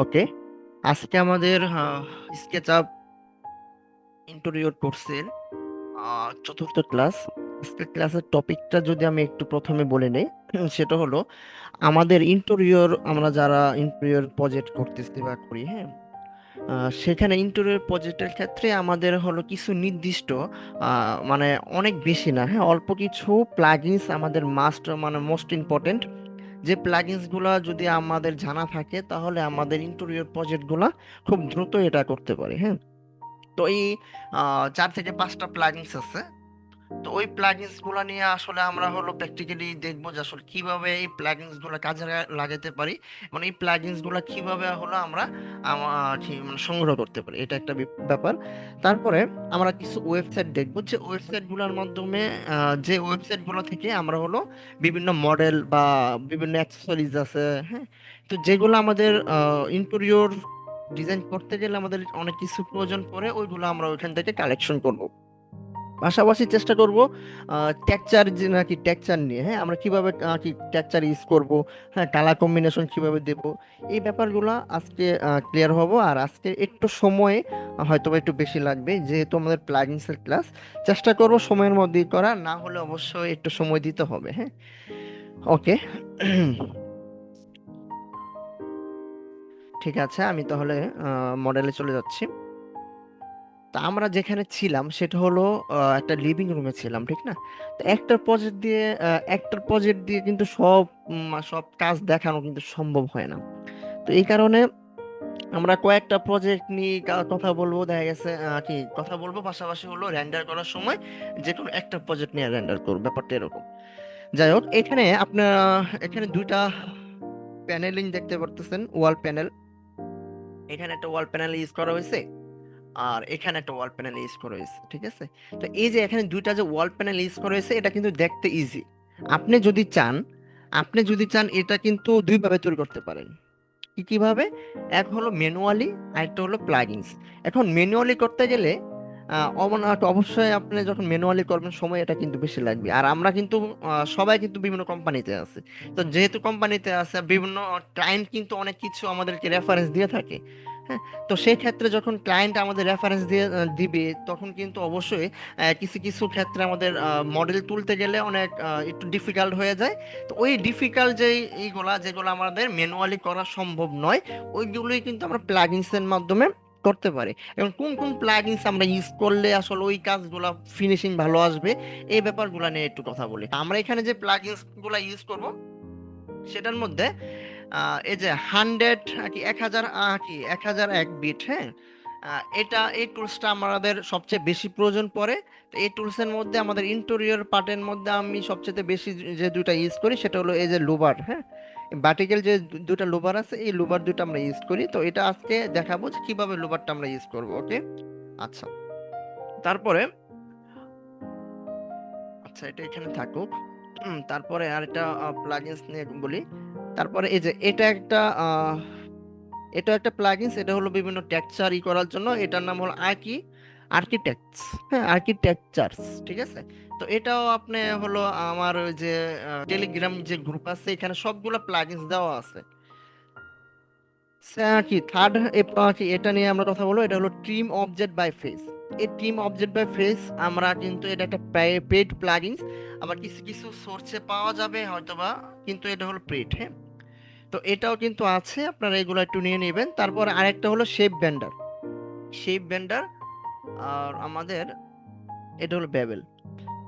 ওকে, আজকে আমাদের SketchUp interior কোর্সের চতুর্থ ক্লাস। আজকের ক্লাসের টপিকটা যদি আমি একটু প্রথমে বলে নেই, সেটা হলো আমাদের ইন্টেরিয়র, আমরা যারা ইন্টেরিয়র প্রজেক্ট করতেছি বা করি, হ্যাঁ, সেখানে ইন্টেরিয়র প্রজেক্টের ক্ষেত্রে আমাদের হলো কিছু নির্দিষ্ট মানে অনেক বেশি না, হ্যাঁ, অল্প কিছু প্লাগইনস আমাদের মাস্ট, মানে মোস্ট ইম্পর্টেন্ট। যে প্লাগইনস গুলা যদি আমাদের জানা থাকে তাহলে আমাদের ইন্টেরিয়র প্রজেক্ট গুলা খুব দ্রুত এটা করতে পারে, হ্যাঁ। তো এই 4 থেকে 5টা প্লাগইনস আছে। তো ওই প্লাগইনস গুলা নিয়ে আসলে আমরা হলো প্র্যাকটিক্যালি দেখবো যে আসলে কিভাবে এই প্লাগইনস গুলা কাজে লাগাতে পারি, মানে এই প্লাগইনস গুলা কিভাবে হলো আমরা মানে সংগ্রহ করতে পারি, এটা একটা ব্যাপার। তারপরে আমরা কিছু ওয়েবসাইট দেখবো, যে ওয়েবসাইট গুলোর মাধ্যমে যে ওয়েবসাইট গুলো থেকে আমরা হলো বিভিন্ন মডেল বা বিভিন্ন অ্যাক্সেসরিজ আছে, হ্যাঁ, তো যেগুলো আমাদের ইন্টেরিয়র ডিজাইন করতে গেলে আমাদের অনেক কিছু প্রয়োজন পড়ে, ওইগুলো আমরা ওইখান থেকে কালেকশন করব। পাশাপাশি চেষ্টা করব টেক্সচার, যে নাকি টেক্সচার নিয়ে, হ্যাঁ, আমরা কিভাবে কি টেক্সচার ইউজ করব, হ্যাঁ, কালার কম্বিনেশন কিভাবে দেব, এই ব্যাপারগুলো আজকে ক্লিয়ার হব। আর আজকে একটু সময় হয়তো বা একটু বেশি লাগবে, যেহেতু আমাদের প্লাগইনসের ক্লাস। চেষ্টা করব সময়ের মধ্যেই করা, না হলে অবশ্যই একটু সময় দিতে হবে, হ্যাঁ। ওকে। ঠিক আছে, আমি তাহলে মডেলে চলে যাচ্ছি। তা আমরা যেখানে ছিলাম সেটা হলো একটা লিভিং রুমে ছিলাম, ঠিক না? তো একটার প্রজেক্ট দিয়ে কিন্তু সব কাজ দেখানো কিন্তু সম্ভব হয় না। তো এই কারণে আমরা কয়েকটা প্রজেক্ট নিয়ে কথা বলবো, দেখা গেছে কি কথা বলবো, পাশাপাশি হলো রেন্ডার করার সময় যে কোনো একটা প্রজেক্ট নিয়ে রেন্ডার করবো, ব্যাপারটা এরকম। যাই হোক, এখানে আপনার এখানে দুইটা প্যানেলিং দেখতে পারতেছেন, ওয়াল প্যানেল। এখানে একটা ওয়াল প্যানেল ইউজ করা হয়েছে, আর এখানে একটা ওয়াল প্যানেল ইউজ করা হয়েছে, ঠিক আছে? তো এই যে এখানে দুইটা যে ওয়াল প্যানেল ইউজ করা হয়েছে, এটা কিন্তু দেখতে ইজি। আপনি যদি চান আপনি যদি চান এটা কিন্তু দুইভাবে তৈরি করতে পারেন। কিভাবে? এক হলো ম্যানুয়ালি, আর একটা হলো প্লাগইনস। এখন ম্যানুয়ালি করতে গেলে অবশ্যই আপনি যখন ম্যানুয়ালি করবেন সময় এটা কিন্তু বেশি লাগবে। আর আমরা কিন্তু সবাই কিন্তু বিভিন্ন কোম্পানিতে আছে। তো যেহেতু কোম্পানিতে আছে, বিভিন্ন ক্লায়েন্ট কিন্তু অনেক কিছু আমাদেরকে রেফারেন্স দিয়ে থাকে, হ্যাঁ। তো সেই ক্ষেত্রে যখন ক্লায়েন্ট আমাদের রেফারেন্স দিবে, তখন কিন্তু অবশ্যই কিছু কিছু ক্ষেত্রে আমাদের মডেল তুলতে গেলে অনেক একটু ডিফিকাল্ট হয়ে যায়। তো ওই ডিফিকাল্ট এইগুলা যেগুলো আমাদের ম্যানুয়ালি করা সম্ভব নয়, ওইগুলোই কিন্তু আমরা প্লাগইনস এর মাধ্যমে করতে পারি। এবং কোন কোন প্লাগইনস আমরা ইউজ করলে আসলে ওই কাজগুলো ফিনিশিং ভালো আসবে, এই ব্যাপারগুলো নিয়ে একটু কথা বলি। আমরা এখানে যে প্লাগইনস গুলো ইউজ করব সেটার মধ্যে এই যে 100 কি 1000 কি 1001 বিট, হ্যাঁ, এই টুলসটা আমাদের সবচেয়ে বেশি প্রয়োজন পড়ে। তো এই টুলসের মধ্যে আমাদের ইন্টেরিয়র পার্টের মধ্যে আমি সবচেয়ে বেশি যে দুইটা ইউজ করি সেটা হলো এই যে লুবার, হ্যাঁ। ভার্টিক্যাল যে দুইটা লুবার আছে, এই লুবার দুইটা আমরা ইউজ করি। তো এটা আজকে দেখাবো যে কিভাবে লুবারটা আমরা ইউজ করব, ওকে। আচ্ছা, তারপরে আচ্ছা, এটা এখানে থাকুক। তারপরে আরেকটা প্লাগইনস নিয়ে বলি। তারপরে এই যে এটা একটা প্লাগইনস, এটা হলো বিভিন্ন টেক্সচার করার জন্য। এটার নাম হলো আর্কিটেক্টস, হ্যাঁ, আর্কিটেকচারস, ঠিক আছে? তো এটাও আপনি হলো আমার ওই যে টেলিগ্রাম যে গ্রুপ আছে, এখানে সবগুলো প্লাগইনস দেওয়া আছে। কি থার্ড কি এটা নিয়ে আমরা কথা বলবো, এটা হলো ট্রিম অবজেক্ট বাই ফেস। এই ট্রিম অবজেক্ট বাই ফেস আমরা কিন্তু এটা একটা পেড প্লাগইনস। আবার কিছু কিছু সোর্সে পাওয়া যাবে হয়তোবা, কিন্তু এটা হলো পেড, হ্যাঁ। তো এটাও কিন্তু আছে, আপনারা এগুলো একটু নিয়ে নেবেন। তারপর আরেকটা হলো শেপ বেন্ডার, আর আমাদের এটা হলো বেবেল।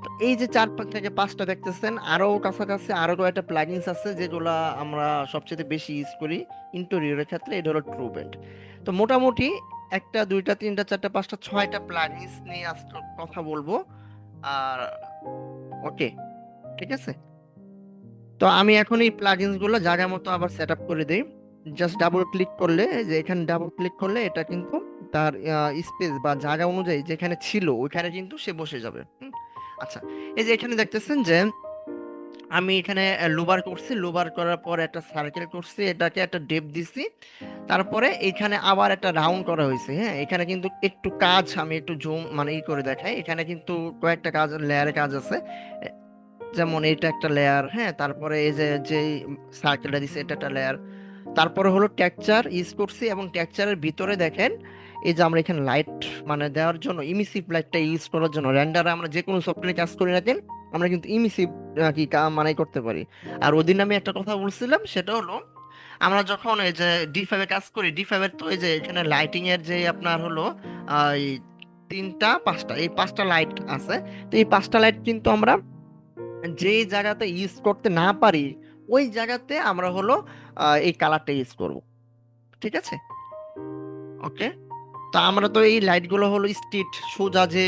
তো এই যে 4 থেকে 5টা দেখতেছেন, আরো কাছাকাছি আরো কয়েকটা প্লাগইনস আছে যেগুলা আমরা সবচেয়ে বেশি ইউজ করি ইন্টেরিয়রের ক্ষেত্রে, এটা হলো ট্রুবেন্ট। তো মোটামুটি একটা দুইটা তিনটা চারটা পাঁচটা ছয়টা প্লাগইনস নিয়ে আজকে কথা বলবো। আর ওকে, ঠিক আছে। তো আমি এখন এই প্লাগইনস গুলো জায়গা মতো আবার সেট আপ করে দিই। জাস্ট ডাবল ক্লিক করলে, এই যে এখানে ডাবল ক্লিক করলে এটা কিন্তু তার স্পেস বা জায়গা অনুযায়ী যেখানে ছিল ওইখানে কিন্তু সে বসে যাবে, হুম। আচ্ছা, এই যে এখানে দেখতেছেন যে আমি এখানে লোবার করছি, লোবার করার পর একটা সার্কেল করছি, এটাকে একটা ডেপ দিছি। তারপরে এখানে আবার একটা রাউন্ড করা হয়েছে, হ্যাঁ। এখানে কিন্তু একটু কাজ আমি একটু জুম মানে করে দেখাই, এখানে কিন্তু কয়েকটা কাজ লেয়ারে কাজ আছে। যেমন এটা একটা লেয়ার, হ্যাঁ, তারপরে এই যে যে সার্কেলটা দিছে এটা একটা লেয়ার, তারপরে হলো টেক্সচার ইউজ করছি, এবং টেক্সচারের ভিতরে দেখেন এই যে আমরা এখানে লাইট মানে দেওয়ার জন্য ইমিসিভ লাইটটা ইউজ করার জন্য রেন্ডারে আমরা যে কোনো সফটওয়্যারে কাজ করি না কেন, আমরা কিন্তু ইমিসিভ কি মানে করতে পারি। আর ওদিন আমি একটা কথা বলছিলাম, সেটা হলো আমরা যখন এই যে ডি5 এ কাজ করি, ডি5 এর তো এই যে এখানে লাইটিং এর যে আপনার হলো এই তিনটা পাঁচটা, এই পাঁচটা লাইট আছে। তো এই পাঁচটা লাইট কিন্তু আমরা যেই জায়গাতে ইউজ করতে না পারি ওই জায়গাতে আমরা হলো এই কালারটা ইউজ করব, ঠিক আছে? ওকে। তো আমরা তো এই লাইটগুলো হলো স্ট্রিট সোজা যে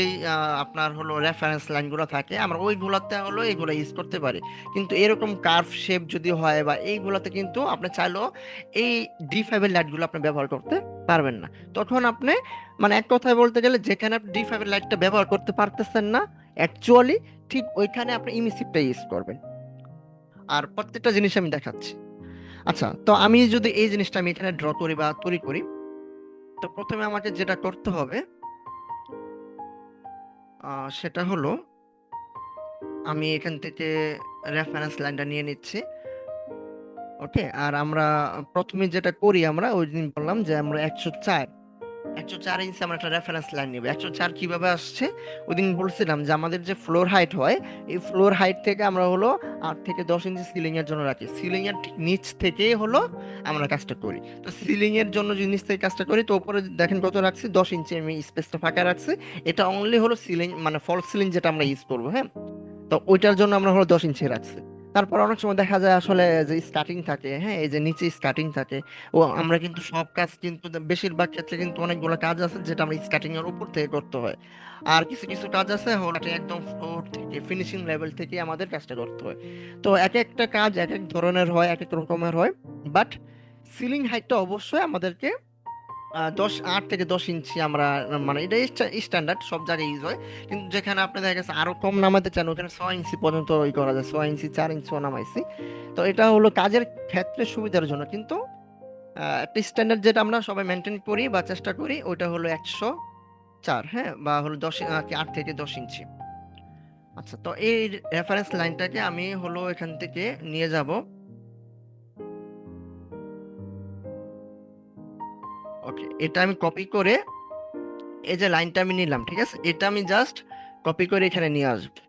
আপনার হলো রেফারেন্স লাইনগুলো থাকে, আমরা ওইগুলোতে হলো এইগুলো ইউজ করতে পারি। কিন্তু এরকম কার্ভ শেপ যদি হয় বা এইগুলোতে কিন্তু আপনি চাইলেও এই ডি5 এর লাইটগুলো আপনি ব্যবহার করতে পারবেন না। তখন আপনি মানে এক কথায় বলতে গেলে যেখানে আপনি ডি5 এর লাইটটা ব্যবহার করতে পারতেছেন না অ্যাকচুয়ালি, ঠিক ওইখানে আপনি ইমিসিভটা ইউজ করবেন। আর প্রত্যেকটা জিনিস আমি দেখাচ্ছি। আচ্ছা, তো আমি যদি এই জিনিসটা আমি এখানে ড্র করি বা তৈরি করি, তো প্রথমে আমাকে যেটা করতে হবে সেটা হলো আমি এখান থেকে রেফারেন্স লাইনটা নিয়ে নিচ্ছি। ওকে। আর আমরা প্রথমে যেটা করি, আমরা ওই দিন বললাম যে আমরা 104 ইঞ্চি আমরা একটা রেফারেন্স লাইন নিব। 104 কিভাবে আসছে, ওই দিন বলছিলাম যে আমাদের যে ফ্লোর হাইট হয়, এই ফ্লোর হাইট থেকে আমরা হলো 8 থেকে 10 ইঞ্চি সিলিং এর জন্য রাখি, সিলিং এর ঠিক নিচ থেকেই হলো আমরা কাজটা করি। তো সিলিং এর জন্য যদি নিচ থেকে কাজটা করি, তো উপরে দেখেন কত রাখছি, 10 ইঞ্চি আমি স্পেসটা ফাঁকা রাখছি। এটা অনলি হলো সিলিং মানে ফল সিলিং যেটা আমরা ইউজ করবো, হ্যাঁ। তো ওইটার জন্য আমরা হলো 10 ইঞ্চি রাখছি। তারপর অনেক সময় দেখা যায় আসলে যে স্কার্টিং থাকে, হ্যাঁ, এই যে নিচে স্কার্টিং থাকে, ও আমরা কিন্তু সব কাজ কিন্তু বেশিরভাগ ক্ষেত্রে কিন্তু অনেকগুলো কাজ আছে যেটা আমরা স্কার্টিং এর উপর থেকে করতে হয়। আর কিছু কিছু কাজ আছে হলো একদম ফ্লোর থেকে ফিনিশিং লেভেল থেকে আমাদের কাজটা করতে হয়। তো এক একটা কাজ এক এক ধরনের হয়, এক এক রকমের হয়। বাট সিলিং হাইটটা অবশ্যই আমাদেরকে 8 থেকে 10 ইঞ্চি আমরা মানে এটা স্ট্যান্ডার্ড সব জায়গায় ইউজ হয়। কিন্তু যেখানে আপনি দেখা গেছে আরো কম নামাতে চান, ওখানে 6 ইঞ্চি পর্যন্ত ওই করা যায়, 6 ইঞ্চি 4 ইঞ্চিও নামাইছি। তো এটা হলো কাজের ক্ষেত্রে সুবিধার জন্য। কিন্তু একটা স্ট্যান্ডার্ড যেটা আমরা সবাই মেনটেন করি বা চেষ্টা করি ওইটা হলো 104, হ্যাঁ, বা হলো 8 থেকে 10 ইঞ্চি। আচ্ছা, তো এই রেফারেন্স লাইনটাকে আমি হলো এখান থেকে নিয়ে যাব। ওকে, এটা আমি কপি করে এই যে লাইনটা আমি নিলাম, ঠিক আছে, এটা আমি জাস্ট কপি করে এখানে নিয়ে আসবো।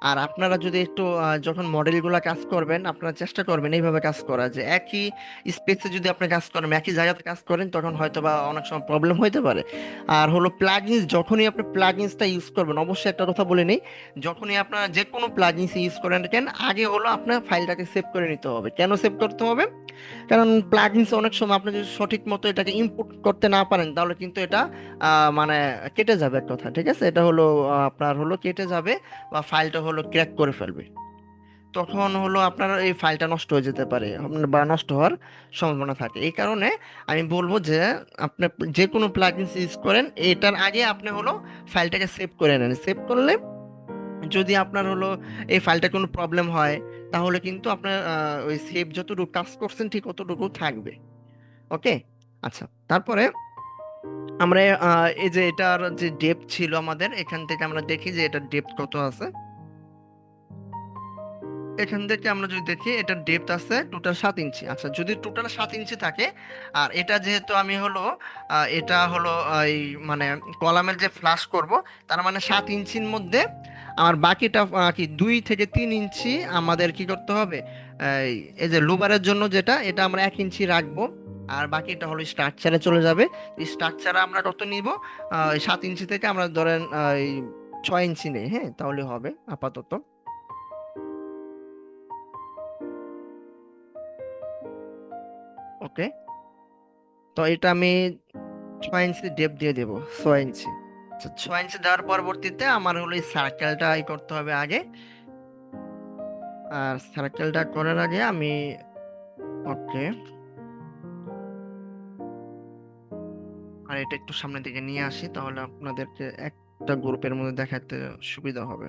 আর আপনারা যদি একটু যখন মডেলগুলো কাজ করবেন আপনারা চেষ্টা করবেন এইভাবে কাজ করা, যে একই স্পেসে যদি আপনি কাজ করেন একই জায়গাতে কাজ করেন তখন হয়তো বা অনেক সময় প্রবলেম হইতে পারে। আর হলো প্লাগইনস, যখনই আপনি প্লাগইনসটা ইউজ করবেন অবশ্যই একটা কথা বলে নেই, যখনই আপনারা যে কোনো প্লাগইনস ইউজ করেন কেন আগে হলো আপনার ফাইলটাকে সেভ করে নিতে হবে। কেন সেভ করতে হবে? কারণ প্লাগইনস অনেক সময় আপনি যদি সঠিক মতো এটাকে ইনপুট করতে না পারেন তাহলে কিন্তু এটা মানে কেটে যাবে এক কথা, ঠিক আছে, এটা হলো আপনার হলো কেটে যাবে বা ফাইলটা হলো ক্র্যাক করে ফেলবে। তখন হলো আপনার এই ফাইলটা নষ্ট হয়ে যেতে পারে বা নষ্ট হওয়ার সম্ভাবনা থাকে। এই কারণে আমি বলবো যে আপনি যে কোনো প্লাগইনস ইউজ করেন এটার আগে আপনি হলো ফাইলটাকে সেভ করে নেন। সেভ করলে যদি আপনার হলো এই ফাইলটা কোনো প্রবলেম হয় তাহলে কিন্তু আপনার ওই সেভ যতটুকু কাজ করছেন ঠিক ততটুকু থাকবে। ওকে। আচ্ছা, তারপরে আমরা এই যে এটার যে ডেপথ ছিল আমাদের, এখান থেকে আমরা দেখি যে এটার ডেপথ কত আছে। এখান থেকে আমরা যদি দেখি এটার ডেপথ আছে টোটাল 7 ইঞ্চি। আচ্ছা, যদি টোটাল 7 ইঞ্চি থাকে, আর এটা যেহেতু আমি হলো এটা হলো এই মানে কলামের যে ফ্লাশ করব, তার মানে 7 ইঞ্চির মধ্যে আমার বাকিটা কি 2 থেকে 3 ইঞ্চি আমাদের কি করতে হবে, এই এই যে লুবারের জন্য যেটা এটা আমরা 1 ইঞ্চি রাখবো। আর বাকিটা হলো স্ট্রাকচারে চলে যাবে। স্ট্রাকচারে আমরা কত নিব, 7 ইঞ্চি থেকে আমরা ধরেন এই 6 ইঞ্চি নেই, হ্যাঁ, তাহলে হবে আপাতত। ওকে। তো এটা আমি 6 ইঞ্চি ডেপ দিয়ে দেবো, 6 ইঞ্চি। আচ্ছা, 6 ইঞ্চি দেওয়ার পরবর্তীতে আমার হলো এই সার্কেলটা করতে হবে আগে। আর সার্কেলটা করার আগে আমি ওকে, আর এটা একটু সামনের দিকে নিয়ে আসি তাহলে আপনাদেরকে একটা গ্রুপের মধ্যে দেখাতে সুবিধা হবে।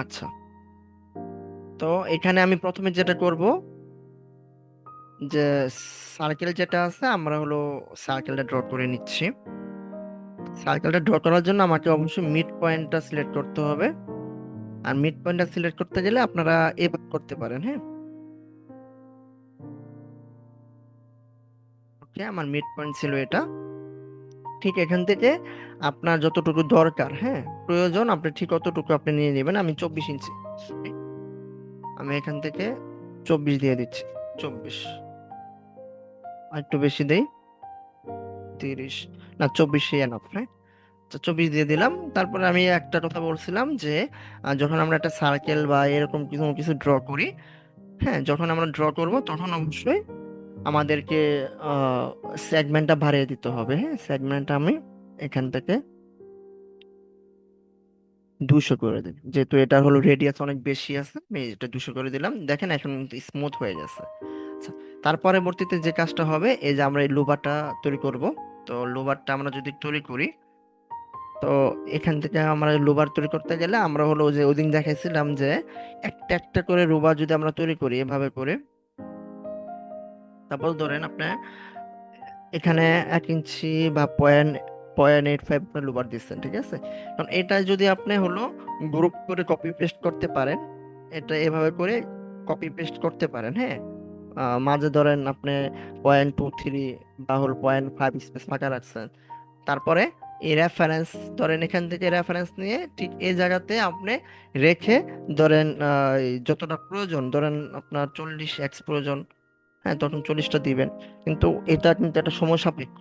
আচ্ছা, তো এখানে আমি প্রথমে যেটা করব যে সার্কেল যেটা আছে আমরা হলো সার্কেলটা ড্র করে নিচ্ছি। সার্কেলটা ড্র করার জন্য আমাকে অবশ্যই মিড পয়েন্টটা সিলেক্ট করতে হবে। আর মিড পয়েন্টটা সিলেক্ট করতে গেলে আপনারা এভাবে করতে পারেন। হ্যাঁ, ওকে, আমার মিড পয়েন্ট ছিল এটা। ঠিক এখান থেকে আপনার যতটুকু দরকার, হ্যাঁ, প্রয়োজন, আপনি ঠিক অতটুকু আপনি নিয়ে নেবেন। আমি 24 ইঞ্চি, আমি এখান থেকে 24 দিয়ে দিচ্ছি। 24, আর একটু বেশি দেই, 30, না 24 এনাফ। হ্যাঁ, তো 24 দিয়ে দিলাম। তারপরে আমি একটা কথা বলছিলাম যে যখন আমরা একটা সার্কেল বা এরকম কিছু কিছু ড্র করি, হ্যাঁ, যখন আমরা ড্র করব তখন অবশ্যই আমাদেরকে সেগমেন্টটা বাড়িয়ে দিতে হবে। হ্যাঁ, সেগমেন্টটা আমি এখান থেকে 200 করে দিই, যেহেতু এটা হলো রেডিয়াস অনেক বেশি আছে, আমি এটা 200 করে দিলাম। দেখেন এখন কিন্তু স্মুথ হয়ে গেছে। আচ্ছা, তার পরবর্তীতে যে কাজটা হবে, এই যে আমরা এই লোবারটা তৈরি করব। তো লোবারটা আমরা যদি তৈরি করি, তো এখান থেকে আমরা লোবার তৈরি করতে গেলে আমরা হলো যে ওইদিন দেখাইছিলাম যে একটা একটা করে লোবার যদি আমরা তৈরি করি এভাবে করে, তারপর ধরেন আপনার এখানে 1 ইঞ্চি বা পয়েন্ট পয়েন্ট 85 লোবার দিচ্ছেন, ঠিক আছে। কারণ এটা যদি আপনি হলো গ্রুপ করে কপি পেস্ট করতে পারেন, এটা এভাবে করে কপি পেস্ট করতে পারেন। হ্যাঁ, মাঝে ধরেন আপনি 0.23 বা হল 0.5 স্পেস ফাঁকা রাখছেন। তারপরে এই রেফারেন্স, ধরেন এখান থেকে রেফারেন্স নিয়ে ঠিক এই জায়গাতে আপনি রেখে, ধরেন এই যতটা প্রয়োজন, ধরেন আপনার 40x প্রয়োজন, হ্যাঁ, তখন 40টা দিবেন। কিন্তু এটা কিন্তু একটা সময় সাপেক্ষ,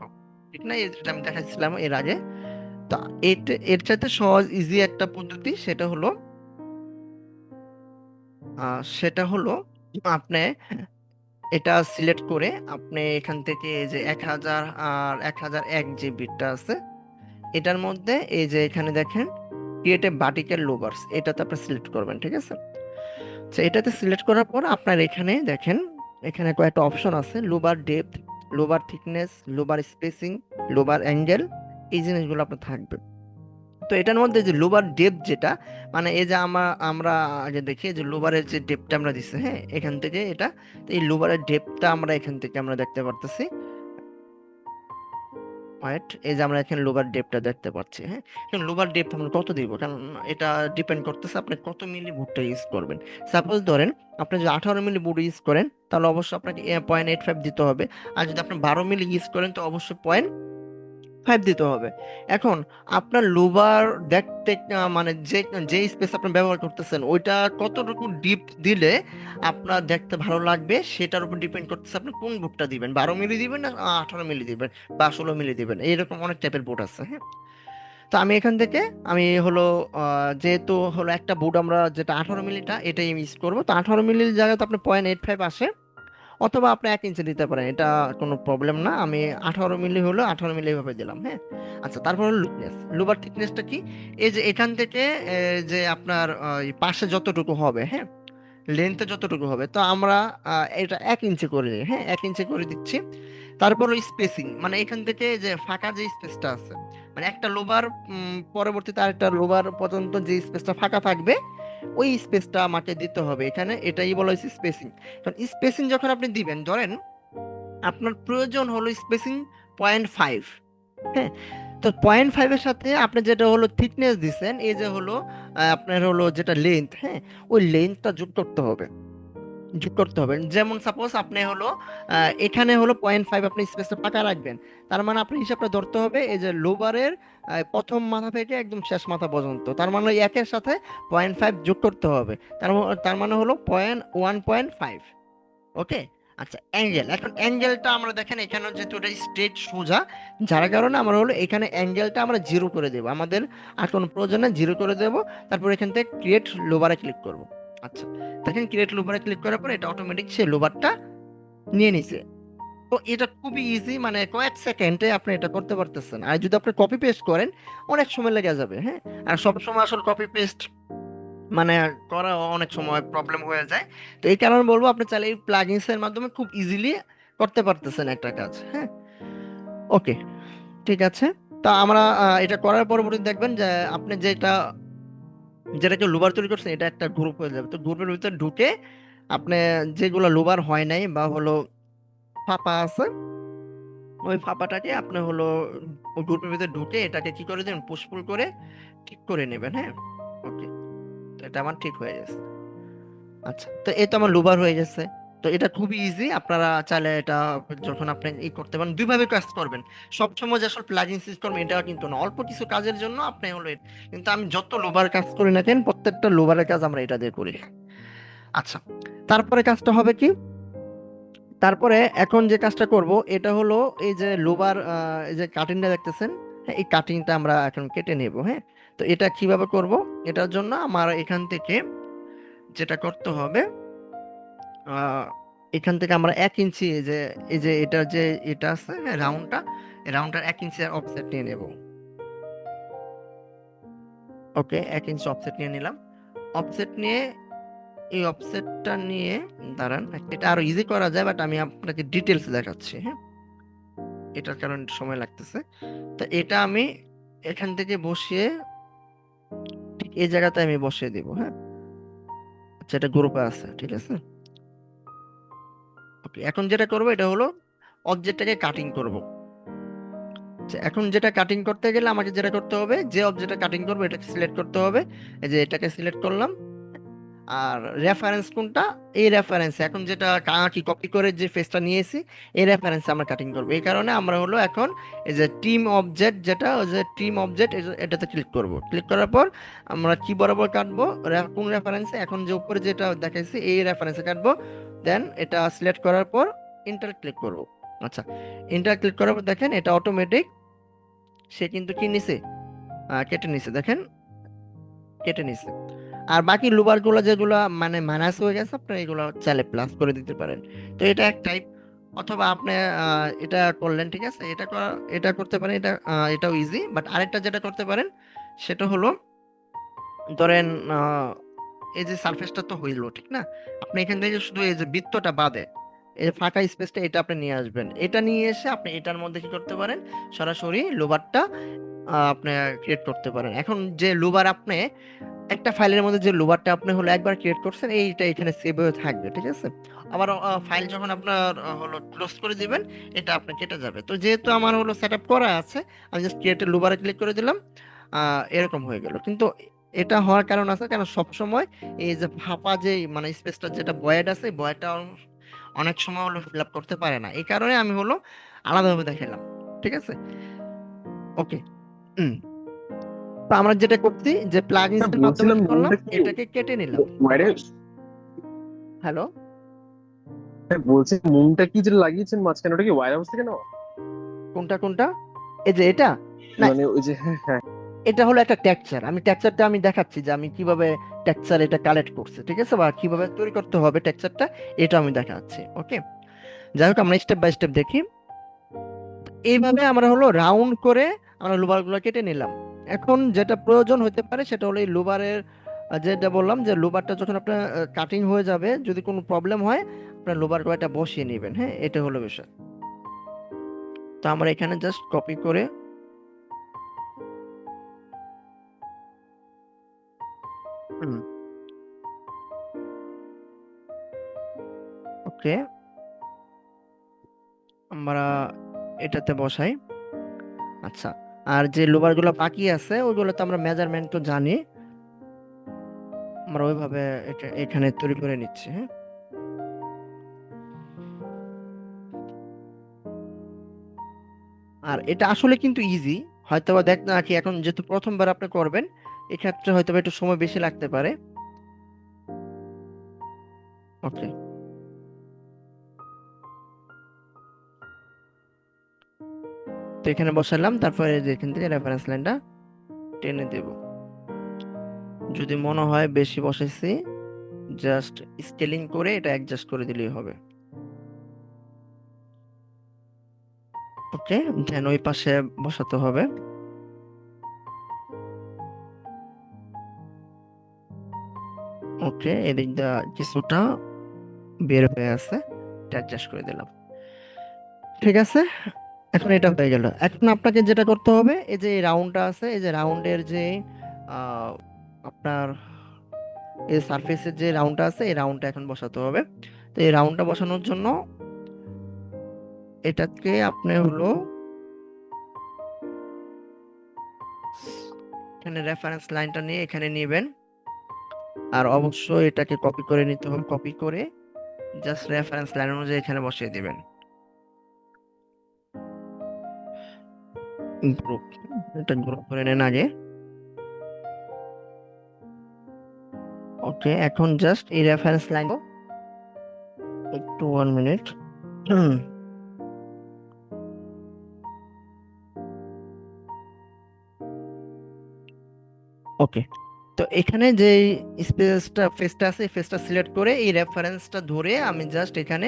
ঠিক না? এই যেটা আমি দেখাচ্ছিলাম এর আগে। তা এর চাইতে সহজ ইজি একটা পদ্ধতি, সেটা হলো আপনি এটা সিলেক্ট করে আপনি এখান থেকে এই যে 1000 আর 1001 যে বিটটা আছে, এটার মধ্যে এই যে এখানে দেখেন ক্রিয়েট এ ভার্টিক্যাল লোবার্স, এটাতে আপনি সিলেক্ট করবেন, ঠিক আছে। তো এটাতে সিলেক্ট করার পর আপনার এখানে দেখেন, এখানে কয়েকটা অপশন আছে: lobar depth, lobar thickness, lobar spacing, lobar angle. এই জিনিসগুলো আপনার থাকবে। তো এটার মধ্যে যে লোবার ডেপথ যেটা, মানে এই যে আমরা আগে দেখি যে লোবারের যে ডেপথটা আমরা দিচ্ছি, হ্যাঁ, এখান থেকে এটা, তো এই লোবারের ডেপথটা আমরা এখান থেকে আমরা দেখতে পারতেছি। রাইট, এই যে আমরা এখানে লোবার ডেপটা দেখতে পাচ্ছি। হ্যাঁ, এখন লোবার ডেপথ আমরা কত দিব, কারণ এটা ডিপেন্ড করতেছে আপনি কত মিলি বুটটা ইউজ করবেন। সাপোজ ধরেন আপনি যদি 18 মিলি বুট ইউজ করেন, তাহলে অবশ্যই আপনাকে 0.85 দিতে হবে। আর যদি আপনি 12 মিলি ইউজ করেন, তো অবশ্যই 0.5 দিতে হবে। এখন আপনার লোবার দেখতে মানে যে স্পেস আপনি ব্যবহার করতেছেন ওইটা কতটুকু ডিপ দিলে আপনার দেখতে ভালো লাগবে, সেটার উপর ডিপেন্ড করতেছে আপনি কোন বুটটা দিবেন, 12 মিলি দিবেন না 18 মিলি দিবেন বা 16 মিলি দিবেন, এইরকম অনেক টাইপের বুট আছে। হ্যাঁ, তো আমি এখান থেকে আমি হলো যেহেতু হলো একটা বুট আমরা যেটা 18 মিলিটা এটাই ইউজ করবো, তো 18 মিলির জায়গায় তো আপনি 0.85 আসে, অথবা আপনি 1 ইঞ্চি দিতে পারেন, এটা কোনো প্রবলেম না। আমি 18 মিলি হলো 18 মিলি ভাবে দিলাম। হ্যাঁ, আচ্ছা, তারপর হলো লুকনেস। লুবার থিকনেসটা কি? এই যে এখান থেকে যে আপনার এই পাশে যতটুকু হবে, হ্যাঁ, লেন্থে যতটুকু হবে, তো আমরা এটা 1 ইঞ্চি করে দিই। হ্যাঁ, 1 ইঞ্চি করে দিচ্ছি। তারপর ওই স্পেসিং, মানে এখান থেকে যে ফাঁকা যে স্পেসটা আছে, মানে একটা লোবার পরবর্তীতে আরেকটা লোবার পর্যন্ত যে স্পেসটা ফাঁকা থাকবে, ওই স্পেসটা আমাকে দিতে হবে এখানে, এটাই বলা হয়েছে স্পেসিং। কারণ স্পেসিং যখন আপনি দিবেন, ধরেন আপনার প্রয়োজন হলো স্পেসিং 0.5, হ্যাঁ, তো 0.5-এর সাথে আপনি যেটা হলো থিকনেস দিছেন, এই যে হলো আপনার হলো যেটা লেন্থ, হ্যাঁ, ওই লেন্থটা যোগ করতে হবে। যেমন সাপোজ আপনি হলো এখানে হলো 0.5 আপনি স্পেসটা ফাঁকা রাখবেন, তার মানে আপনার হিসাবটা ধরতে হবে এই যে লোবারের প্রথম মাথা থেকে একদম শেষ মাথা পর্যন্ত, তার মানে ওই একের সাথে 0.5 যোগ করতে হবে। তার মানে হলো 1.5। ওকে, আচ্ছা, অ্যাঙ্গেল। এখন অ্যাঙ্গেলটা আমরা দেখেন এখানে যেহেতু এটা স্ট্রেট সোজা, যার কারণে আমরা হলো এখানে অ্যাঙ্গেলটা আমরা 0 করে দেবো, আমাদের আর কোনো প্রয়োজনে 0 করে দেবো। তারপর এখান থেকে ক্রিয়েট লোবারে ক্লিক করব। আচ্ছা, দেখেন ক্রিয়েট লোবারে ক্লিক করার পর এটা অটোমেটিক সে লোবারটা নিয়ে নিছে। তো এটা খুবই ইজি, মানে কয়েক সেকেন্ডে আপনি এটা করতে পারতেছেন। আর যদি আপনি কপি পেস্ট করেন, অনেক সময় লেগে যাবে। হ্যাঁ, আর সব সময় আসলে কপি পেস্ট মানে করা অনেক সময় প্রবলেম হয়ে যায়। তো এই কারণে বলবো আপনি চাইলে এই প্লাগইনস এর মাধ্যমে খুব ইজিলি করতে পারতেছেন একটা কাজ। হ্যাঁ, ওকে, ঠিক আছে। তা আমরা এটা করার পরবর্তী দেখবেন যে আপনি যেটাকে লুবার তৈরি করছেন, এটা একটা গ্রুপ হয়ে যাবে। তো গ্রুপের ভিতরে ঢুকে আপনি যেগুলো লুবার হয় নাই বা হলো ফাঁপা আছে, ওই ফাঁপাটাকে আপনি হলো ওই গ্রুপের ভিতরে ঢুকে এটাকে কি করে দেবেন, পুশ পুল করে ঠিক করে নেবেন। হ্যাঁ, ওকে, তো এটা আমার ঠিক হয়ে গেছে। আচ্ছা, তো এই তো আমার লুবার হয়ে গেছে। তো এটা খুবই ইজি, আপনারা চাইলে এটা যখন আপনি করতে পারেন দুইভাবে কাজ করবেন। সবসময় যে আসলে প্লাগইন ইউজ করবেন এটা কিন্তু না, অল্প কিছু কাজের জন্য আপনি হলো কিন্তু আমি যত লোবার কাজ করি না কেন প্রত্যেকটা লোবারের কাজ আমরা এটা দিয়ে করি। আচ্ছা, তারপরে কাজটা হবে কি, তারপরে এখন যে কাজটা করব এটা হলো এই যে লোবার এই যে কাটিংটা দেখতেছেন, হ্যাঁ, এই কাটিংটা আমরা এখন কেটে নেব। হ্যাঁ, তো এটা কিভাবে করব, এটার জন্য আমার এখান থেকে যেটা করতে হবে, আহ, এখান থেকে আমরা 1 ইঞ্চি এই যে এটা যে এটা আছে, হ্যাঁ, রাউন্ডটা, এই রাউন্ডটার 1 ইঞ্চি অফসেট নিয়ে নেব। ওকে, 1 ইঞ্চি অফসেট নিয়ে নিলাম। অফসেট নিয়ে এই অফসেটটা নিয়ে দাঁড়ান, এটা আরো ইজি করা যায় বাট আমি আপনাকে ডিটেলস দেখাচ্ছি। হ্যাঁ, এটার কারণে একটু সময় লাগতেছে। তো এটা আমি এখান থেকে বসিয়ে ঠিক এই জায়গাতে আমি বসিয়ে দিব। হ্যাঁ, আচ্ছা, এটা গ্রুপে আছে, ঠিক আছে। ওকে, এখন যেটা করব এটা হলো অবজেক্টটাকে কাটিং করব। আচ্ছা, এখন যেটা কাটিং করতে গেলে আমাকে যেটা করতে হবে, যে অবজেক্টটা কাটিং করবো এটাকে সিলেক্ট করতে হবে। এই যে এটাকে সিলেক্ট করলাম। আর রেফারেন্স কোনটা, এই রেফারেন্স এখন যেটা কি কপি করে যে ফেসটা নিয়েছি এই রেফারেন্স আমরা কাটিং করবো। এই কারণে আমরা হলো এখন এই যে টিম অবজেক্ট, যেটা ওই যে টিম অবজেক্ট, এটাতে ক্লিক করব। ক্লিক করার পর আমরা কি বরাবর কাটবো, কোন রেফারেন্সে, এখন যে উপরে যেটা দেখাইছি এই রেফারেন্সে কাটবো। দেন এটা সিলেক্ট করার পর ইন্টার ক্লিক করব। আচ্ছা, ইন্টার ক্লিক করার পর দেখেন এটা অটোমেটিক সে কিন্তু কি নিছে, কেটে নিছে, দেখেন কেটে নিছে। আর বাকি লুবার গুলো যেগুলো মানে মাইনাস হয়ে গেছে আপনি এগুলো চাইলে প্লাস করে দিতে পারেন। তো এটা এক টাইপ। অথবা আপনি এটা করলেন, ঠিক আছে, এটা করতে পারেন, এটাও ইজি। বাট আরেকটা যেটা করতে পারেন সেটা হলো, ধরেন এই যে সারফেসটা তো হইলো, ঠিক না, আপনি এখান থেকে শুধু এই যে বৃত্তটা বাদে এই যে ফাঁকা স্পেসটা এটা আপনি নিয়ে আসবেন। এটা নিয়ে এসে আপনি এটার মধ্যে কি করতে পারেন, সরাসরি লোবারটা আপনি ক্রিয়েট করতে পারেন। এখন যে লুবার আপনি একটা ফাইলের মধ্যে যে লোবারটা আপনি হলো একবার ক্রিয়েট করছেন এইটা এখানে সেভ হয়ে থাকবে, ঠিক আছে। আবার ফাইল যখন আপনার হলো ক্লোজ করে দিবেন এটা আপনার কেটে যাবে। তো যেহেতু আমার হলো সেট আপ করা আছে, আমি জাস্ট ক্রিয়েট লোবারে ক্লিক করে দিলাম, এরকম হয়ে গেল। কিন্তু এটা হওয়ার কারণ আছে, কেন সব সময় এই যে ফাঁপা যে মানে স্পেসটা যেটা ভয়েড আছে ভয়েডটা অনেক সময় হলো ফিল আপ করতে পারে না, এই কারণে আমি হলো আলাদাভাবে দেখালাম, ঠিক আছে। ওকে, তো আমরা যেটা করছি যে প্লাগইনস হ্যাঁ, এর মাধ্যমে বলছিলাম কি করলাম, মুনটা কি এটাকে কেটে নিলাম। ওয়ারে? হ্যালো, হ্যাঁ, বলছি মুনটা কি যেটা লাগিয়েছেন মাঝখানে ওটা কি ওয়্যার হাউস থেকে নেওয়া? কোনটা কোনটা, এই যে এটা না, মানে ওই যে, হ্যাঁ হ্যাঁ। এটা হলো একটা টেক্সচার। আমি টেক্সচারটা আমি দেখাচ্ছি যে আমি কিভাবে টেক্সচার এটা কালেক্ট করছে, ঠিক আছে, বা কিভাবে তৈরি করতে হবে টেক্সচারটা, এটা আমি দেখাচ্ছি। ওকে, যাই হোক আমরা স্টেপ বাই স্টেপ দেখি। এইভাবে আমরা হলো রাউন্ড করে আমরা লোবার গুলো কেটে নিলাম। এখন যেটা প্রয়োজন হতে পারে সেটা হলো এই লোবারের, যেটা বললাম যে লোবারটা যখন আপনার কাটিং হয়ে যাবে যদি কোনো প্রবলেম হয় আপনার লোবার এটা বসিয়ে নেবেন। হ্যাঁ, এটা হলো বিষয়। তো আমরা এখানে জাস্ট কপি করে, হুম, ওকে, আমরা এটাতে বসাই। আচ্ছা, আর যে লোবার গুলো বাকি আছে ওইগুলো তো আমরা মেজারমেন্ট তো জানি, আমরা ওইভাবে এটা এখানে তৈরি করে নিচ্ছি। হ্যাঁ, আর এটা আসলে কিন্তু ইজি। হয়তোবা দেখ না কি, এখন যেহেতু প্রথমবার আপনি করবেন এক্ষেত্রে হয়তোবা একটু সময় বেশি লাগতে পারে। ওকে, তো এখানে বসালাম, তারপরে যে এখান থেকে রেফারেন্স লাইনটা টেনে দেব। যদি মনে হয় বেশি বসাইছি জাস্ট স্কেলিং করে এটা অ্যাডজাস্ট করে দিলেই হবে। ওকে, দেন ওই পাশে বসাতে হবে। ওকে, এদিক দিয়ে কিছুটা বের হয়ে আছে, এটা অ্যাডজাস্ট করে দিলাম, ঠিক আছে। এখন এটা হয়ে গেল। এখন আপনাকে যেটা করতে হবে এই যে রাউন্ডটা আছে, এই যে রাউন্ডের যে আহ, আপনার এই সারফেসের যে রাউন্ডটা আছে এই রাউন্ডটা এখন বসাতে হবে। তো এই রাউন্ডটা বসানোর জন্য এটাকে আপনি হলো এখানে রেফারেন্স লাইনটা নিয়ে এখানে নেবেন। আর অবশ্যই এটাকে কপি করে নিতে হবে, কপি করে জাস্ট রেফারেন্স লাইন অনুযায়ী এখানে বসিয়ে দিবেন গ্রুপ। এটা গ্রুপ করে নেন আগে। ওকে, এখন জাস্ট এই রেফারেন্স লাইন একটু 1 মিনিট। ওকে, তো এখানে যে ফেসটা আছে, ফেসটা সিলেক্ট করে এই রেফারেন্সটা ধরে আমি জাস্ট এখানে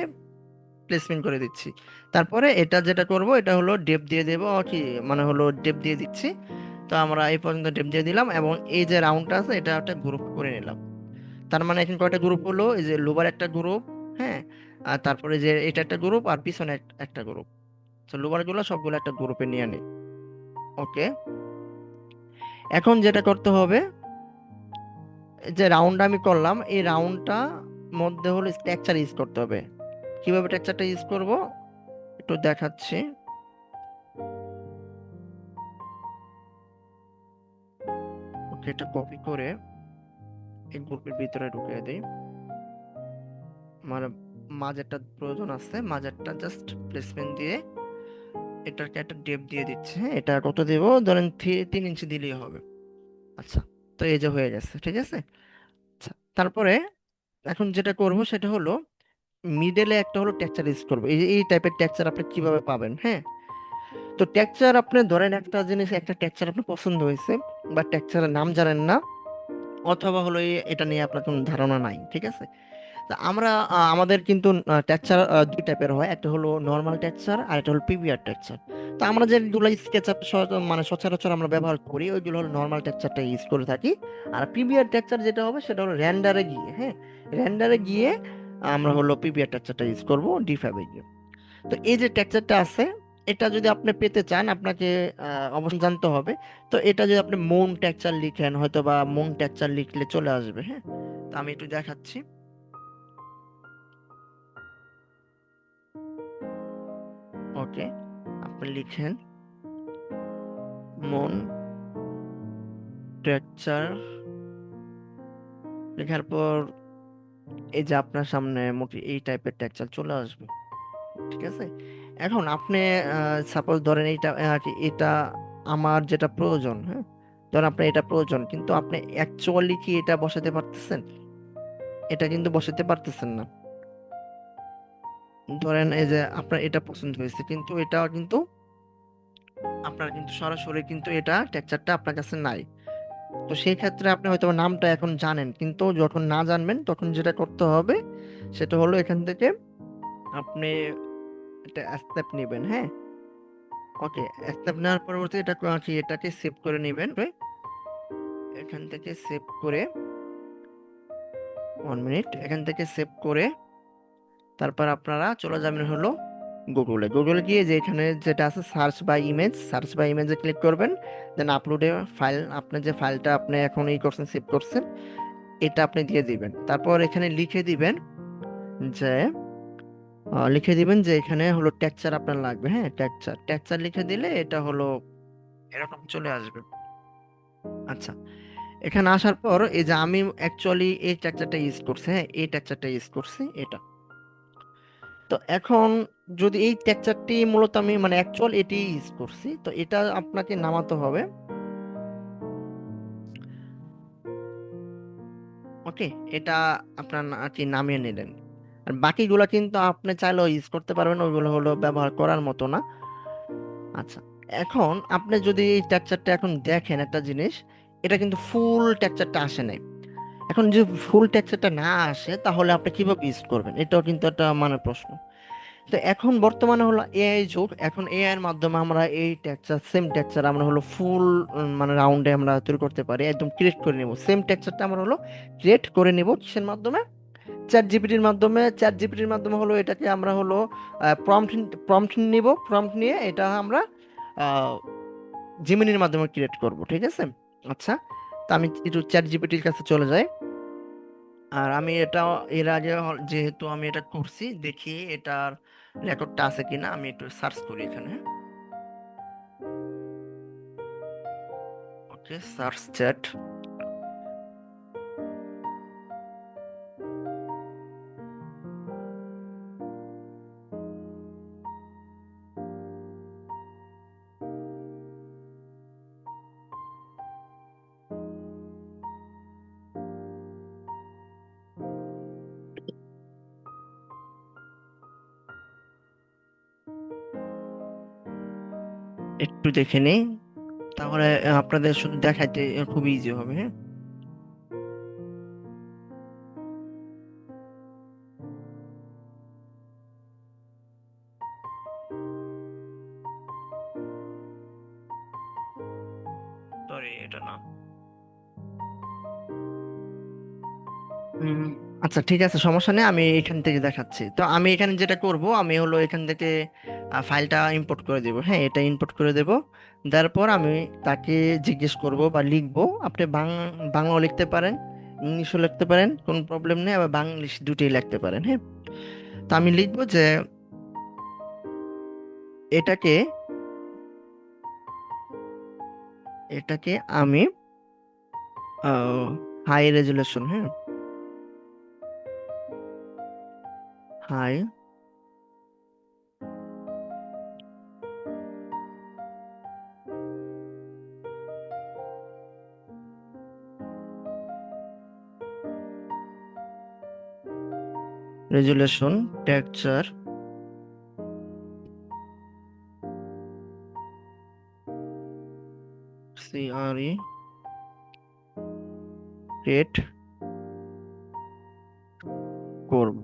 প্লেসমেন্ট করে দিচ্ছি। তারপরে এটা যেটা করব এটা হলো ডেপ দিয়ে দেবো কি, মানে হলো ডেপ দিয়ে দিচ্ছি। তো আমরা এই পর্যন্ত ডেপ দিয়ে দিলাম এবং এই যে রাউন্ডটা আছে এটা একটা গ্রুপ করে নিলাম। তার মানে এখানে কয়টা গ্রুপ হলো, এই যে লোবার একটা গ্রুপ, হ্যাঁ, আর তারপরে যে এটা একটা গ্রুপ আর পিছনে একটা গ্রুপ। তো লোবার গুলো সবগুলো একটা গ্রুপে নিয়ে নিই। ওকে, এখন যেটা করতে হবে, এই যে রাউন্ড আমি করলাম এই রাউন্ডটা মধ্যে হলো টেক্সচার ইউজ করতে হবে। কিভাবে টেক্সচারটা ইউজ করব একটু দেখাচ্ছি। ওকে, এটা কপি করে এই গ্রুপের ভিতরে ঢুকিয়ে দিই। মানে মাঝেরটা প্রয়োজন আছে, মাঝেরটা জাস্ট প্লেসমেন্ট দিয়ে এটাকে একটা ডেপ দিয়ে দিচ্ছে। হ্যাঁ, এটা কত দেব, ধরেন 3 ইঞ্চি দিলেই হবে। আচ্ছা, তো এই যে হয়ে গেছে, ঠিক আছে। আচ্ছা, তারপরে এখন যেটা করব সেটা হলো মিডলে একটা হলো টেক্সচার ইউজ করবো। এই যে এই টাইপের টেক্সচার আপনি কিভাবে পাবেন, হ্যাঁ। তো টেক্সচার আপনি ধরেন একটা জিনিস, একটা টেক্সচার আপনার পছন্দ হয়েছে বা টেক্সচারের নাম জানেন না, অথবা হলো এটা নিয়ে আপনার কোনো ধারণা নাই, ঠিক আছে। তা আমরা আমাদের কিন্তু টেক্সচার 2 টাইপের হয়, একটা হলো নর্মাল টেক্সচার আর একটা হলো পিভিআর টেক্সচার। তো আমরা যেগুলো স্কেচআপ মানে সচরাচর আমরা ব্যবহার করি ওইগুলো হলো নর্মাল টেক্সচারটা ইউজ করে থাকি। আর পিভিআর টেক্সচার যেটা হবে সেটা হলো র্যান্ডারে গিয়ে, হ্যাঁ, র্যান্ডারে গিয়ে আমরা হলো পিভিআর টেক্সচারটা ইউজ করব D5 এ গিয়ে। তো এই যে টেক্সচারটা আছে এটা যদি আপনি পেতে চান আপনাকে অবশ্যই জানতে হবে। তো এটা যদি আপনি মুন টেক্সচার লিখেন হয়তো বা মুন টেক্সচার লিখলে চলে আসবে, হ্যাঁ। তো আমি একটু দেখাচ্ছি। ওকে, আপনি লিখেন মুন টেক্সচার, লেখার পর এই যে আপনার সামনে মোটি এই টাইপের টেক্সচার চলে আসবে, ঠিক আছে। এখন আপনি সাপোজ ধরেন এইটা কি এটা আমার যেটা প্রয়োজন, হ্যাঁ, ধরেন আপনার এটা প্রয়োজন কিন্তু আপনি অ্যাকচুয়ালি কি এটা বসাতে পারতেছেন, এটা কিন্তু বসাতে পারতেছেন না। ধরেন এই যে আপনার এটা পছন্দ হয়েছে কিন্তু এটা কিন্তু আপনার কিন্তু সরাসরি কিন্তু এটা টেক্সচারটা আপনার কাছে নাই। তো সেই ক্ষেত্রে আপনি হয়তো বা নামটা এখন জানেন কিন্তু যখন না জানবেন তখন যেটা করতে হবে সেটা হলো এখান থেকে আপনি একটা স্টেপ নেবেন, হ্যাঁ। ওকে, স্টেপ নেওয়ার পরবর্তী এটা কি এটাকে সেভ করে নেবেন, এখান থেকে সেভ করে 1 মিনিট, এখান থেকে সেভ করে তারপর আপনারা চলে যাবেন হলো গুগলে। গুগলে গিয়ে যে এখানে যেটা আছে সার্চ বাই ইমেজে ক্লিক করবেন। দেন আপলোডে ফাইল, আপনার যে ফাইলটা আপনি এখন এই করছেন সেভ করছেন এটা আপনি দিয়ে দিবেন। তারপর এখানে যে লিখে দিবেন যে এখানে হলো টেক্সচার আপনার লাগবে, হ্যাঁ, টেক্সচার টেক্সচার লিখে দিলে এটা হলো এরকম চলে আসবে। আচ্ছা, এখানে আসার পর এই যে আমি অ্যাকচুয়ালি এই টেক্সচারটা ইউজ করছি, হ্যাঁ, এই টেক্সচারটা ইউজ করছি এটা। তো এখন যদি এই টেক্সচারটি মূলত আমি মানে অ্যাকচুয়াল এটি ইউজ করছি তো এটা আপনাকে নামাতে হবে। ওকে, এটা আপনার আর কি নামিয়ে নিলেন। আর বাকিগুলো কিন্তু আপনি চাইলেও ইউজ করতে পারবেন, ওইগুলো হলো ব্যবহার করার মতো না। আচ্ছা, এখন আপনি যদি এই টেক্সচারটা এখন দেখেন একটা জিনিস, এটা কিন্তু ফুল টেক্সচারটা আসে নাই। এখন যে ফুল টেক্সচারটা না আসে তাহলে আপনি কিভাবে ইউজ করবেন, এটাও কিন্তু একটা মানে প্রশ্ন। তো এখন বর্তমানে হলো এআই যুগ, এখন এআই এর মাধ্যমে আমরা এই টেক্সচার সেম টেক্সচার আমরা হলো ফুল মানে রাউন্ডে আমরা তৈরি করতে পারি, একদম ক্রিয়েট করে নেব সেম টেক্সচারটা আমরা হলো ক্রিয়েট করে নেব কিসের মাধ্যমে, চ্যাট জিপিটির মাধ্যমে হলো এটাকে আমরা হলো প্রম্পট প্রম্পট নিব, প্রম্পট নিয়ে এটা আমরা জিমিনির মাধ্যমে ক্রিয়েট করব, ঠিক আছে। আচ্ছা, তো আমি একটু চ্যাট জিপিটির কাছে চলে যাই। আর আমি এটা এর আগে যেহেতু আমি এটা করছি দেখি এটার রেকর্ডটা আছে কিনা, আমি একটু সার্চ করি এখানে। ওকে, সার্চ চ্যাট। একটু দেখে নেই, তাহলে আপনাদের শুধু দেখাইতে খুব ইজি হবে। হ্যাঁ, সরি এটা না। হুম, আচ্ছা ঠিক আছে, সমস্যা নেই, আমি এখান থেকে দেখাচ্ছি। তো আমি এখানে যেটা করব, আমি হলো এখান থেকে ফাইলটা ইম্পোর্ট করে দেব। হ্যাঁ, এটা ইম্পোর্ট করে দেব। দেওয়ার পর আমি তাকে জিজ্ঞেস করব বা লিখবো। আপনি বাংলাও লিখতে পারেন, ইংলিশও লিখতে পারেন, কোনো প্রবলেম নেই, আবার বাংলিশ দুটোই লিখতে পারেন। হ্যাঁ, তো আমি লিখবো যে এটাকে এটাকে আমি হাই রেজুলেশন, হ্যাঁ, high resolution texture CRE create করব,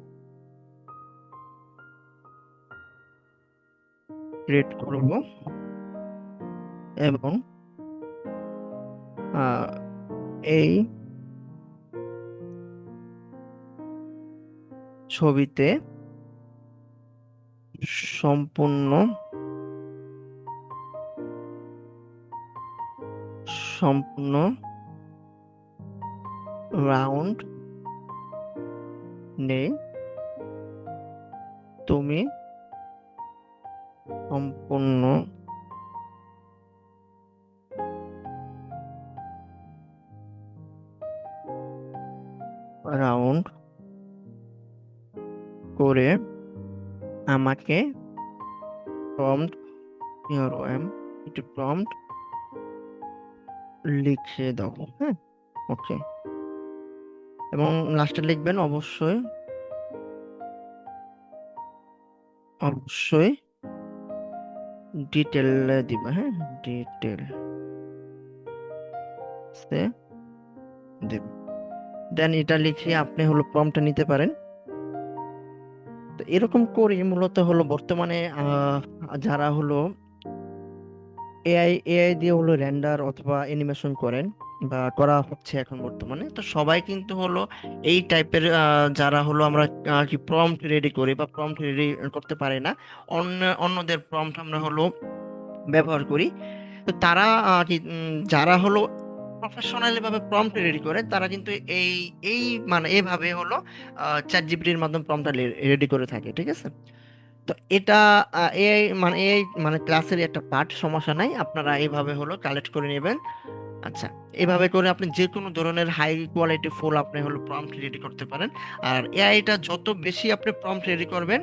ক্রিয়েট করব। এবং আহ, এই ছবিতে সম্পূর্ণ সম্পূর্ণ রাউন্ড নেই, তুমি সম্পূর্ণ রাউন্ড করে আমাকে প্রম্পট, PROM, একটু প্রম্পট লিখে দাও। হ্যাঁ, ওকে। এবং লাস্টে লিখবেন অবশ্যই, অবশ্যই ডিটেল দিবা। হ্যাঁ, ডিটেল সে দেব। দেন এটা লিখে আপনি হলো প্রম্পটটা নিতে পারেন। তো এরকম করে মূলত হলো বর্তমানে যারা হলো এআই দিয়ে হলো রেন্ডার অথবা অ্যানিমেশন করেন বা করা হচ্ছে এখন বর্তমানে, তো সবাই কিন্তু হলো এই টাইপের, যারা হলো আমরা কি প্রম্পট রেডি করি বা প্রম্পট রেডি করতে পারি না, অন্যদের প্রম্পট আমরা হলো ব্যবহার করি। তো তারা কি যারা হলো প্রফেশনালি ভাবে প্রম্পট রেডি করে, তারা কিন্তু এই এই মানে এভাবে হলো চ্যাট জিপিটির মাধ্যমে প্রম্পট রেডি করে থাকে। ঠিক আছে, তো এটা এআই মানে ক্লাসের একটা পার্ট, সমস্যা নাই, আপনারা এইভাবে হলো কালেক্ট করে নেবেন। আচ্ছা, এভাবে করে আপনি যে কোনো ধরনের হাই কোয়ালিটি ফুল আপনি হলো প্রম্পট রেডি করতে পারেন। আর এআইটা যত বেশি আপনি প্রম্পট রেডি করবেন,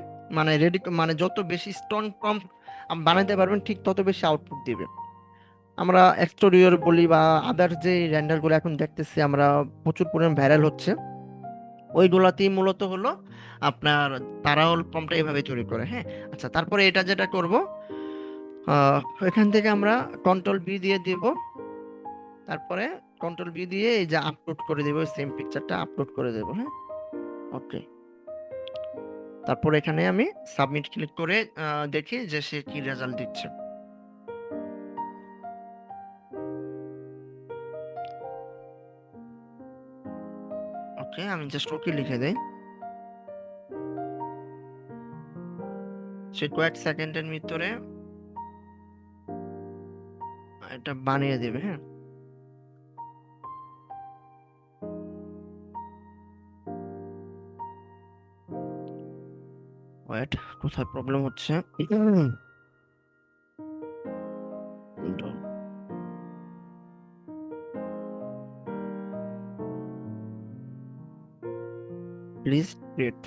মানে যত বেশি স্ট্রং প্রম্পট বানাতে পারবেন, ঠিক তত বেশি আউটপুট দিবে। আমরা এক্সটোরিয়র বলি বা আদার যে রেন্ডার গুলো এখন দেখতেছি আমরা প্রচুর পরিমাণ ভাইরাল হচ্ছে, ওইগুলাতেই মূলত হলো আপনার তারা হল প্রম্পটটা এভাবে তৈরি করে। হ্যাঁ, আচ্ছা, তারপরে এটা যেটা করব, আহ এখান থেকে আমরা কন্ট্রোল V দিয়ে দিব। তারপরে কন্ট্রোল V দিয়ে এই যে আপলোড করে দেব, সেম পিকচারটা আপলোড করে দেব। হ্যাঁ, ওকে। তারপর এখানে আমি সাবমিট ক্লিক করে দেখি যে সে কি রেজাল্ট দিচ্ছে। ওকে, আমি জাস্ট ওকে লিখে দেই, সে কয়েক সেকেন্ডের ভিতরে এটা বানিয়ে দেবে। হ্যাঁ, ওয়েট, কোথায় প্রবলেম হচ্ছে? Please create.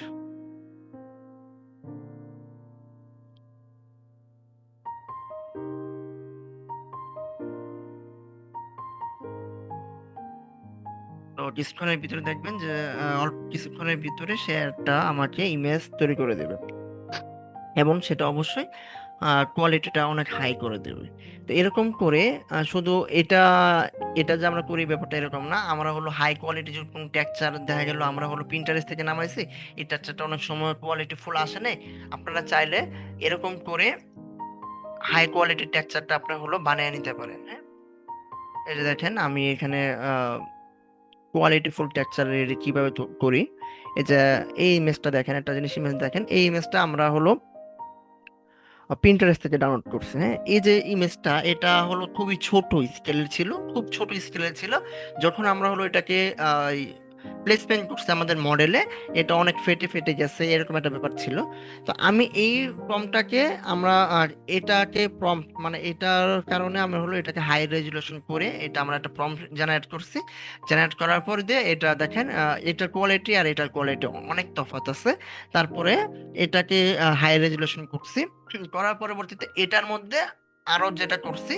তো কিছুক্ষণের ভিতরে দেখবেন যে অল্প কিছুক্ষণের ভিতরে সে একটা আমাকে ইমেজ তৈরি করে দেবে, এবং সেটা অবশ্যই কোয়ালিটিটা অনেক হাই করে দেবে। তো এরকম করে শুধু এটা এটা যে আমরা করি ব্যাপারটা এরকম না, আমরা হলো হাই কোয়ালিটি যদি কোনো টেক্সচার দেখা গেল আমরা হলো প্রিন্টারেস্ট থেকে নামাইছি, এই টেক্সচারটা অনেক সময় কোয়ালিটি ফুল আসে নাই, আপনারা চাইলে এরকম করে হাই কোয়ালিটির টেক্সচারটা আপনার হলো বানিয়ে নিতে পারেন। হ্যাঁ, এই যে দেখেন আমি এখানে কোয়ালিটি ফুল টেক্সচার কিভাবে করি। এই যে এই ইমেজটা দেখেন, একটা জিনিস ইমেজ দেখেন, এই ইমেজটা আমরা হলো পিন্টারেস্ট থেকে ডাউনলোড করছে। হ্যাঁ, এই যে ইমেজটা এটা হলো খুবই ছোট স্কেলের ছিল, খুব ছোট স্কেলের ছিল। যখন আমরা হলো এটাকে প্লেসমেন্ট করছে আমাদের মডেলে, এটা অনেক ফেটে ফেটে গেছে, এরকম একটা ব্যাপার ছিল। তো আমি এই প্রম্পটটাকে আমরা এটাকে প্রম্পট মানে এটার কারণে আমরা হলো এটাকে হাই রেজুলেশন করে এটা আমরা একটা প্রম্পট জেনারেট করছি। জেনারেট করার পর দিয়ে এটা দেখেন, এটার কোয়ালিটি আর এটার কোয়ালিটি অনেক তফাৎ আছে। তারপরে এটাকে হাই রেজুলেশন করছি, করার পরবর্তীতে এটার মধ্যে আরো যেটা করছি,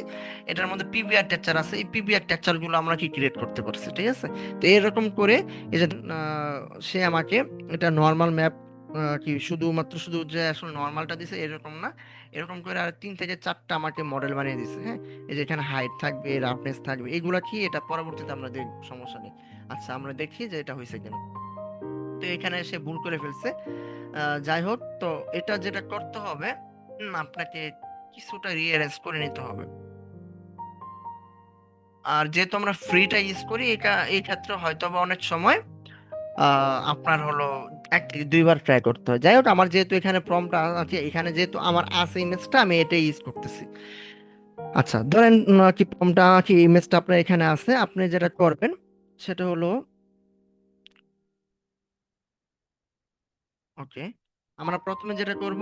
এটার মধ্যে পিভিআর টেক্সচার আছে, এই পিভিআর টেক্সচার গুলো আমরা কি ক্রিয়েট করতে পারছি, ঠিক আছে। তো এরকম করে এই যে সে আমাকে এটা নর্মাল ম্যাপ কি শুধুমাত্র শুধু যে আসলে নর্মালটা দিছে এরকম না, এরকম করে আর 3 থেকে 4টা আমাকে মডেল বানিয়ে দিছে। হ্যাঁ, এই যে এখানে হাইট থাকবে, রাফনেস থাকবে, এগুলা কি এটা পরবর্তীতে আমরা দেখব, সমস্যা নেই। আচ্ছা, আমরা দেখি যে এটা হয়েছে কিনা। তো এখানে সে ভুল করে ফেলছে। যাই হোক, তো এটা যেটা করতে হবে, আপনাকে কিছুটা রিঅ্যারেঞ্জ করে নিতে হবে। আর যেহেতু আমরা ফ্রিটা ইউজ করি, এই ক্ষেত্রে হয়তো বা অনেক সময় আপনার হলো 1 থেকে 2 বার ট্রাই করতে হয়। যাই হোক, আমার যেহেতু এখানে প্রম্পট আছে, এখানে যেহেতু আমার আছে ইমেজটা, আমি এটা ইউজ করতেছি। আচ্ছা, ধরেন কি প্রম্পটটা কি ইমেজটা আপনার এখানে আছে, আপনি যেটা করবেন সেটা হলো, ওকে, আমরা প্রথমে যেটা করব,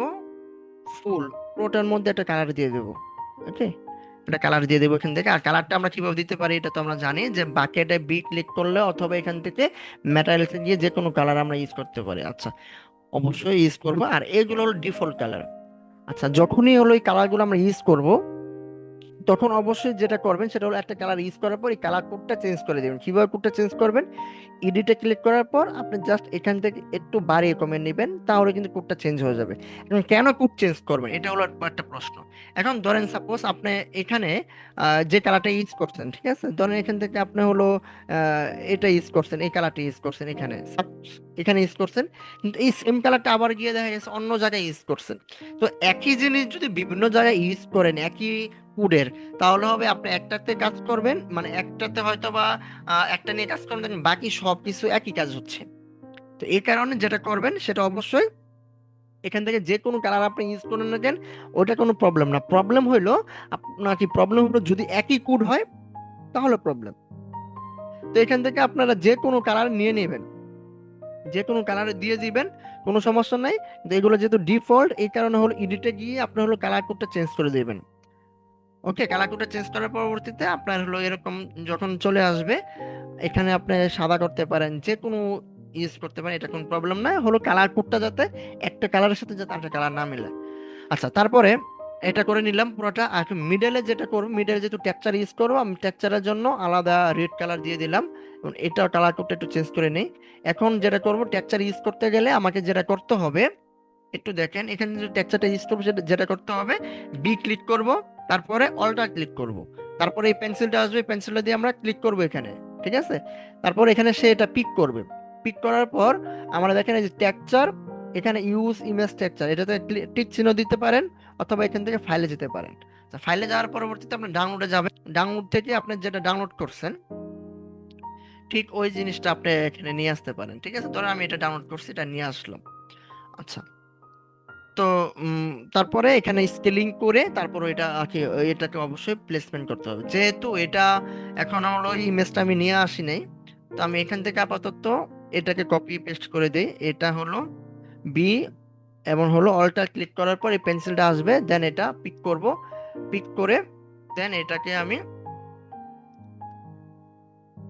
ফুল পুরোটার মধ্যে একটা কালার দিয়ে দেবো। ওকে, একটা কালার দিয়ে দেবো এখান থেকে। আর কালারটা আমরা কিভাবে দিতে পারি এটা তো আমরা জানি, যে বাকেটে বি ক্লিক করলে অথবা এখান থেকে ম্যাটেরিয়ালসে গিয়ে যে কোনো কালার আমরা ইউজ করতে পারি। আচ্ছা, অবশ্যই ইউজ করবো, আর এগুলো হলো ডিফল্ট কালার। আচ্ছা, যখনই হলো এই কালারগুলো আমরা ইউজ করব, তখন অবশ্যই যেটা করবেন সেটা হলো একটা কালার ইউজ করার পর এই কালার কোডটা চেঞ্জ করে দেবেন। কিভাবে কোডটা চেঞ্জ করবেন, এডিটে ক্লিক করার পর আপনি জাস্ট এখান থেকে একটু বাড়িয়ে কমে নেবেন, তাহলে কিন্তু কোডটা চেঞ্জ হয়ে যাবে। এখন কেন কোড চেঞ্জ করবেন, এটা হলো একটা প্রশ্ন। এখন ধরেন সাপোজ আপনি এখানে যে কালারটা ইউজ করছেন, ঠিক আছে, ধরেন এখান থেকে আপনি হলো এটা ইউজ করছেন, এই কালারটা ইউজ করছেন এখানে, এখানে ইউজ করছেন, কিন্তু এই সেম কালারটা আবার গিয়ে দেখা গেছে অন্য জায়গায় ইউজ করছেন। তো একই জিনিস যদি বিভিন্ন জায়গায় ইউজ করেন একই কোডের, তাহলে হবে আপনি একটাতে কাজ করবেন, মানে একটাতে হয়তো বা একটা নিয়ে কাজ করবেন, দেখেন বাকি সব কিছু একই কাজ হচ্ছে। তো এই কারণে যেটা করবেন সেটা অবশ্যই এখান থেকে যে কোনো কালার আপনি ইউজ করেন না কেন, ওটা কোনো প্রবলেম না। প্রবলেম হইলো আপনার কি প্রবলেম হলো যদি একই কোড হয়, তাহলে প্রবলেম। তো এখান থেকে আপনারা যে কোনো কালার নিয়ে নেবেন, যে কোনো কালারে দিয়ে দিবেন, কোনো সমস্যা নাই। কিন্তু এগুলো যেহেতু ডিফল্ট, এই কারণে হলো এডিটে গিয়ে আপনি হলো কালার কোডটা চেঞ্জ করে দিবেন। ওকে, কালার কোডটা চেঞ্জ করার পরবর্তীতে আপনার হলো এরকম যখন চলে আসবে, এখানে আপনি সাদা করতে পারেন, যে কোনো ইউজ করতে পারেন, এটা কোনো প্রবলেম না, হলো কালার কোডটা যাতে একটা কালারের সাথে যাতে আরেকটা কালার না মিলে। আচ্ছা, তারপরে এটা করে নিলাম পুরোটা। আর মিডলে যেটা করবো, মিডলে যেহেতু টেক্সচার ইউজ করবো, আমি টেক্সচারের জন্য আলাদা রেড কালার দিয়ে দিলাম। এবং এটা কালার কোডটা একটু চেঞ্জ করে নেই। এখন যেটা করবো, টেক্সচার ইউজ করতে গেলে আমাকে যেটা করতে হবে, একটু দেখেন এখানে যে টেক্সচারটা ইউজ করবো, সেটা যেটা করতে হবে, বি ক্লিক করব, তারপরে অল্টার ক্লিক করব, তারপরে এই পেন্সিলটা আসবে, পেন্সিলটা দিয়ে আমরা ক্লিক করব এখানে, ঠিক আছে। তারপর এখানে সে এটা পিক করবে। পিক করার পর আমরা দেখেন এই যে টেক্সচার, এখানে ইউজ ইমেজ টেক্সচার, এটাতে টিক চিহ্ন দিতে পারেন, অথবা এখান থেকে ফাইলে যেতে পারেন। ফাইলে যাওয়ার পরবর্তীতে আপনি ডাউনলোডে যাবেন, ডাউনলোড থেকে আপনি যেটা ডাউনলোড করছেন ঠিক ওই জিনিসটা আপনি এখানে নিয়ে আসতে পারেন, ঠিক আছে। ধরো আমি এটা ডাউনলোড করছি, এটা নিয়ে আসলাম। আচ্ছা, তো তারপরে এখানে স্কেলিং করে তারপর এটা এটাকে অবশ্যই প্লেসমেন্ট করতে হবে। যেহেতু এটা এখন হলো ইমেজটা আমি নিয়ে আসি নাই, তো আমি এখান থেকে আপাতত এটাকে কপি পেস্ট করে দেই। এটা হলো বি, এবং হলো অল্টার ক্লিক করার পর এই পেন্সিলটা আসবে, দেন এটা পিক করব। পিক করে দেন এটাকে আমি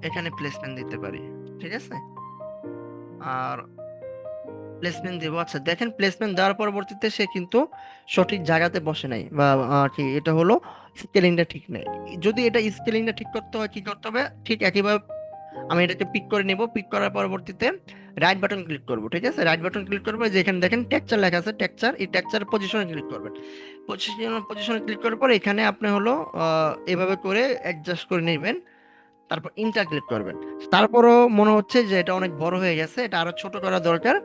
এখানে প্লেসমেন্ট দিতে পারি, ঠিক আছে। আর প্লেসমেন্ট দেবো। আচ্ছা, দেখেন প্লেসমেন্ট দেওয়ার পরবর্তীতে সে কিন্তু সঠিক জায়গাতে বসে নাই, বা কি এটা হলো স্কেলিংটা ঠিক নেই। যদি এটা স্কেলিংটা ঠিক করতে হয়, কি করতে হবে, ঠিক একইভাবে আমি এটাকে পিক করে নেব, পিক করার পরবর্তীতে রাইট বাটন ক্লিক করব, ঠিক আছে? রাইট বাটন ক্লিক করবো, যেখানে দেখেন টেক্সচার লেখা আছে, টেক্সচার, এই টেক্সচার পজিশনে ক্লিক করবেন। পজিশনে ক্লিক করার পর এখানে আপনি হলো এভাবে করে অ্যাডজাস্ট করে নেবেন, তারপর ইন্টার ক্লিক করবেন। তারপরও মনে হচ্ছে যে এটা অনেক বড় হয়ে গেছে, এটা আরো ছোট করা দরকার,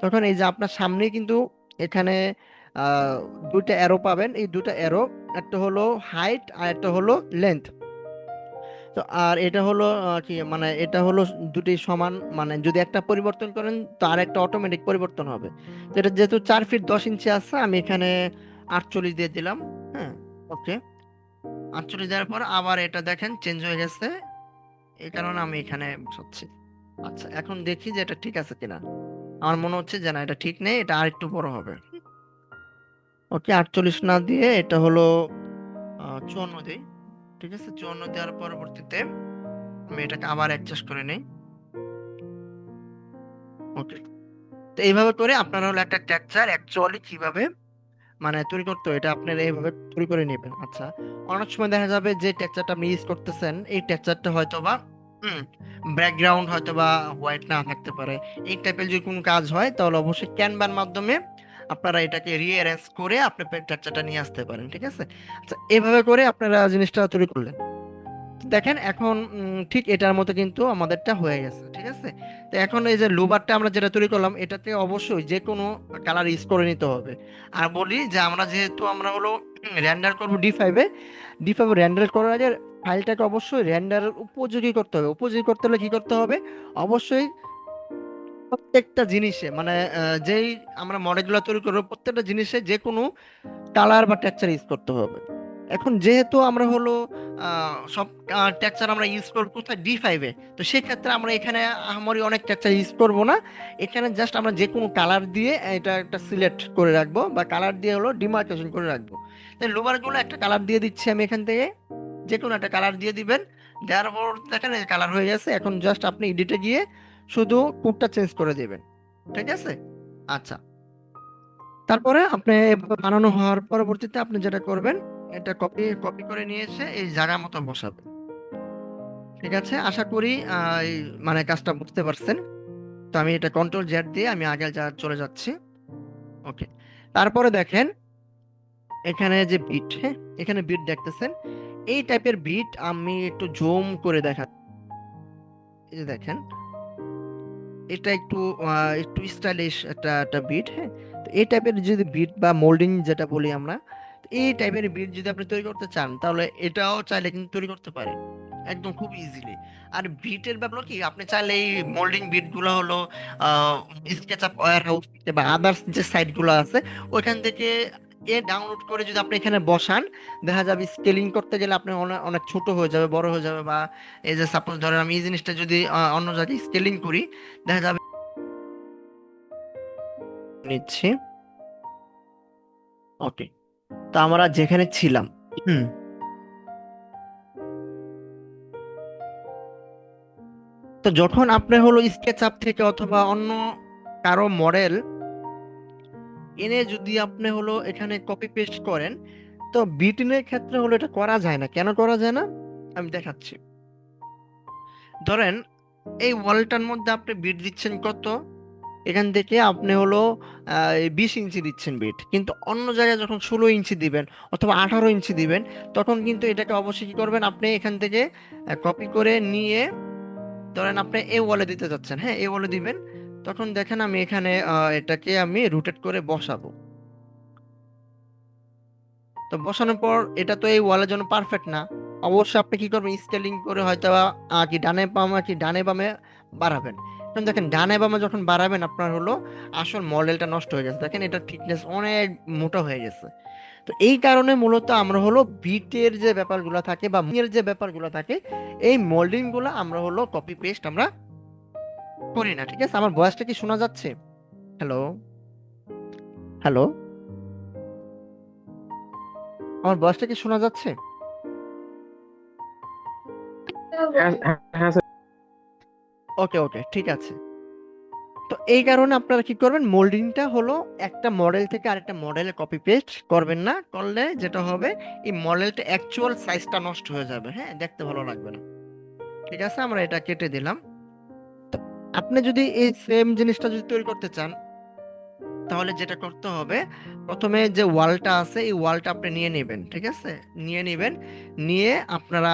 তখন এই যে আপনার সামনেই কিন্তু এখানে দুইটা অ্যারো পাবেন, এই দুটো অ্যারো, একটা হলো হাইট আর একটা হলো লেন্থ। তো আর এটা হলো কি মানে এটা হলো দুটি সমান, মানে যদি একটা পরিবর্তন করেন তো আর একটা অটোমেটিক পরিবর্তন হবে। তো এটা যেহেতু 4 ফিট 10 ইঞ্চি আছে, আমি এখানে 48 দিয়ে দিলাম। হ্যাঁ, ওকে, 48 দেওয়ার পর আবার এটা দেখেন চেঞ্জ হয়ে গেছে, এই কারণে আমি এখানে বসাচ্ছি। আচ্ছা, এখন দেখি যে এটা ঠিক আছে কিনা। আমার মনে হচ্ছে যে না, এটা ঠিক নেই, এটা আর একটু বড় হবে। ওকে, 48 না দিয়ে এটা হলো 54 দিই। ঠিক আছে, 54 দেওয়ার পরবর্তীতে আমি এটাকে আবার অ্যাডজাস্ট করে নিই। ওকে, তো এইভাবে করে আপনারা হলো একটা টেক্সচার অ্যাকচুয়ালি কিভাবে মানে তৈরি করতে হয়, এটা আপনারা এইভাবে তৈরি করে নেবেন। আচ্ছা, অনেক সময় দেখা যাবে যে টেক্সচারটা আপনি ইউজ করতেছেন, এই টেক্সচারটা হয়তো বা ব্যাকগ্রাউন্ড হয়তো বা হোয়াইট না থাকতে পারে। এই টাইপের যদি কোনো কাজ হয় তাহলে অবশ্যই ক্যানভার মাধ্যমে আপনারা এটাকে রিঅ্যারেঞ্জ করে আপনি টেক্সচারটা নিয়ে আসতে পারেন, ঠিক আছে? আচ্ছা, এভাবে করে আপনারা জিনিসটা তৈরি করলেন। দেখেন এখন ঠিক এটার মতো কিন্তু আমাদেরটা হয়ে গেছে, ঠিক আছে? তো এখন এই যে লুবারটা আমরা যেটা তৈরি করলাম, এটাতে অবশ্যই যে কোনো কালার ইউজ করে নিতে হবে। আর বলি যে আমরা যেহেতু আমরা হলো রেন্ডার করব ডি5-এ, ডি5 রেন্ডার করার আগে ফাইলটাকে অবশ্যই রেন্ডারের উপযোগী করতে হবে। উপযোগী করতে হলে কি করতে হবে? অবশ্যই প্রত্যেকটা জিনিসে মানে যেই আমরা মডেলগুলো তৈরি করবো প্রত্যেকটা জিনিসে যে কোনো কালার বা টেক্সচার ইউজ করতে হবে। এখন যেহেতু আমরা হলো সব টেক্সচার আমরা ইউজ করবো কোথায়, ডি5-এ, তো সেক্ষেত্রে আমরা এখানে আহামরি অনেক টেক্সচার ইউজ করব না। এখানে জাস্ট আমরা যে কোনো কালার দিয়ে এটা একটা সিলেক্ট করে রাখবো, বা কালার দিয়ে হলো ডিমার্কেশন করে রাখবো। তাই লোভারগুলো একটা কালার দিয়ে দিচ্ছি আমি এখান থেকে, যে কোনো একটা কালার দিয়ে দিবেন। দেওয়ার পর দেখেন কালার হয়ে গেছে, এখন জাস্ট আপনি এডিটে গিয়ে শুধু কোডটা চেঞ্জ করে দিবেন, ঠিক আছে? আচ্ছা, তারপরে আপনি এভাবে বানানো হওয়ার পরবর্তীতে আপনি যেটা করবেন, এটা কপি কপি করে নিয়ে এসে এই জায়গা মতো বসাবেন। ঠিক আছে, আশা করি এই মানে কাজটা বুঝতে পারছেন। তো আমি এটা কন্ট্রোল Z দিয়ে আমি আগে চলে যাচ্ছি। ওকে, তারপরে দেখেন এখানে যে বিট, হ্যাঁ, এখানে বিট দেখতেছেন, এই টাইপের বিট আমি একটু জুম করে দেখা, এই যে দেখেন এটা একটু একটু স্টাইলিশ একটা একটা বিট, হ্যাঁ। তো এই টাইপের যদি বিট বা মোল্ডিং যেটা বলি আমরা, তো এই টাইপের বিট যদি আপনি তৈরি করতে চান তাহলে এটাও চাইলে কিন্তু তৈরি করতে পারেন একদম খুব ইজিলি। আর বিটের ব্যাপার কি, আপনি চাইলে এই মোল্ডিং বিট গুলো হলো স্কেচআপ ওয়্যার হাউস বা আদার্স যে সাইট গুলো আছে ওইখান থেকে ডাউনলোড করে যদি আপনি এখানে বসান, দেখা যাবে স্কেলিং করতে গেলে আপনি অনেক অনেক ছোট হয়ে যাবে, বড় হয়ে যাবে, বা এই যে সাপোজ ধরেন আমি এই জিনিসটা যদি অন্য জায়গায় স্কেলিং করি, দেখা যাবে নিচ্ছি। ওকে, তো আমরা যেখানে ছিলাম, হুম, তো যখন আপনি হলো স্কেচ আপ থেকে অথবা অন্য কারো মডেল এনে যদি আপনি হলো এখানে কপি পেস্ট করেন, তো বিটনের ক্ষেত্রে হলো এটা করা যায় না। কেন করা যায় না আমি দেখাচ্ছি। ধরেন এই ওয়ালটার মধ্যে আপনি বিট দিচ্ছেন কত, এখান থেকে আপনি হলো 20 ইঞ্চি দিচ্ছেন বিট, কিন্তু অন্য জায়গায় যখন 16 ইঞ্চি দিবেন অথবা 18 ইঞ্চি দিবেন, তখন কিন্তু এটাকে অবশ্যই কি করবেন, আপনি এখান থেকে কপি করে নিয়ে ধরেন আপনি এ ওয়ালে দিতে যাচ্ছেন, হ্যাঁ, এ ওয়ালে দিবেন, তখন দেখেন আমি এখানে এটাকে আমি রোটেট করে বসাবো। তো বসানোর পর এটা তো এই ওয়ালের জন্য পারফেক্ট না, অবশ্যই আপনি কি করবেন, স্কেলিং করে হয়তো বা, কি ডানে বামে কি ডানে বামে বাড়াবেন। এখন দেখেন ডানে বামে যখন বাড়াবেন আপনার হলো আসল মডেলটা নষ্ট হয়ে গেছে, দেখেন এটা থিকনেস অনেক মোটা হয়ে গেছে। তো এই কারণে মূলত আমরা হলো বিটের যে ব্যাপারগুলো থাকে বা এর যে ব্যাপারগুলো থাকে, এই মোল্ডিং গুলো আমরা হলো কপি পেস্ট আমরা করি না, ঠিক আছে? আমার ভয়েসটা কি শোনা যাচ্ছে? হ্যালো, হ্যালো, আমার ভয়েসটা কি শোনা যাচ্ছে? হ্যাঁ হ্যাঁ হ্যাঁ স্যার। ওকে, ওকে, ঠিক আছে। তো এই কারণে আপনারা কি করবেন, মোল্ডিংটা হলো একটা মডেল থেকে আরেকটা মডেলে কপি পেস্ট করবেন না, করলে যেটা হবে এই মডেলটা অ্যাকচুয়াল সাইজটা নষ্ট হয়ে যাবে, হ্যাঁ, দেখতে ভালো লাগবে না। ঠিক আছে, আমরা এটা কেটে দিলাম। তো আপনি যদি এই সেম জিনিসটা যদি তৈরি করতে চান, তাহলে যেটা করতে হবে, প্রথমে যে ওয়ালটা আছে এই ওয়ালটা আপনি নিয়ে নেবেন, ঠিক আছে, নিয়ে নেবেন। নিয়ে আপনারা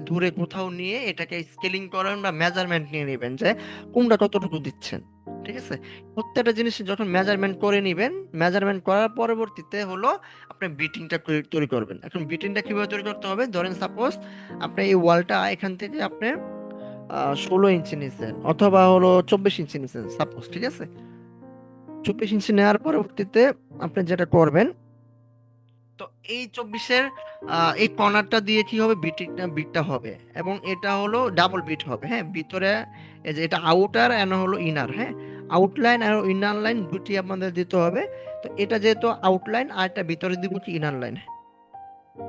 দূরে কোথাও নিয়ে এটাকে স্কেলিং করেন বা মেজারমেন্ট নিয়ে নেবেন যে কোনটা কতটুকু দিচ্ছেন। ঠিক আছে, প্রত্যেকটা জিনিস যখন মেজারমেন্ট করে নেবেন, মেজারমেন্ট করার পরবর্তীতে হলো আপনি বিটিংটা তৈরি করবেন। এখন বিটিংটা কিভাবে তৈরি করতে হবে, ধরেন সাপোজ আপনি এই ওয়ালটা এখান থেকে আপনি 16 ইঞ্চি নিছেন অথবা হলো 24 ইঞ্চি নিছেন সাপোজ, ঠিক আছে। 24 ইঞ্চি নেওয়ার পরবর্তীতে আপনি যেটা করবেন, তো এই 24-এর এই কর্নারটা দিয়ে কি হবে, বিটটা হবে, এবং এটা হলো ডাবল বিট হবে, হ্যাঁ, ভিতরে এই যে এটা আউটার এন্ড হলো ইনার, হ্যাঁ, আউটলাইন আর ইনার লাইন দুটি আমাদের দিতে হবে। তো এটা যেহেতু আউটলাইন আর এটা ভিতরে দিব কি ইনার লাইন।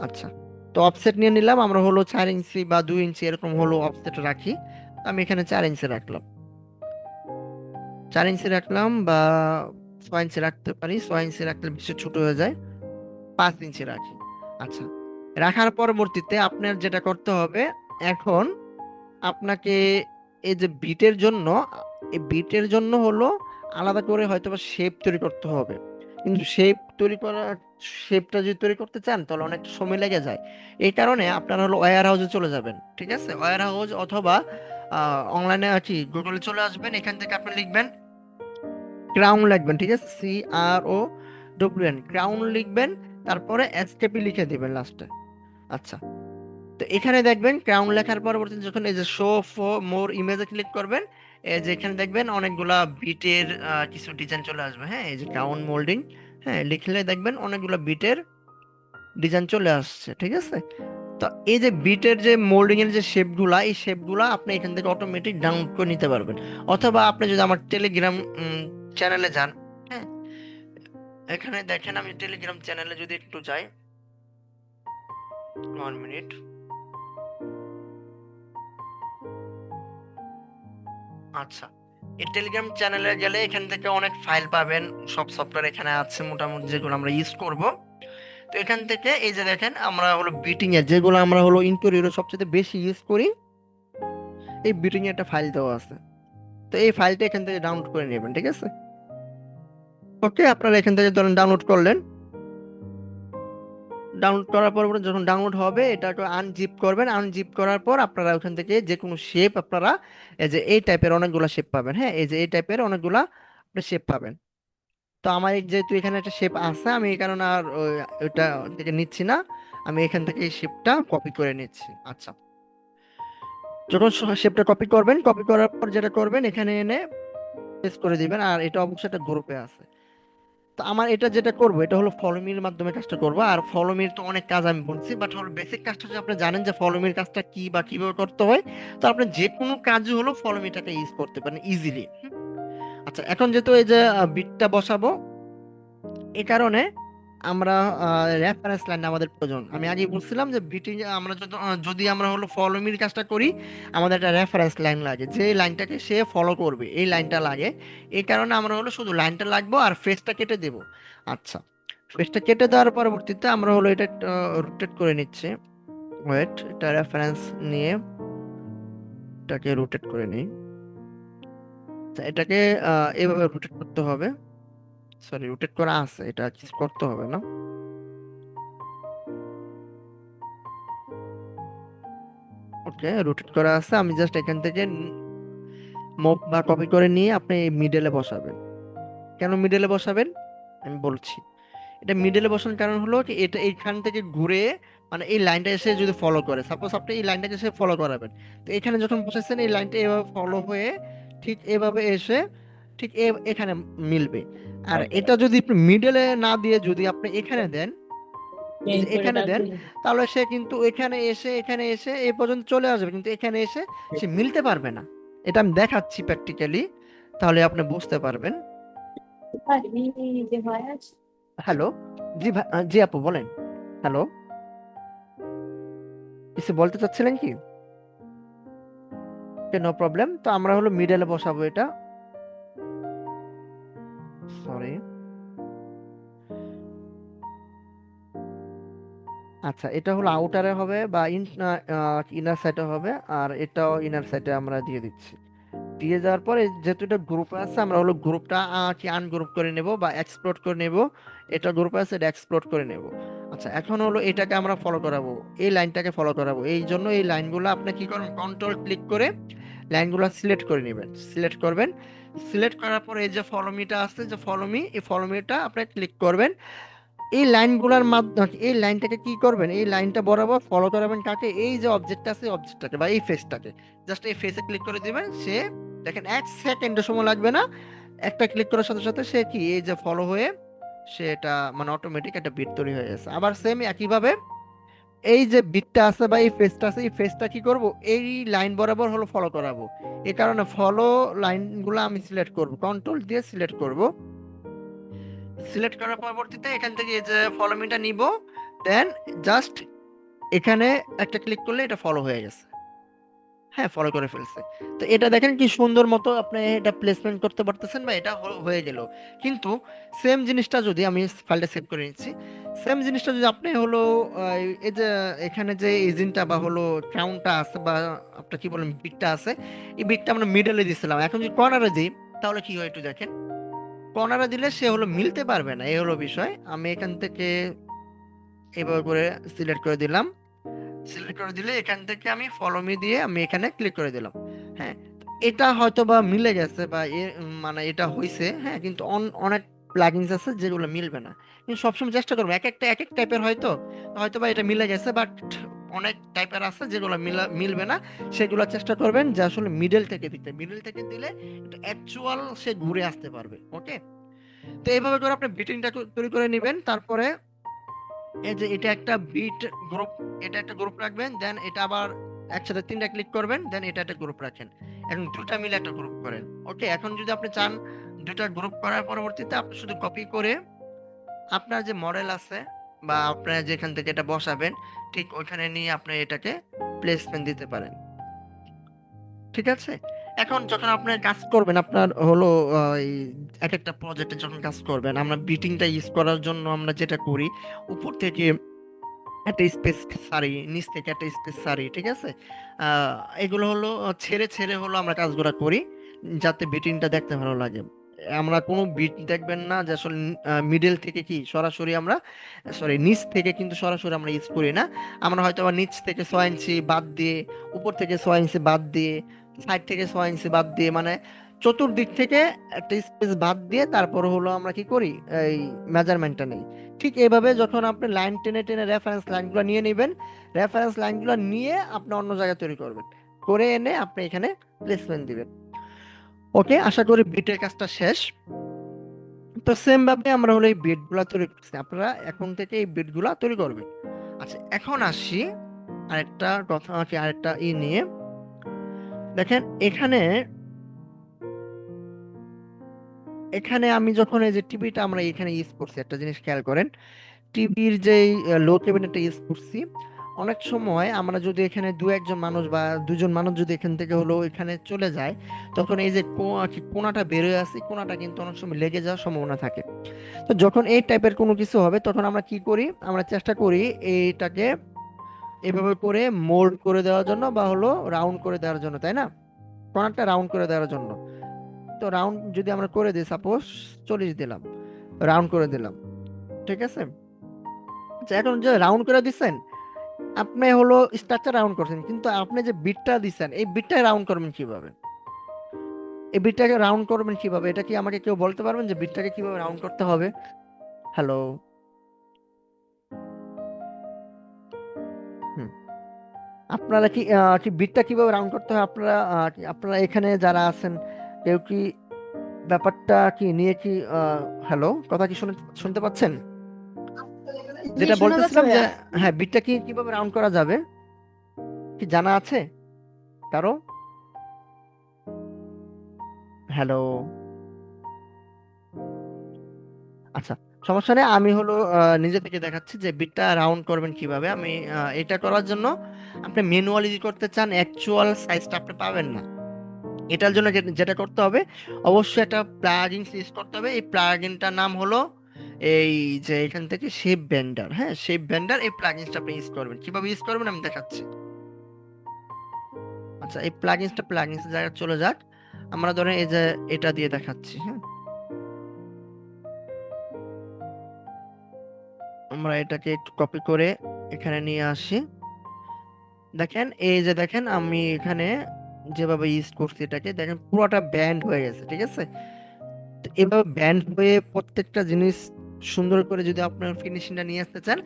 আচ্ছা, তো অফসেট নিয়ে নিলাম আমরা হলো 4 ইঞ্চি বা 2 ইঞ্চি এরকম হলো অফসেট রাখি। আমি এখানে 4 ইঞ্চি রাখলাম, 4 ইঞ্চি রাখলাম, বা 6 ইঞ্চি রাখতে পারি, 6 ইঞ্চি রাখলে বেশি ছোট হয়ে যায়, 5 ইঞ্চি রাখি। আচ্ছা, রাখার পরবর্তীতে আপনার যেটা করতে হবে, এখন আপনাকে এই যে বিটের জন্য, এই বিটের জন্য হলো আলাদা করে হয়তো বা শেপ তৈরি করতে হবে। কিন্তু শেপটা যদি তৈরি করতে চান তাহলে অনেকটা সময় লেগে যায়। এই কারণে আপনারা হলো ওয়্যার হাউসে চলে যাবেন, ঠিক আছে, ওয়্যার হাউস অথবা অনলাইনে আর কি গুগলে চলে আসবেন, এখান থেকে আপনি লিখবেন ক্রাউন, লিখবেন, ঠিক আছে, CROWN, ক্রাউন লিখবেন, তারপরে এসকেপি লিখে দিবেন লাস্টে। আচ্ছা, তো এখানে দেখবেন ক্রাউন লেখার পরবর্তীতে যখন এই যে শো মোর ইমেজে ক্লিক করবেন, এই যে এখানে দেখবেন অনেকগুলা বিটের কিছু ডিজাইন চলে আসবে, হ্যাঁ, এই যে ক্রাউন মোল্ডিং, হ্যাঁ, লিখলে দেখবেন অনেকগুলো বিটের ডিজাইন চলে আসছে, ঠিক আছে। তো এই যে বিটের যে মোল্ডিং এর যে শেপগুলা, এই শেপগুলা আপনি এখান থেকে অটোমেটিক ডাউনলোড করে নিতে পারবেন। অথবা আপনি যদি আমার টেলিগ্রাম চ্যানেলে যান, হ্যাঁ, এখানে দেখেন আমি টেলিগ্রাম চ্যানেলে যদি একটু যাই, 1 মিনিট। আচ্ছা, এই টেলিগ্রাম চ্যানেলে গেলে এখান থেকে অনেক ফাইল পাবেন, সব সফটওয়্যার এখানে আছে মোটামুটি যেগুলো আমরা ইউজ করব। তো এখান থেকে এই যে দেখেন আমরা হলো বিটিং এর যেগুলো আমরা হলো ইন্টেরিয়রে সবচেয়ে বেশি ইউজ করি, এই বিটিং এর একটা ফাইল দেওয়া আছে। তো এই ফাইলটা এখান থেকে ডাউনলোড করে নেবেন, ঠিক আছে। ওকে, আপনারা এখান থেকে ধরেন ডাউনলোড করলেন, ডাউনলোড করার পর যখন ডাউনলোড হবে এটাকে আনজিপ করবেন, আনজিপ করার পর আপনারা ওখান থেকে যে কোনো শেপ আপনারা এই যে এই টাইপের অনেকগুলা শেপ পাবেন, হ্যাঁ, এই যে এই টাইপের অনেকগুলা আপনি শেপ পাবেন। তো আমার যেহেতু এখানে একটা শেপ আছে, আমি এই কারণে আর ওইটা থেকে নিচ্ছি না, আমি এখান থেকে এই শেপটা কপি করে নিচ্ছি। আচ্ছা, যখন শেপটা কপি করবেন, কপি করার পর যেটা করবেন এখানে এনে পেস্ট করে দিবেন, আর এটা অবশ্যই একটা গ্রুপে আছে। তো আমার এটা যেটা করব এটা হলো ফলোমির মাধ্যমে কাজটা করব। আর ফলোমির তো অনেক কাজ আমি বলছি, বাট হলো বেসিক কাজটা যদি আপনি জানেন যে ফলোমির কাজটা কি বা কিভাবে করতে হয়, তো আপনি যে কোনো কাজই হলো ফলোমিটাকে ইউজ করতে পারেন ইজিলি। আচ্ছা, এখন যেহেতু এই যে বিটটা বসাবো, এই কারণে আমরা রেফারেন্স লাইন আমাদের প্রয়োজন। আমি আগে বলছিলাম যে বিটিং আমরা যদি আমরা হলো ফলোমির কাজটা করি, আমাদের একটা রেফারেন্স লাইন লাগে, যে লাইনটাকে সে ফলো করবে, এই লাইনটা লাগে। এই কারণে আমরা হলো শুধু লাইনটা লাগবো আর ফেসটা কেটে দেব। আচ্ছা, ফেসটা কেটে দেওয়ার পরবর্তীতে আমরা হলো এটা রোটেট করে নিচ্ছি। ওয়েট, এটা রেফারেন্স নিয়ে এটাকে রোটেট করে নিই। আচ্ছা, এটাকে এভাবে রোটেট করতে হবে, সরি রোটেট করা আছে, এটা কিছু করতে হবে না। ওকে, রোটেট করা আছে, আমি জাস্ট এখান থেকে মুভ বা কপি করে নিয়ে আপনি মিডলে বসাবেন। কেন মিডলে বসাবেন আমি বলছি। এটা মিডলে বসানোর কারণ হলো কি, এটা এইখান থেকে ঘুরে মানে এই লাইনটা এসে যদি ফলো করে, সাপোজ আপনি এই লাইনটাকে এসে ফলো করাবেন, তো এখানে যখন বসেছেন এই লাইনটা এভাবে ফলো হয়ে ঠিক এভাবে এসে ঠিক এখানে মিলবে। আর এটা যদি মিডলে না দিয়ে যদি আপনি এখানে দেন, এই যে এখানে দেন, তাহলে সে কিন্তু এখানে এসে এই পর্যন্ত চলে আসবে, কিন্তু এখানে এসে সে মিলতে পারবে না। এটা আমি দেখাচ্ছি প্র্যাকটিক্যালি, তাহলে আপনি বুঝতে পারবেন। হ্যালো, জি ভাই, জি আপু বলেন। হ্যালো, কিছু বলতে চাচ্ছিলেন কি? নো প্রবলেম, তো আমরা হলো মিডলে বসাবো এটা, সরি। আচ্ছা, এটা হলো আউটারে হবে বা ইনার সাইডে হবে, আর এটাও ইনার সাইডে আমরা দিয়ে দিচ্ছি। দিয়ে যাওয়ার পরে যেহেতু এটা গ্রুপে আছে, আমরা হলো গ্রুপটা কি আনগ্রুপ করে নেব বা এক্সপ্লোর করে নেব। এটা গ্রুপে আছে, এটা এক্সপ্লোর করে নেব। আচ্ছা, এখন হলো এটাকে আমরা ফলো করাবো, এই লাইনটাকে ফলো করাবো। এই জন্য এই লাইনগুলো আপনি কি করবেন, কন্ট্রোল ক্লিক করে লাইনগুলো সিলেক্ট করে নেবেন, সিলেক্ট করবেন। সিলেক্ট করার পরে এই যে ফলো মিটা আছে, যে ফলো মি, এই ফলো মিটা আপনি ক্লিক করবেন। এই লাইনগুলোর মাধ্যমে এই লাইনটাকে কি করবেন, এই লাইনটা বরাবর ফলো করাবেন কাকে, এই যে অবজেক্ট আছে অবজেক্টটাকে বা এই ফেসটাকে। জাস্ট এই ফেসে ক্লিক করে দিবেন, সে দেখেন 1 সেকেন্ডের সময় লাগবে না, একটা ক্লিক করার সাথে সাথে সে কি এই যে ফলো হয়ে সে এটা মানে অটোমেটিক একটা বিট তৈরি হয়ে গেছে। আবার সেম একইভাবে এই যে বিটটা আছে বা এই ফেসটা আছে, এই ফেসটা কি করব, এই লাইন বরাবর হলো ফলো করাবো। এই কারণে ফলো লাইনগুলো আমি সিলেক্ট করব, কন্ট্রোল দিয়ে সিলেক্ট করব। সিলেক্ট করার পরবর্তীতে এখান থেকে এই যে ফলো মিটা নিব, দেন জাস্ট এখানে একটা ক্লিক করলে এটা ফলো হয়ে গেছে। হ্যাঁ, ফলো করে ফেলছে। তো এটা দেখেন কি সুন্দর মতো আপনি এটা প্লেসমেন্ট করতে পারতেছেন বা এটা হয়ে গেল। কিন্তু সেম জিনিসটা যদি আমি ফাইলটা সেভ করে নিচ্ছি, সেম জিনিসটা যদি আপনি হলো এই যে এখানে যে এজেন্টটা বা হলো ক্রাউনটা আছে বা আপনার কি বলেন বিটটা আছে, এই বিটটা আমরা মিডলে দিছিলাম, এখন যদি কর্নারে দিই তাহলে কি হয় একটু দেখেন। কর্নারে দিলে সে হলো মিলতে পারবে না, এই হলো বিষয়। আমি এখান থেকে এভাবে করে সিলেক্ট করে দিলাম। সিলেক্ট করে দিলে এখান থেকে আমি ফলো মি দিয়ে আমি এখানে ক্লিক করে দিলাম। হ্যাঁ, এটা হয়তো বা মিলে গেছে বা মানে এটা হইছে, হ্যাঁ, কিন্তু অনেক প্লাগইনস আছে যেগুলো মিলবে না। কিন্তু সবসময় চেষ্টা করবো, এক এক টাইপের হয়তো, হয়তো বা এটা মিলে গেছে, বাট অনেক টাইপের আছে যেগুলো মিলবে না। সেগুলো চেষ্টা করবেন যে আসলে মিডল থেকে দিতে, মিডল থেকে দিলে এটা অ্যাকচুয়াল সে ঘুরে আসতে পারবে। ওকে, তো এইভাবে করে আপনি বিটিংটা তৈরি করে নেবেন। তারপরে এই যে এটা একটা বিট গ্রুপ, এটা একটা গ্রুপ রাখবেন, দেন এটা আবার একসাথে 3টা ক্লিক করবেন, দেন এটা একটা গ্রুপ রাখেন। এখন দুটা মিলে একটা গ্রুপ করেন। ওকে, এখন যদি আপনি চান দুটা গ্রুপ করার পরবর্তীতে আপনি শুধু কপি করে আপনার যে মডেল আছে বা আপনার যেখান থেকে এটা বসাবেন ঠিক ওইখানে নিয়ে আপনি এটাকে প্লেসমেন্ট দিতে পারেন। ঠিক আছে, এখন যখন আপনার কাজ করবেন, আপনার হলো এই এক একটা প্রজেক্টে যখন কাজ করবেন, আমরা বিটিংটা ইউজ করার জন্য আমরা যেটা করি, উপর থেকে একটা স্পেস সারি, নিচ থেকে একটা স্পেস সারি, ঠিক আছে। আহ এগুলো হলো ছেড়ে ছেড়ে হলো আমরা কাজগুলো করি, যাতে বিটিংটা দেখতে ভালো লাগে। আমরা কোনো বিট দেখবেন না যে আসলে মিডল থেকে কি সরাসরি আমরা, সরি নিচ থেকে কিন্তু সরাসরি আমরা ইউজ করি না। আমরা হয়তো আবার নিচ থেকে 6 ইঞ্চি বাদ দিয়ে, উপর থেকে 6 ইঞ্চি বাদ দিয়ে, সাইড থেকে 6 ইঞ্চি বাদ দিয়ে, মানে চতুর্দিক থেকে একটা স্পেস বাদ দিয়ে তারপর হলো আমরা কি করি, এই মেজারমেন্টটা নেই। ঠিক এইভাবে যখন আপনি লাইন টেনে টেনে রেফারেন্স লাইনগুলো নিয়ে নেবেন, রেফারেন্স লাইনগুলো নিয়ে আপনি অন্য জায়গায় তৈরি করবেন, করে এনে আপনি এখানে প্লেসমেন্ট দিবেন। ওকে, আশা করি বিটের কাজটা শেষ। তো সেম ভাবে আমরা হলো এই বিটগুলা তৈরি করছি, আপনারা এখন থেকে এই বিটগুলা তৈরি করবেন। আচ্ছা, এখন আসি আরেকটা কথা, কি আরেকটা নিয়ে দেখেন। এখানে এখানে আমি যখন এই যে টিভিটা আমরা এখানে ইউজ করছি, একটা জিনিস খেয়াল করেন, টিভির যে লো ক্যাবিনেটটা ইউজ করছি, অনেক সময় আমরা যদি এখানে দু একজন মানুষ বা দুজন মানুষ যদি এখান থেকে হলো এখানে চলে যায়, তখন এই যে আর কি কোণাটা বেরোয় আছে, কোণাটা কিন্তু অনেক সময় লেগে যাওয়ার সম্ভাবনা থাকে। তো যখন এই টাইপের কোনো কিছু হবে তখন আমরা কি করি, আমরা চেষ্টা করি এইটাকে এভাবে করে মোল্ড করে দেওয়ার জন্য বা হলো রাউন্ড করে দেওয়ার জন্য, তাই না? কোণাটা রাউন্ড করে দেওয়ার জন্য। তো রাউন্ড যদি আমরা করে দিই, সাপোজ 40 দিলাম, রাউন্ড করে দিলাম, ঠিক আছে। আচ্ছা, এখন যে রাউন্ড করে দিচ্ছেন, আপনি হলো স্ট্রাকচার রাউন্ড করছেন, কিন্তু আপনি যে বিটটা দিচ্ছেন এই বিটটা রাউন্ড করবেন কিভাবে, এই বিটটাকে রাউন্ড করবেন কিভাবে, এটা কি আমাকে কেউ বলতে পারবেন যে বিটটাকে কিভাবে রাউন্ড করতে হবে? হ্যালো। হুম, আপনারা কি কি বিটটা কিভাবে রাউন্ড করতে হয়, আপনারা আপনারা এখানে যারা আছেন কেউ কি ব্যাপারটা কি নিয়ে কি হ্যালো, কথা কি শুনতে পাচ্ছেন? জি, যেটা শোনা যাচ্ছে বলতেছিলাম যে ভাইয়া। হ্যাঁ, বিটটা কি কিভাবে রাউন্ড করা যাবে, কি জানা আছে কারো? হ্যালো। আচ্ছা, সমস্যা নেই, আমি হলো নিজে থেকে দেখাচ্ছি যে বিটটা রাউন্ড করবেন কিভাবে। আমি এটা করার জন্য আপনি ম্যানুয়ালি যদি করতে চান অ্যাকচুয়াল সাইজটা আপনি পাবেন না। এটার জন্য যেটা করতে হবে, অবশ্যই একটা প্লাগইন ইউজ করতে হবে। এই প্লাগইনটার নাম হলো এই যে এখান থেকে শেপ বেন্ডার, হ্যাঁ শেপ বেন্ডার এই প্লাগইনসটা আপনি ইউজ করবেন। কিভাবে ইউজ করবেন আমি দেখাচ্ছি। আচ্ছা এই প্লাগইনস জায়গায় চলে যাক। আমরা ধরেন এই যে এটা দিয়ে দেখাচ্ছি, হ্যাঁ আমরা এটাকে একটু কপি করে এখানে নিয়ে আসি। দেখেন এই যে দেখেন আমি এখানে যেভাবে ইউজ করছি এটাকে দেখেন পুরোটা ব্যান্ড হয়ে গেছে, ঠিক আছে। তো এভাবে ব্যান্ড হয়ে প্রত্যেকটা জিনিস সুন্দর করে যদি আপনার ফিনিশিংটা নিয়ে আসতে চান,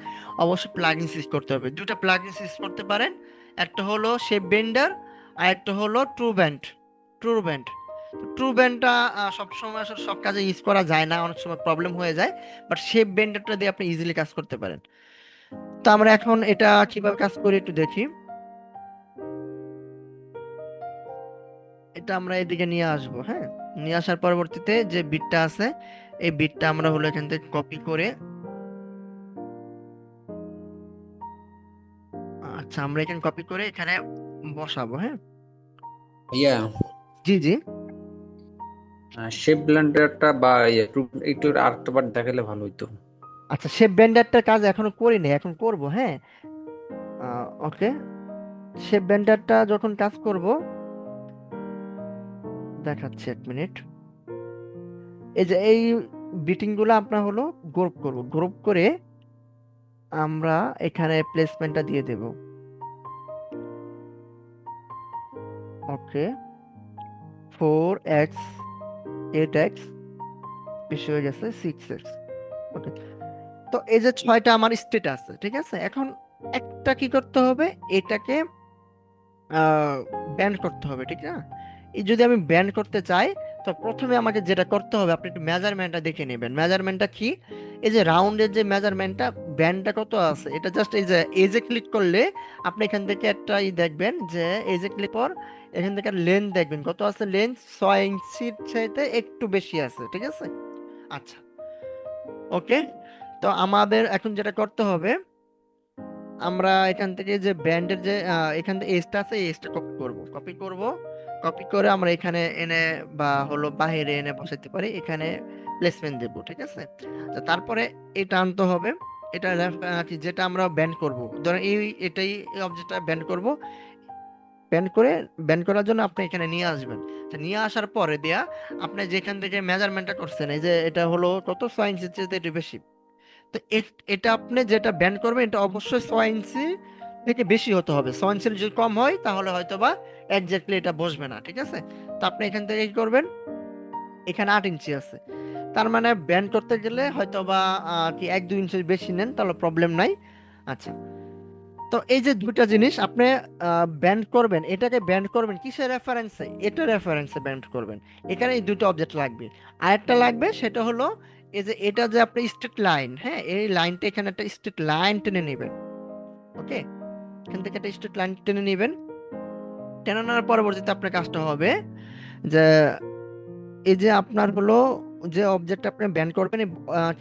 অবশ্যই প্লাগইনস ইউজ করতে হবে। দুটো প্লাগইনস ইউজ করতে পারেন, একটা হলো শেপ বেন্ডার আর একটা হলো ট্রু ব্যান্ড। ট্রু ব্যান্ডটা সবসময় আসলে সব কাজে ইউজ করা যায় না, অনেক সময় প্রবলেম হয়ে যায়। বাট শেপ বেন্ডারটা দিয়ে আপনি ইজিলি কাজ করতে পারেন। তো আমরা এখন এটা কিভাবে কাজ করি একটু দেখি। এটা আমরা এদিকে নিয়ে আসবো, হ্যাঁ নিয়ে আসার পরবর্তীতে যে বিটটা আছে এই বিটটা আমরা হলো এখান থেকে কপি করে, আচ্ছা আমরা এখানে কপি করে এখানে বসাবো, হ্যাঁ। ইয়া জি জি। শেপ ব্লেন্ডারটা বা একটু আরেকটা বার দেখালে ভালো হতো। আচ্ছা শেপ বেন্ডারটার কাজ এখনো করিনি, এখন করব, হ্যাঁ। ওকে, শেপ বেন্ডারটা যখন কাজ করব দেখাচ্ছি, এক মিনিট। এই যে এই বিটিং গুলো আপনার হলো গ্রুপ করব, গ্রুপ করে আমরা এখানে প্লেসমেন্টটা দিয়ে দেব। ওকে, 4x 8x বেশি হয়ে গেছে 6x। ওকে, তো এই যে 6টা আমার স্টেট আছে, ঠিক আছে। এখন একটা কি করতে হবে, এটাকে ব্যান্ড করতে হবে, ঠিক না। এই যদি আমি ব্যান্ড করতে চাই, তো প্রথমে আমাকে যেটা করতে হবে আপনি একটু মেজারমেন্টটা দেখে নেবেন। মেজারমেন্টটা কি, এই যে রাউন্ডের যে মেজারমেন্টটা, ব্যান্ডটা কত আছে, এটা জাস্ট এই যে এজে ক্লিক করলে আপনি এখান থেকে একটা দেখবেন যে এজে ক্লিক পর এখান থেকে লেন্থ দেখবেন কত আছে, লেন্থ 6 ইঞ্চির চাইতে একটু বেশি আছে, ঠিক আছে। আচ্ছা ওকে, তো আমাদের এখন যেটা করতে হবে, আমরা এখান থেকে যে ব্যান্ডের যে এখান থেকে এজটা আছে, এই এজটা কপি করে আমরা এখানে এনে বা হলো বাইরে এনে বসাতে পারি, এখানে প্লেসমেন্ট দেব, ঠিক আছে। তো তারপরে এটা আনতে হবে, এটা কি যেটা আমরা ব্যান্ড করব, ধরেন এটাই এই অবজেক্টটা ব্যান্ড করব। ব্যান্ড করে ব্যান্ড করার জন্য আপনি এখানে নিয়ে আসবেন। তো নিয়ে আসার পরে দেয়া আপনি যেখান থেকে মেজারমেন্টটা করছেন, এই যে এটা হলো কত, 6 ইঞ্চির চেয়ে একটু বেশি। তো এটা আপনি যেটা ব্যান্ড করবেন এটা অবশ্যই 6 ইঞ্চি থেকে বেশি হতে হবে। 6 ইঞ্চির যদি কম হয় তাহলে হয়তো বা একজাক্টলি এটা বসবে না, ঠিক আছে। তো আপনি এখান থেকে কি করবেন, এখানে 8 ইঞ্চি আছে, তার মানে ব্যান্ড করতে গেলে হয়তো বা কি 1-2 ইঞ্চি বেশি নেন তাহলে প্রবলেম নাই। আচ্ছা, তো এই যে দুইটা জিনিস আপনি ব্যান্ড করবেন, এটাকে ব্যান্ড করবেন কিসের রেফারেন্সে, এটা রেফারেন্সে ব্যান্ড করবেন। এখানে এই দুটো অবজেক্ট লাগবে। আরেকটা লাগবে সেটা হলো এই যে এটা যে আপনি স্ট্রেট লাইন, হ্যাঁ এই লাইনটা এখানে একটা স্ট্রেট লাইন টেনে নেবেন। ওকে, এখান থেকে একটা স্ট্রেট লাইন টেনে নেবেন। টেনে নেওয়ার পরবর্তীতে আপনার কাজটা হবে যে এই যে আপনার হলো যে অবজেক্ট আপনি ব্যান্ড করবেন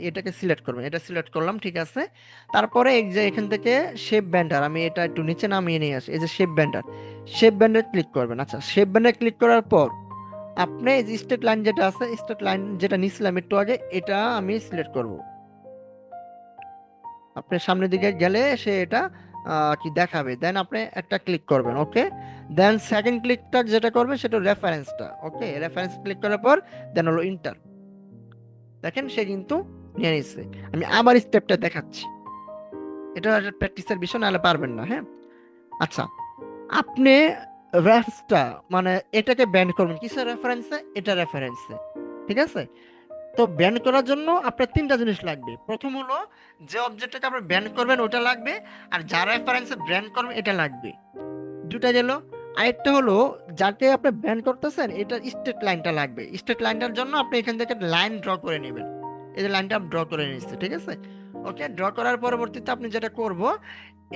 এটাকে সিলেক্ট করবেন, এটা সিলেক্ট করলাম, ঠিক আছে। তারপরে এই যে এখান থেকে শেপ ব্যান্ডার, আমি এটা একটু নিচে নামিয়ে নিয়ে আসি, এই যে শেপ ব্যান্ডার ক্লিক করবেন। আচ্ছা শেপ ব্যান্ডার ক্লিক করার পর আপনি এই যে স্ট্রেট লাইন যেটা আছে, স্ট্রেট লাইন যেটা নিছিলাম একটু আগে, এটা আমি সিলেক্ট করব। আপনি সামনের দিকে গেলে সে এটা কি দেখাবে, দেন আপনি একটা ক্লিক করবেন। ওকে, দেন সেকেন্ড ক্লিকটা যেটা করবেন সেটা রেফারেন্সটা, ওকে রেফারেন্স ক্লিক করার পর দেন হলো ইন্টার। দেখেন সে কিন্তু নিয়ে নিচ্ছে। আমি আবার স্টেপটা দেখাচ্ছি, এটা প্র্যাকটিসের বিষয়, নাহলে পারবেন না, হ্যাঁ। আচ্ছা, আপনি রেফটা মানে এটাকে ব্যান্ড করবেন কিসের রেফারেন্সে, এটা রেফারেন্সে, ঠিক আছে। তো ব্যান্ড করার জন্য আপনার তিনটা জিনিস লাগবে। প্রথম হলো যে অবজেক্টটাকে আপনি ব্যান্ড করবেন ওটা লাগবে, আর যার রেফারেন্সে ব্যান্ড করবেন এটা লাগবে, দুটা গেল। আরেকটা হলো যাকে আপনি ব্যান্ড করতেছেন এটা স্ট্রেট লাইনটা লাগবে। স্ট্রেট লাইনটার জন্য আপনি এখান থেকে লাইন ড্র করে নেবেন, এই যে লাইনটা ড্র করে নিচ্ছে, ঠিক আছে। ওকে, ড্র করার পরবর্তীতে আপনি যেটা করব,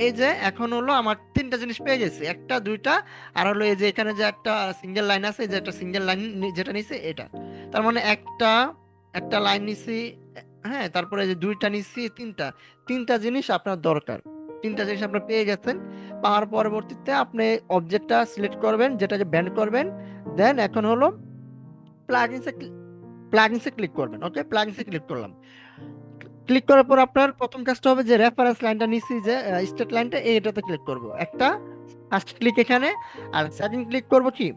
এই যে এখন হলো আমার তিনটা জিনিস পেয়ে গেছে, একটা দুইটা আর হলো এই যে এখানে যে একটা সিঙ্গেল লাইন আছে, এই যে একটা সিঙ্গেল লাইন যেটা নিছে এটা, তার মানে একটা একটা লাইন নিছি, হ্যাঁ তারপরে এই যে দুইটা নিছি, তিনটা তিনটা জিনিস আপনার দরকার, তিনটা জিনিস আপনার পেয়ে গেছেন। পাওয়ার পরবর্তীতে আপনি অবজেক্টটা সিলেক্ট করবেন যেটাকে ব্যান্ড করবেন, দেন এখন হলো প্লাগইনসে প্লাগইনসে ক্লিক করবেন। ওকে, প্লাগইনসে ক্লিক করলাম। ক্লিক করার পর আপনার প্রথম কাজটা হবে যে রেফারেন্স লাইনটা নিচ্ছি যে স্টেট লাইনটা এটাতে ক্লিক করব একটা, ফার্স্ট ক্লিক এখানে। আর সেকেন্ড ক্লিক করব কি,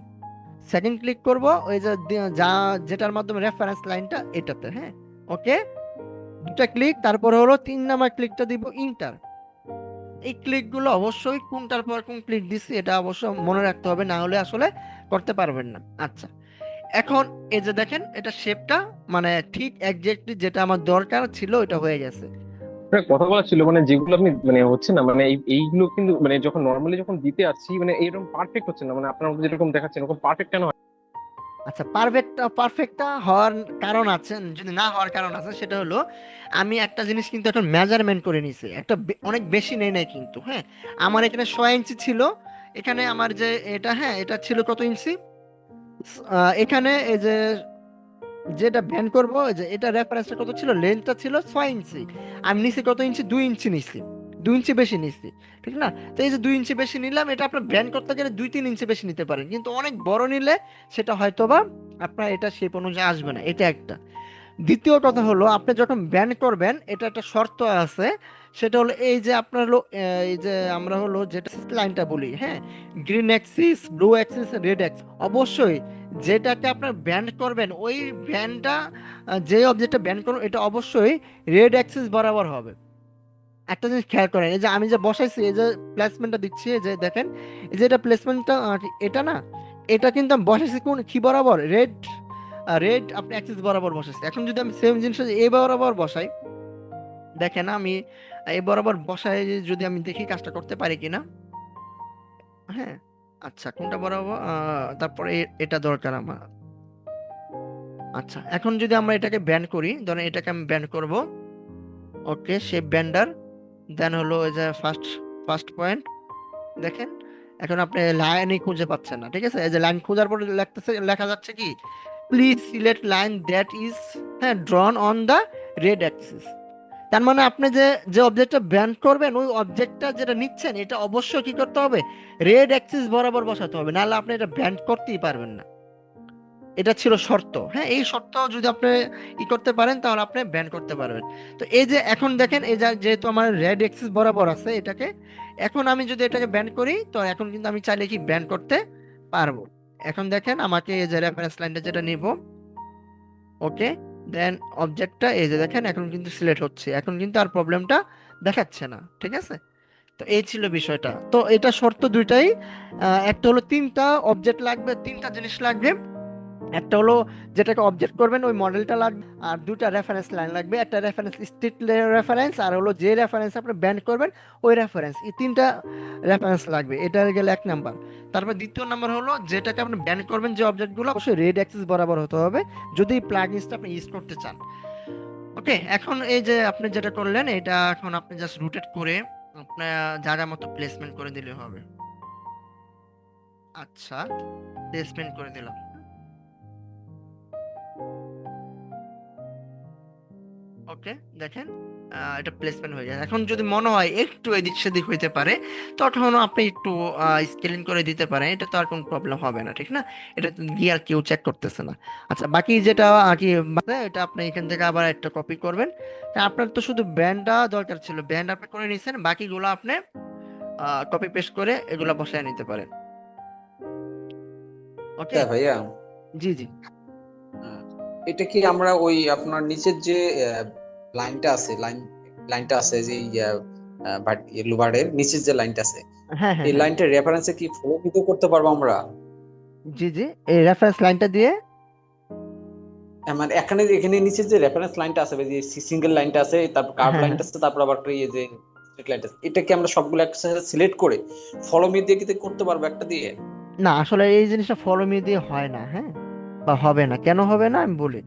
সেকেন্ড ক্লিক করব ওই যে যা যেটার মাধ্যমে রেফারেন্স লাইনটা এটাতে, হ্যাঁ। ওকে, দুটা ক্লিক, তারপর হলো 3 নাম্বার ক্লিকটা দিব ইন্টার। এই ক্লিকগুলো অবশ্যই কোনটার পর কোন ক্লিক দিচ্ছি এটা অবশ্য মনে রাখতে হবে, না হলে আসলে করতে পারবেন না। আচ্ছা, এখন এই যে দেখেন এটা শেপটা মানে ঠিক একজ্যাক্টলি যেটা আমার দরকার ছিল এটা হয়ে গেছে। একটা কথা বলা ছিল, মানে যেগুলো আপনি মানে হচ্ছে না, মানে এইগুলো কিন্তু মানে যখন নর্মালি যখন দিতে আসছি মানে এরকম পারফেক্ট হচ্ছে না, মানে আপনার মধ্যে যেরকম দেখাচ্ছে এরকম পারফেক্ট কেন হয়? আচ্ছা, পারফেক্টটা হওয়ার কারণ আছে, যদি না হওয়ার কারণ আছে সেটা হলো আমি একটা জিনিস কিন্তু এখন মেজারমেন্ট করে নিছি, একটা অনেক বেশি নেই নাই কিন্তু, হ্যাঁ। আমার এখানে 6 ইঞ্চি ছিল, এখানে আমার যে এটা, হ্যাঁ, এটা ছিল কত ইঞ্চি, এখানে এই যে যেটা ব্যান করবো এই যে এটা রেফারেন্সটা কত ছিল, লেন্থটা ছিল 6 ইঞ্চি, আমি নিছি কত ইঞ্চি, 2 ইঞ্চি নিছি, 2 ইঞ্চি বেশি নিছি, ঠিক না? তো এই যে 2 ইঞ্চি বেশি নিলাম, এটা আপনার ব্যান করতে গেলে 2-3 ইঞ্চি বেশি নিতে পারেন, কিন্তু অনেক বড় নিলে সেটা হয়তোবা আপনার এটা শেপ অনুযায়ী আসবে না, এটা একটা। দ্বিতীয় কথা হলো আপনি যখন ব্যান করবেন এটা একটা শর্ত আছে, সেটা হলো এই যে আপনার হলো এই যে আমরা হলো যেটা লাইনটা বলি, হ্যাঁ, green Axis, blue Axis, red Axis, অবশ্যই যেটাকে আপনার ব্যান করবেন ওই ব্যানটা, যে অবজেক্টটা ব্যান করবেন এটা অবশ্যই রেড অ্যাক্সিস বরাবর হবে। একটা জিনিস খেয়াল করেন, এই যে আমি যে বসাইছি এই যে প্লেসমেন্টটা দিচ্ছি, এই যে দেখেন এই যে এটা প্লেসমেন্টটা, এটা না, এটা কিন্তু আমি বসাইছি কোন কি বরাবর, রেড, রেড আপনি অ্যাক্সিস বরাবর বসাইছি। এখন যদি আমি সেম জিনিসটা এই বরাবর বসাই, দেখেন আমি এই বরাবর বসাই, যদি আমি দেখি কাজটা করতে পারি কিনা, হ্যাঁ। আচ্ছা, কোনটা বরাবর, তারপরে এটা দরকার আমার। আচ্ছা, এখন যদি আমরা এটাকে ব্যান করি, ধরেন এটাকে আমি ব্যান করব, ওকে, শেপ ব্যান্ডার, দেন হলো এই যে ফার্স্ট ফার্স্ট পয়েন্ট, দেখেন এখন আপনি লাইনই খুঁজে পাচ্ছেন না, ঠিক আছে? এই যে লাইন খোঁজার পরে লিখতেছে, লেখা যাচ্ছে কি, please select line that is, হ্যাঁ, drawn on the red axis. তার মানে আপনি যে যে অবজেক্টটা ব্যান করবেন ওই অবজেক্টটা যেটা নিচ্ছেন এটা অবশ্যই কি করতে হবে, রেড অ্যাক্সিস বরাবর বসাতে হবে, নাহলে আপনি এটা ব্যান করতেই পারবেন না। এটা ছিল শর্ত, হ্যাঁ, এই শর্ত যদি আপনি ই করতে পারেন তাহলে আপনি ব্যান করতে পারবেন। তো এই যে এখন দেখেন এই যে যেহেতু আমার রেড অ্যাক্সিস বরাবর আছে এটাকে, এখন আমি যদি এটাকে ব্যান করি তো এখন কিন্তু আমি চাইলে কি ব্যান করতে পারবো। এখন দেখেন আমাকে এই যে রেফারেন্স লাইনটা যেটা নিব, ওকে, দেন অবজেক্টটা এই যে দেখেন এখন কিন্তু সিলেক্ট হচ্ছে, এখন কিন্তু আর প্রবলেমটা দেখাচ্ছে না, ঠিক আছে? তো এই ছিল বিষয়টা। তো এটা শর্ত দুইটাই, একটা হলো 3টা অবজেক্ট লাগবে, 3টা জিনিস লাগবে, একটা হলো যেটাকে অবজেক্ট করবেন ওই মডেলটা লাগবে, আর 2টা রেফারেন্স লাইন লাগবে, একটা রেফারেন্স স্টেট রেফারেন্স, আর হলো যে রেফারেন্স আপনি ব্যান্ড করবেন ওই রেফারেন্স, এই 3টা রেফারেন্স লাগবে, এটা গেলে 1 নাম্বার। তারপর দ্বিতীয় নাম্বার হলো যেটাকে আপনি ব্যান্ড করবেন যে অবজেক্টগুলো অবশ্যই রেড অ্যাক্সিস বরাবর হতে হবে যদি প্লাগইনসটা আপনি ইউজ করতে চান। ওকে, এখন এই যে আপনি যেটা করলেন এটা এখন আপনি জাস্ট রুটেট করে আপনার জায়গা মতো প্লেসমেন্ট করে দিলে হবে। আচ্ছা, প্লেসমেন্ট করে দিলাম, ওকে, দেখেন এটা প্লেসমেন্ট হয়ে যায়। এখন যদি মনে হয় একটু এদিক সেদিক হইতে পারে তখন আপনি একটু স্কেলিং করে দিতে পারেন, এটা তো আর কোনো প্রবলেম হবে না, ঠিক না? এটা তো গিয়ে আর কেউ চেক করতেছে না। আচ্ছা, বাকি যেটা আর কি আছে, এটা আপনি এখান থেকে আবার একটা কপি করবেন। তা আপনার তো শুধু ব্যান্ডটা দরকার ছিল, ব্যান্ড আপনি করে নিছেন, বাকিগুলো আপনি কপি পেস্ট করে এগুলা বসায় নিতে পারেন। ওকে, হ্যাঁ ভাইয়া, জি জি, আহ, এটা কি আমরা ওই আপনার নিচের যে লাইনটা আছে, লাইনটা আছে যে লুবারের নিচের যে লাইনটা আছে, হ্যাঁ হ্যাঁ এই হ্যাঁ, লাইনটা রেফারেন্সে কি ফলো করতে পারবো আমরা? জি জি, এই রেফারেন্স লাইনটা দিয়ে, মানে এখানে এখানে নিচের যে রেফারেন্স লাইনটা আছে বা যে সিঙ্গেল লাইনটা আছে, তারপর কার্ভ হ্যাঁ হ্যাঁ, লাইনটা আছে, তারপর আবার একটা ইয়ে যে স্ট্রেট লাইনটা আছে, এটা কি আমরা সবগুলো একসাথে সিলেক্ট করে ফলো মি দিয়ে কি করতে পারবো একটা দিয়ে? না আসলে এই জিনিসটা ফলো মি দিয়ে হয় না, হ্যাঁ, বা হবে না, কেন হবে না আমি বলি।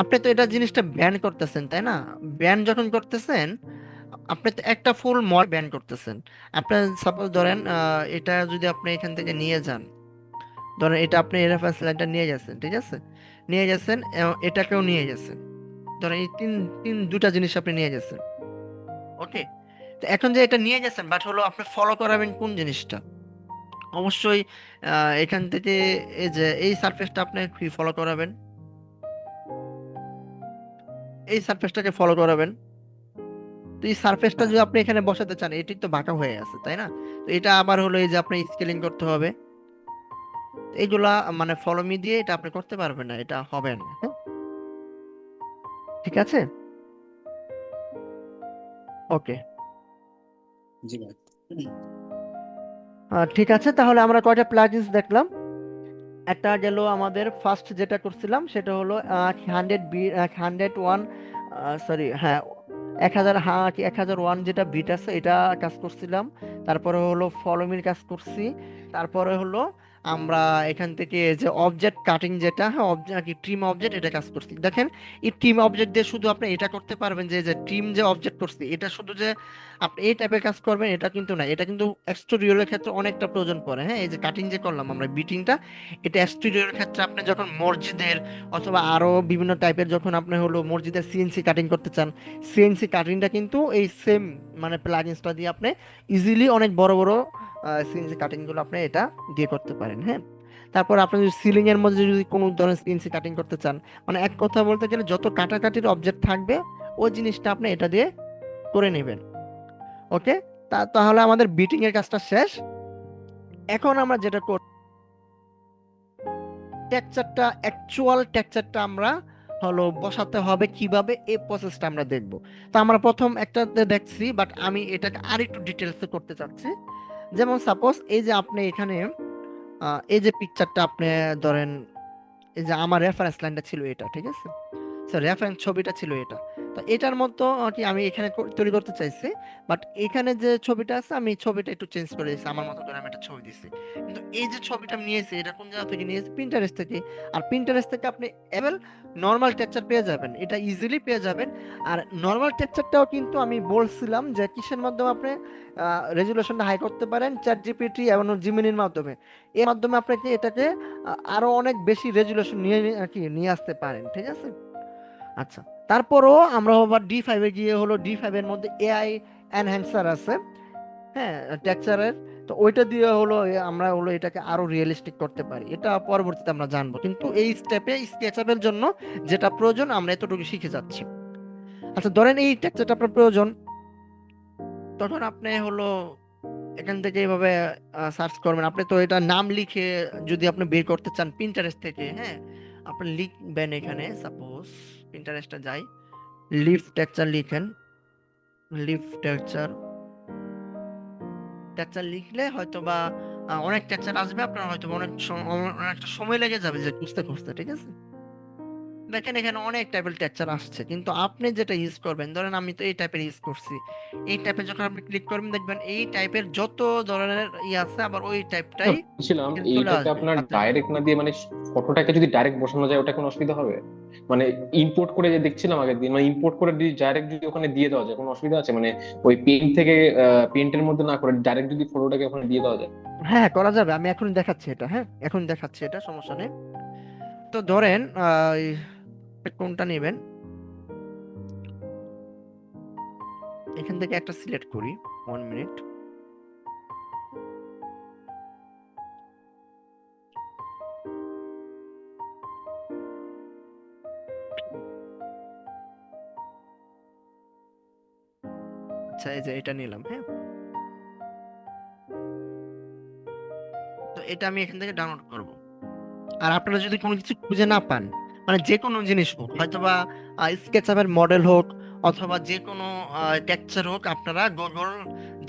আপনি তো এটা জিনিসটা ব্যান করতেছেন, তাই না? ব্যান যখন করতেছেন আপনি তো একটা ফুল মড ব্যান করতেছেন। আপনার সাপোজ ধরেন এটা যদি আপনি এখান থেকে নিয়ে যান, ধরেন এটা আপনি রেফারেন্স লাইনটা নিয়ে গেছেন, ঠিক আছে, নিয়ে গেছেন, এটাকেও নিয়ে গেছেন, ধরেন এই তিন তিন দুটা জিনিস আপনি নিয়ে গেছেন, ওকে। তো এখন যে এটা নিয়ে গেছেন বাট হলো আপনি ফলো করাবেন কোন জিনিসটা, অবশ্যই এখান থেকে এই যে এই সারফেসটা আপনি ফলো করাবেন, এই সারফেসটাকে ফলো করাবেন, তো এই সারফেসটা হ্যাঁ যদি আপনি এখানে বসাতে চান, এটি তো বাঁকা হয়ে আছে, তাই না? তো এটা আবার হলো এই যে আপনি স্কেলিং করতে হবে। তো এইগুলা মানে ফলো মি দিয়ে এটা আপনি করতে পারবেন না, এটা হবে না, হ্যাঁ? ঠিক আছে, ওকে। জি ভাই। ঠিক আছে, তাহলে আমরা কয়টা প্লাগইনস দেখলাম। একটা গেল আমাদের ফার্স্ট যেটা করছিলাম সেটা হলো 101, সরি, হ্যাঁ, 1000, হ্যাঁ, 1001 যেটা বিট আছে এটা কাজ করছিলাম। তারপরে হলো ফলোমির কাজ করছি। তারপরে হলো আমরা এখান থেকে যে অবজেক্ট কাটিং যেটা, হ্যাঁ, অবজেক্ট কি ট্রিম অবজেক্ট, এটা কাজ করছি। দেখেন, এই ট্রিম অবজেক্ট দিয়ে শুধু আপনি এটা করতে পারবেন যে যে ট্রিম যে অবজেক্ট করছি এটা শুধু যে আপনি এই টাইপের কাজ করবেন এটা কিন্তু না, এটা কিন্তু এক্সট্রুরিয়লের ক্ষেত্রে অনেকটা প্রয়োজন পড়ে। হ্যাঁ, এই যে কাটিং যে করলাম আমরা বিটিংটা, এটা এক্সটেরিয়র ক্ষেত্রে আপনি যখন মসজিদের অথবা আরো বিভিন্ন টাইপের যখন আপনি হলো মসজিদের সিএনসি কাটিং করতে চান, সিএনসি কাটিংটা কিন্তু এই সেম মানে প্লাগইনসটা দিয়ে আপনি ইজিলি অনেক বড় বড় সিএনসি কাটিং গুলো আপনি এটা দিয়ে করতে পারেন। হ্যাঁ, তারপর আপনি যদি সিলিং এর মধ্যে যদি কোনো ধরনের সিএনসি কাটিং করতে চান, মানে এক কথা বলতে গেলে যত কাটাকাটির অবজেক্ট থাকবে ওই জিনিসটা আপনি এটা দিয়ে করে নেবেন। ওকে, তাহলে আমাদের বিটিং এর কাজটা শেষ। এখন আমরা যেটা টেক্সচারটা, অ্যাকচুয়াল টেক্সচারটা আমরা হলো বসাতে হবে কিভাবে, এই প্রসেসটা আমরা দেখব। তো আমরা প্রথম একটাতে দেখছি, বাট আমি এটাকে আরেকটু ডিটেলসে করতে চাচ্ছি। যেমন সাপোজ এই যে আপনি এখানে এই যে পিকচারটা আপনি ধরেন, এই যে আমার রেফারেন্স লাইনটা ছিল এটা, ঠিক আছে, রেফারেন্স ছবিটা ছিল এটা। তো এটার মতো আর কি আমি এখানে তৈরি করতে চাইছি, বাট এখানে যে ছবিটা আছে আমি ছবিটা একটু চেঞ্জ করে দিয়েছি, আমার মতো করে আমি একটা ছবি দিয়েছি। কিন্তু এই যে ছবিটা আমি নিয়েছি এটা কোন জায়গা থেকে নিয়েছি? পিন্টারেস্ট থেকে। আর পিন্টারেস্ট থেকে আপনি এভেল নর্মাল টেক্সচার পেয়ে যাবেন, এটা ইজিলি পেয়ে যাবেন। আর নর্মাল টেক্সচারটাও কিন্তু আমি বলছিলাম যে কিসের মাধ্যমে আপনি রেজুলেশনটা হাই করতে পারেন, চ্যাট জিপিটি এবং জিমিনির মাধ্যমে। এর মাধ্যমে আপনাকে এটাকে আরো অনেক বেশি রেজুলেশন নিয়ে আর কি নিয়ে আসতে পারেন, ঠিক আছে। আচ্ছা, তারপরও আমরা আবার D5 এ গিয়ে হলো D5 এর মধ্যে এআই এনহ্যান্সার আছে, হ্যাঁ, টেক্সচারের। তো ওইটা দিয়ে হলো আমরা হলো এটাকে আরো রিয়েলিস্টিক করতে পারি, এটা পরবর্তীতে আমরা জানবো। কিন্তু এই স্টেপে স্কেচআপের জন্য যেটা প্রয়োজন আমরা এতটুকু শিখে যাচ্ছি। আচ্ছা, ধরেন এই টেক্সচারটা আপনার প্রয়োজন, তখন আপনি হলো এখান থেকে এইভাবে সার্চ করবেন। আপনি তো এটা নাম লিখে যদি আপনি বের করতে চান পিন্টারেস্ট থেকে, হ্যাঁ, আপনি লিখবেন এখানে সাপোজ পিন্টারেস্টটা যাই, লিফ টেক্সচার লিখেন, লিফ টেক্সচার। টেক্সচার লিখলে হয়তো বা অনেক টেক্সচার আসবে, আপনার হয়তো বা অনেকটা সময় লেগে যাবে যে খুঁজতে খুঁজতে, ঠিক আছে। দেখেন এখানে অনেক টাইপের টেক্সচার আসছে, কিন্তু আপনি যেটা ইউজ করবেন, ধরেন আমি তো এই টাইপের ইউজ করছি, এই টাইপের যখন আপনি ক্লিক করবেন দেখবেন এই টাইপের যত ধরনের আছে আবার ওই না, টাইপটাই বলছিলাম এখানে চলে এইটাতে আসবে। আপনার আচ্ছা, ডাইরেক্ট না দিয়ে মানে ফটোটাকে যদি ডাইরেক্ট বসানো যায় ওটা কোনো অসুবিধা হবে? মানে ইম্পোর্ট করে যে দেখছিলাম আগের দিন, মানে ইম্পোর্ট করে ডাইরেক্ট যদি ওখানে দিয়ে দেওয়া যায় কোনো অসুবিধা আছে? মানে ওই পেইন্ট থেকে পেইন্টের মধ্যে না করে ডাইরেক্ট যদি ফটোটাকে ওখানে দিয়ে দেওয়া যায়? হ্যাঁ, করা যাবে, আমি এখন দেখাচ্ছি এটা, হ্যাঁ, এখন দেখাচ্ছি এটা, সমস্যা নেই। তো ধরেন কোনটা নেবেন, এখান থেকে একটা সিলেক্ট করি, 1 মিনিট। আচ্ছা, এই যে এটা নিলাম, হ্যাঁ। তো এটা আমি এখান থেকে ডাউনলোড করব। আর আপনারা যদি কোনো কিছু খুঁজে না পান, মানে যে কোনো জিনিস হোক, হয়তোবা স্কেচআপের মডেল হোক অথবা যে কোনো টেক্সচার হোক, আপনারা গুগল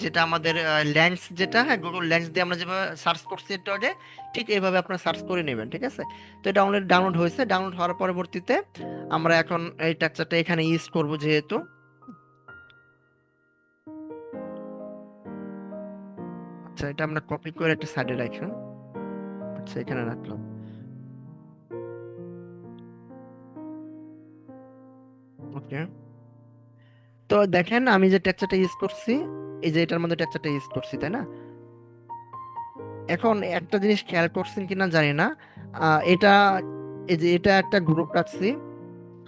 যেটা আমাদের লেন্স যেটা, হ্যাঁ, গুগল লেন্স দিয়ে আমরা যেভাবে সার্চ করছি একটু আগে, ঠিক এইভাবে আপনারা সার্চ করে নেবেন, ঠিক আছে। তো এটা অলরেডি ডাউনলোড হয়েছে, ডাউনলোড হওয়ার পরবর্তীতে আমরা এখন এই টেক্সচারটা এখানে ইউজ করব যেহেতু। আচ্ছা, এটা আমরা কপি করে একটা সাইডে রাখলাম। আচ্ছা, এখানে রাখলাম, ওকে। তো দেখেন আমি যে টেক্সচারটা ইউজ করছি, এই যে এটার মধ্যে টেক্সচারটা ইউজ করছি, তাই না? এখন একটা জিনিস খেয়াল করছেন কিনা জানি না, এটা, এই যে এটা একটা গ্রুপ রাখছি,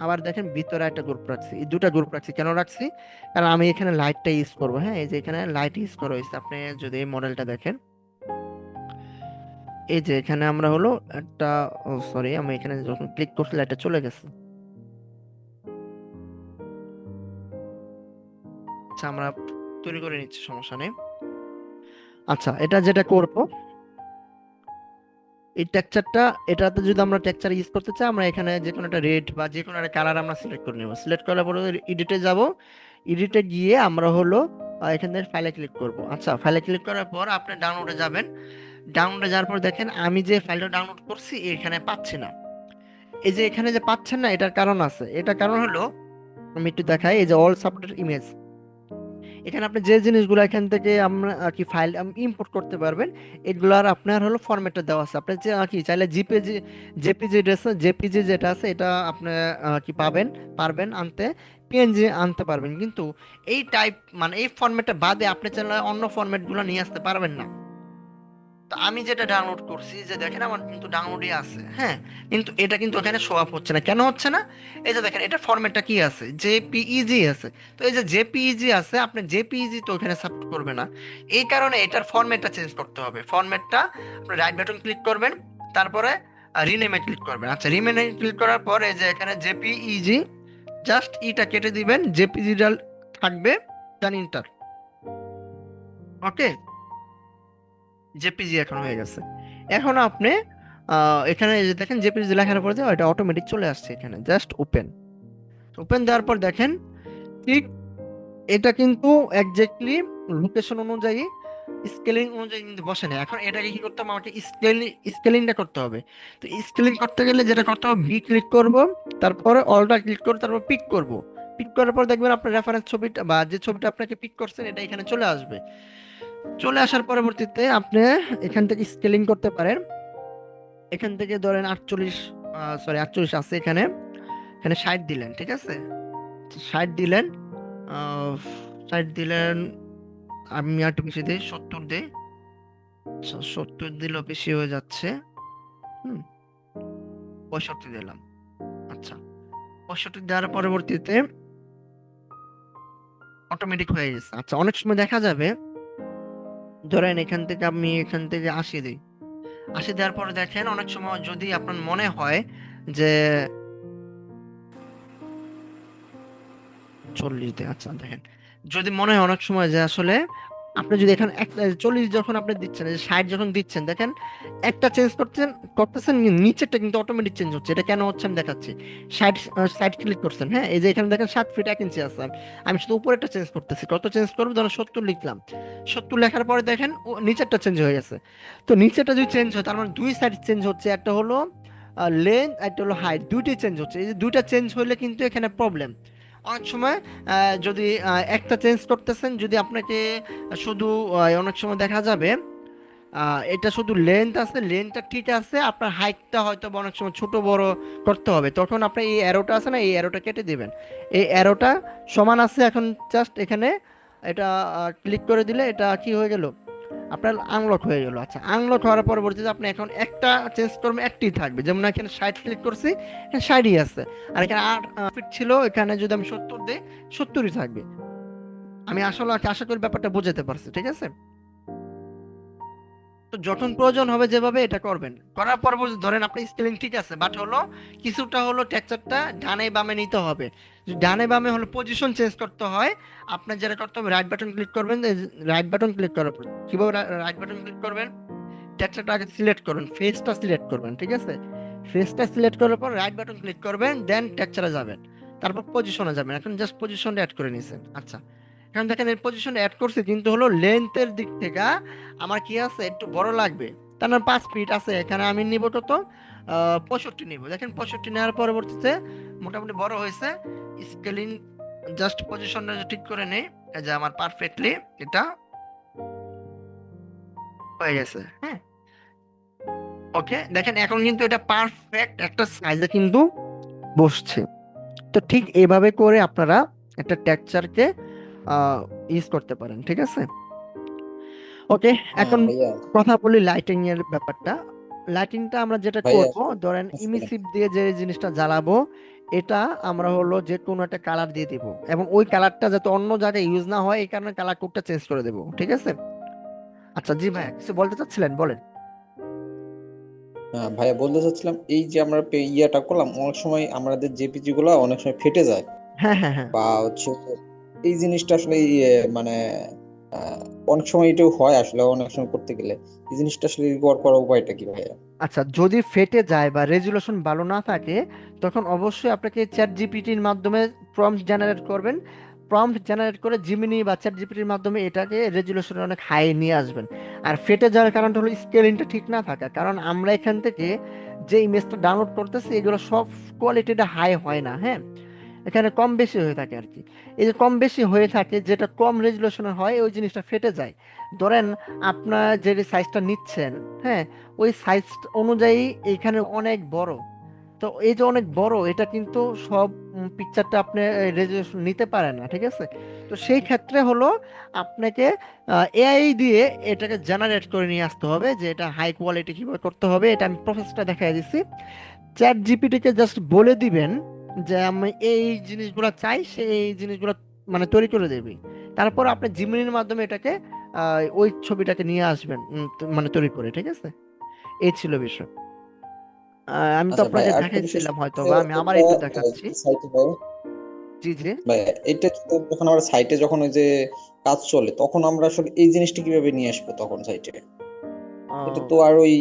আবার দেখেন ভিতরে একটা গ্রুপ রাখছি, এই দুটা গ্রুপ রাখছি, কেন রাখছি? কারণ আমি এখানে লাইটটা ইউজ করবো, হ্যাঁ, এই যে এখানে লাইট ইউজ করা হয়েছে। আপনি যদি এই মডেলটা দেখেন, এই যে এখানে আমরা হলো একটা, ও সরি, আমি এখানে যখন ক্লিক করছি লাইটটা চলে গেছে। আচ্ছা আমরা তৈরি করে নিচ্ছি, সমস্যা নেই। আচ্ছা এটা যেটা করব, এই টেক্সচারটা, এটাতে যদি আমরা টেক্সচার ইউজ করতে চাই, আমরা এখানে যে কোনো একটা রেড বা যে কোনো একটা কালার আমরা সিলেক্ট করে নেব। সিলেক্ট করার পরে এডিটে যাব, এডিটে গিয়ে আমরা হলো এখান থেকে ফাইলে ক্লিক করব। আচ্ছা ফাইলে ক্লিক করার পর আপনি ডাউনলোডে যাবেন। ডাউনলোডে যাওয়ার পর দেখেন আমি যে ফাইলটা ডাউনলোড করছি এখানে পাচ্ছি না। এই যে এখানে যে পাচ্ছেন না, এটার কারণ আছে। এটার কারণ হলো, আমি একটু দেখাই, এই যে অল সাপোর্টেড ইমেজ, এখানে আপনি যে জিনিসগুলো এখান থেকে আমরা আর কি ফাইল ইম্পোর্ট করতে পারবেন, এগুলার আপনার হলো ফরম্যাটটা দেওয়া আছে। আপনি যে কি চাইলে জিপিজি, জেপিজি যেটা আছে এটা আপনি কি পারবেন আনতে, পিএনজি আনতে পারবেন, কিন্তু এই টাইপ মানে এই ফরম্যাটটা বাদে আপনি চাইলে অন্য ফরম্যাটগুলো নিয়ে আসতে পারবেন না। তো আমি যেটা ডাউনলোড করছি, যে দেখেন আমার কিন্তু ডাউনলোডই আছে, হ্যাঁ, কিন্তু এটা কিন্তু এখানে শো আপ হচ্ছে না। কেন হচ্ছে না? এই যে দেখেন এটা ফরম্যাটটা কি আছে, জেপিইজি আছে। তো এই যে জেপিইজি আছে, আপনি জেপিইজি তো এখানে সাপোর্ট করবে না। এই কারণে এটার ফরম্যাটটা চেঞ্জ করতে হবে। ফরম্যাটটা আপনি রাইট বাটন ক্লিক করবেন, তারপরে রিনেমে ক্লিক করবেন। আচ্ছা রিনেমে ক্লিক করার পরে যে এখানে জেপিইজি, জাস্ট ইটা কেটে দিবেন, জেপিইজি থাকবে, দেন ইন্টার। ওকে, জেপিজি এখন হয়ে গেছে। এখন আপনি এখানে এই যে দেখেন জেপিজি লেখার পরে যে এটা অটোমেটিক চলে আসছে এখানে, জাস্ট ওপেন। ওপেন দেওয়ার পর দেখেন ঠিক এটা কিন্তু এক্স্যাক্টলি লোকেশন অনুযায়ী, স্কেলিং অনুযায়ী কিন্তু বসে না। এখন এটাকে কি করতে হবে, আমাকে স্কেলিংটা করতে হবে। তো স্কেলিং করতে গেলে যেটা করতে হবে, বি ক্লিক করব, তারপরে অলটা ক্লিক করব, তারপর পিক করব। পিক করার পর দেখবেন আপনার রেফারেন্স ছবিটা বা যে ছবিটা আপনাকে পিক করছেন এটা এখানে চলে আসবে। চলে আসার পরবর্তীতে আপনি এখান থেকে স্কেলিং করতে পারেন। এখান থেকে ধরেন 48, সরি 48 আছে এখানে, এখানে 60 দিলেন, ঠিক আছে, 60 দিলেন, 60 দিলেন। আমি আর একটু বেশি দিই, 70 দিই। আচ্ছা 70 দিলেও বেশি হয়ে যাচ্ছে। হুম, 65 দিলাম। আচ্ছা 65 দেওয়ার পরবর্তীতে অটোমেটিক হয়ে গেছে। আচ্ছা অনেক সময় দেখা যাবে, ধরেন এখান থেকে আমি এখান থেকে 80 দিই। 80 দেওয়ার পরে দেখেন অনেক সময় যদি আপনার মনে হয় যে 40 দেয়, আচ্ছা দেখেন যদি মনে হয় অনেক সময় যে আসলে আপনি যদি এখানে একটা 40 যখন আপনি দিচ্ছেন, এই যে 60 যখন দিচ্ছেন, দেখেন একটা চেঞ্জ করতেছেন, নিচেরটা কিন্তু অটোমেটিক চেঞ্জ হচ্ছে। এটা কেন হচ্ছে আমি দেখাচ্ছি। 60 সাইড ক্লিক করছেন, হ্যাঁ, এই যে এখানে দেখেন 7 ফিট 1 ইঞ্চি আছে। আমি শুধু উপরেরটা চেঞ্জ করতেছি। কত চেঞ্জ করবো, ধরুন 70 লিখলাম। 70 লেখার পরে দেখেন নিচেরটা চেঞ্জ হয়ে গেছে। তো নিচেরটা যদি চেঞ্জ হয়, তার মানে দুই সাইড চেঞ্জ হচ্ছে, একটা হলো লেন্থ, একটা হলো হাইট, দুইটাই চেঞ্জ হচ্ছে। এই যে দুইটা চেঞ্জ হলে কিন্তু এখানে প্রবলেম। অনেক সময় যদি একটা চেঞ্জ করতেছেন, যদি আপনাকে শুধু অনেক সময় দেখা যাবে এটা শুধু লেন্থ আছে, লেন্থটা ঠিক আছে, আপনার হাইটটা হয়তো বা অনেক সময় ছোট বড় করতে হবে, তখন আপনি এই অ্যারোটা আছে না, এই অ্যারোটা কেটে দিবেন। এই অ্যারোটা সমান আছে, এখন জাস্ট এখানে এটা ক্লিক করে দিলে এটা কি হয়ে গেল, আপনার আনলক হয়ে গেল। আচ্ছা আনলক হওয়ার পরবর্তীতে আপনি এখন একটা চেঞ্জ করবেন, একটি থাকবে। যেমন এখানে 60 ক্লিক করছি, এখানে 60ই আছে। আর এখানে 8 ফিট ছিল, এখানে যদি আমি 70 দিই, 70ই থাকবে। আমি আসলে আশা করি ব্যাপারটা বোঝাতে পারছি, ঠিক আছে। তো যখন প্রয়োজন হবে যেভাবে এটা করবেন, করার পরবর্তী ধরেন আপনি স্কেলিং ঠিক আছে, বাট হলো কিছুটা হলো টেক্সচারটা ডানে বামে নিতে হবে। যদি ডানে বামে হলো পজিশন চেঞ্জ করতে হয়, আপনার যেটা করতে হবে, রাইট বাটন ক্লিক করবেন। রাইট বাটন ক্লিক করার পর কিভাবে রাইট বাটন ক্লিক করবেন, টেক্সচারটা আগে সিলেক্ট করবেন, ফেসটা সিলেক্ট করবেন, ঠিক আছে। ফেসটা সিলেক্ট করার পর রাইট বাটন ক্লিক করবেন, দেন টেক্সচারে যাবেন, তারপর পজিশনে যাবেন। এখন জাস্ট পজিশনটা অ্যাড করে নিয়েছেন। আচ্ছা এখন দেখেন এই পজিশন অ্যাড করছি, কিন্তু হলো লেন্থের দিক থেকে আমার কি আছে, একটু বড় লাগবে। তার মানে 5 ফিট আছে, এখানে আমি নিব কত, 65 নিব। দেখেন 65 নেওয়ার পরবর্তীতে মোটামুটি বড় হয়েছে। স্কেলিং জাস্ট পজিশনটা ঠিক করে নেই, এই যে আমার পারফেক্টলি এটা হয়ে গেছে, হ্যাঁ। ওকে দেখেন এখন কিন্তু এটা পারফেক্ট একটা সাইজে কিন্তু বসছে। তো ঠিক এইভাবে করে আপনারা একটা টেক্সচারকে ইউজ করতে পারেন, ঠিক আছে। ওকে হ্যাঁ এখন ভাইয়া। কথা বলি লাইটিং এর ব্যাপারটা। লাইটিংটা আমরা যেটা ভাইয়া করব, ধরেন আসসালাম। ইমিসিভ দিয়ে যে জিনিসটা জ্বালাবো, এটা আমরা হলো যে কোনো একটা কালার দিয়ে দিব, এবং ওই কালারটা যাতে অন্য জায়গায় ইউজ না হয় এই কারণে কালার কোডটা চেঞ্জ করে দেব, ঠিক আছে। আচ্ছা জি ভাই কিছু বলতে চাচ্ছিলেন, বলেন। হ্যাঁ ভাইয়া, বলতে চাচ্ছিলাম এই যে আমরা ইয়াটা করলাম, অনেক সময় আমাদের জেপিজি গুলা অনেক সময় ফেটে যায় হ্যাঁ হ্যাঁ হ্যাঁ। বা হচ্ছে এই জিনিসটা আসলে মানে অনেক সময় এটাও হয় আসলে, অনেক সময় করতে গেলে এই জিনিসটা আসলে রিকভার করার উপায়টা কি ভাইয়া? আচ্ছা, যদি ফেটে যায় বা রেজুলেশন ভালো না থাকে, তখন অবশ্যই আপনাকে চ্যাট জিপিটির মাধ্যমে প্রম্পট জেনারেট করবেন। প্রম্পট জেনারেট করে জিমিনি বা চ্যাট জিপিটির মাধ্যমে এটাকে রেজুলেশন অনেক হাই নিয়ে আসবেন। আর ফেটে যাওয়ার কারণটা হলো স্কেলিংটা ঠিক না থাকা, কারণ আমরা এখান থেকে যে ইমেজটা ডাউনলোড করতেছি এগুলো সব কোয়ালিটিটা হাই হয় না, হ্যাঁ, এখানে কম বেশি হয়ে থাকে আর কি। এই যে কম বেশি হয়ে থাকে, যেটা কম রেজুলেশনের হয় ওই জিনিসটা ফেটে যায়। ধরেন আপনার যে সাইজটা নিচ্ছেন, হ্যাঁ, ওই সাইজ অনুযায়ী এখানে অনেক বড়। তো এই যে অনেক বড়, এটা কিন্তু সব পিকচারটা আপনি রেজুলেশন নিতে পারেন না, ঠিক আছে? তো সেই ক্ষেত্রে হলো আপনাকে এআই দিয়ে এটাকে জেনারেট করে নিয়ে আসতে হবে, যে এটা হাই কোয়ালিটি কিভাবে করতে হবে। এটা আমি প্রসেসটা দেখাই দিচ্ছি। চ্যাট জিপিটিকে জাস্ট বলে দিবেন যে আমি এই জিনিসগুলো চাই, সে এই জিনিসগুলো মানে তৈরি করে দেবে। তারপর আপনি জিমিনির মাধ্যমে এটাকে ওই ছবিটাকে নিয়ে আসবেন, মানে তৈরি করে, ঠিক আছে? এই ছিল বিষয়। আমি তো আচ্ছা ভাই, আপনাকে আরেকটা বিষয় দেখাইছিলাম, সেটা হয়তো হচ্ছে, বা আমি আবার এটা একটু দেখাচ্ছি। সাইটে ভাই, জি জি। ভাই এটা যখন আমরা সাইটে যখন ওই যে কাজ চলে, তখন আমরা আসলে এই জিনিসটা কিভাবে নিয়ে আসবো তখন সাইটে? এটা আহ, তো আর ওই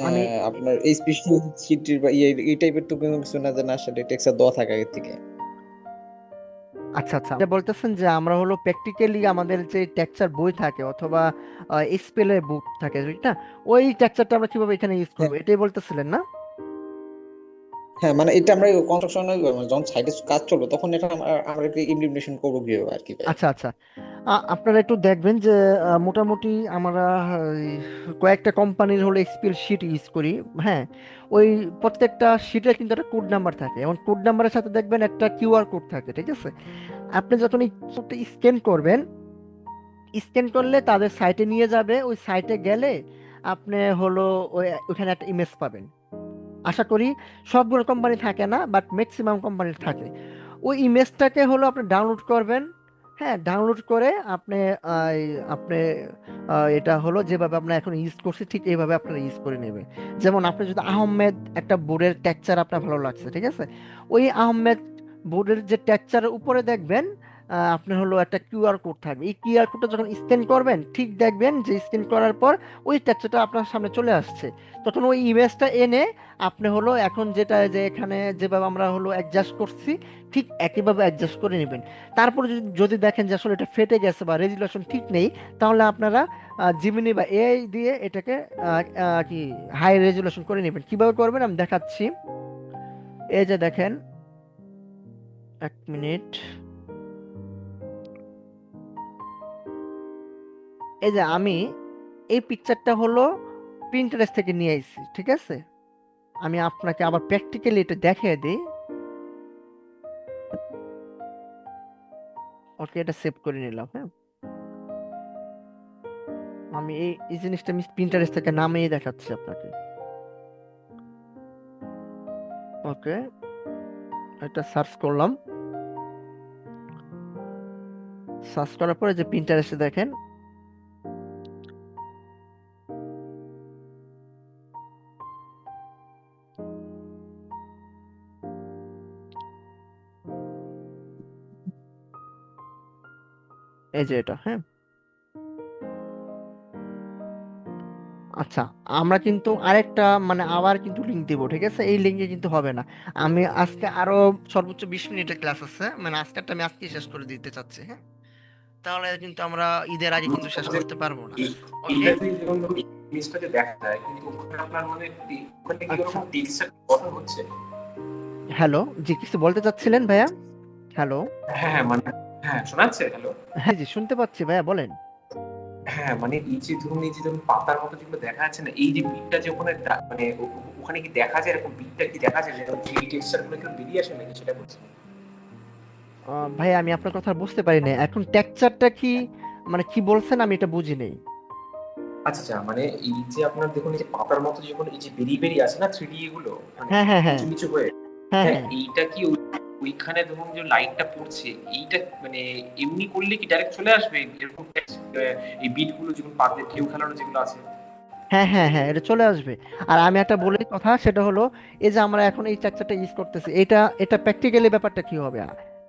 আমি আপনার এই স্পেশাল শিটের বা এই টাইপের তো কোনো কিছু না, যে না আসলে টেক্সচার দেওয়া থাকে আগে থেকে। আচ্ছা আচ্ছা, আপনি বলতেছেন যে আমরা হলো প্র্যাকটিক্যালি আমাদের যে টেক্সচার বই থাকে অথবা স্পেলের বুক থাকে, ঠিক না? ওই টেক্সচারটা আমরা কিভাবে এখানে ইউজ হ্যাঁ, করবো, এটাই বলতেছিলেন না? হ্যাঁ, মানে এটা আমরা কনস্ট্রাকশন যখন সাইটে কাজ চলবে তখন এটা আমরা ইমপ্লিমেন্টেশন করবো কিভাবে আর কি ভাই? আচ্ছা আচ্ছা, আপনারা একটু দেখবেন যে মোটামুটি আমরা এই, কয়েকটা কোম্পানির হলো এক্সেল শিট ইউজ করি, হ্যাঁ। ওই প্রত্যেকটা শিটে কিন্তু একটা কোড নাম্বার থাকে, এবং কোড নাম্বারের সাথে দেখবেন একটা কিউআর কোড থাকে, ঠিক আছে? আপনি যখন এই কোডটা স্ক্যান করবেন, স্ক্যান করলে তাদের সাইটে নিয়ে যাবে। ওই সাইটে গেলে আপনি হলো ওখানে একটা ইমেজ পাবেন। আশা করি সবগুলো কোম্পানি থাকে না, বাট ম্যাক্সিমাম কোম্পানির থাকে। ওই ইমেজটাকে হলো আপনি ডাউনলোড করবেন, হ্যাঁ, ডাউনলোড করে আপনি আপনি এটা হলো যেভাবে আমরা এখন ইউজ করছি ঠিক এইভাবে আপনারা ইউজ করে নেবেন। যেমন আপনি যদি আহমেদ একটা বোর্ডের টেক্সচার আপনার ভালো লাগছে, ঠিক আছে? ওই আহমেদ বোর্ডের যে টেক্সচারের উপরে দেখবেন আপনার হলো একটা কিউআর কোড থাকবে। এই কিউআর কোডটা যখন স্ক্যান করবেন, ঠিক দেখবেন যে স্ক্যান করার পর ওই টেক্সচারটা আপনার সামনে চলে আসছে। তখন ওই ইমেজটা এনে আপনি হলো এখন যেটা যে এখানে যেভাবে আমরা হলো অ্যাডজাস্ট করছি ঠিক একইভাবে অ্যাডজাস্ট করে নেবেন। তারপরে যদি যদি দেখেন যে আসলে এটা ফেটে গেছে বা রেজুলেশন ঠিক নেই, তাহলে আপনারা জিমিনি বা এআই দিয়ে এটাকে কি হাই রেজুলেশন করে নেবেন। কিভাবে করবেন আমি দেখাচ্ছি। এই যে দেখেন, এক মিনিট। এই যে আমি এই পিকচারটা হলো প্রিন্টারেস্ট থেকে নিয়ে আইছি, ঠিক আছে? আমি আপনাকে আবার প্র্যাকটিক্যালি এটা দেখিয়ে দিই। ওকে, এটা সেভ করে নিলাম, হ্যাঁ। আমি এই জিনিসটা আমি প্রিন্টারেস্ট থেকে নামিয়ে দেখাচ্ছি আপনাকে। ওকে, এটা সার্চ করলাম। সার্চ করার পরে যে প্রিন্টারেস্টে দেখেন, এই যে এটা, হ্যাঁ। আচ্ছা, আমরা কিন্তু আরেকটা মানে আবার কিন্তু লিংক দিব, ঠিক আছে? এই লিংকে কিন্তু হবে না। আমি আজকে আরো সর্বোচ্চ 20 মিনিটের ক্লাস আছে, মানে আজকেরটা আমি আজকে শেষ করে দিতে চাচ্ছি, হ্যাঁ। তাহলে কিন্তু আমরা ঈদের আগে কিন্তু শেষ করতে পারবো না। ওকে। এইটাতে যেমন ধরুন জিনিসটাকে দেখা যায়, কিন্তু ওখানে আপনার মানে ওখানে কি আচ্ছা, ওরকম টেক্সচার গঠন হচ্ছে? হ্যালো, জি কিছু বলতে চাচ্ছিলেন ভাইয়া? হ্যালো। হ্যাঁ হ্যাঁ, মানে হ্যাঁ, শোনা যাচ্ছে? হ্যালো। হ্যাঁ জি, শুনতে পাচ্ছি ভাইয়া, বলেন। হ্যাঁ, মানে এই যে ধরুন পাতার মতো যেগুলো দেখা যাচ্ছে না, এই যে বিটটা যে ওখানে মানে ওখানে কি দেখা যায়, এরকম বিটটা কি দেখা যায়, যে এই টেক্সচার গুলো কি বেরিয়ে আসে নাকি, সেটা বলছি। ভাইয়া আমি আপনার কথা বুঝতে পারি না, এখন টেক্সচারটা কি মানে কি বলছেন আমি এটা বুঝি নেই। আচ্ছা আচ্ছা, মানে এই যে আপনার দেখুন, এই যে পাতার মতো যখন এই যে বেরিয়ে বেরিয়ে আসে না 3D এগুলো, মানে হ্যাঁ হ্যাঁ হ্যাঁ নিচু নিচু হয়ে, হ্যাঁ হ্যাঁ, হ্যাঁ এইটা কি ওইখানে ধরুন যে লাইটটা পড়ছে, এইটা মানে এমনি করলে কি ডাইরেক্ট চলে আসবে এরকম এই বিট গুলো যখন পাতে ঢেউ খেলানো যেগুলো আছে? হ্যাঁ হ্যাঁ হ্যাঁ, এটা চলে আসবে। আর আমি একটা বলি কথা, সেটা হলো এই যে আমরা এখন এই স্ট্রাকচারটা ইউজ করতেছি, এটা এটা প্র্যাকটিক্যালি ব্যাপারটা কি হবে?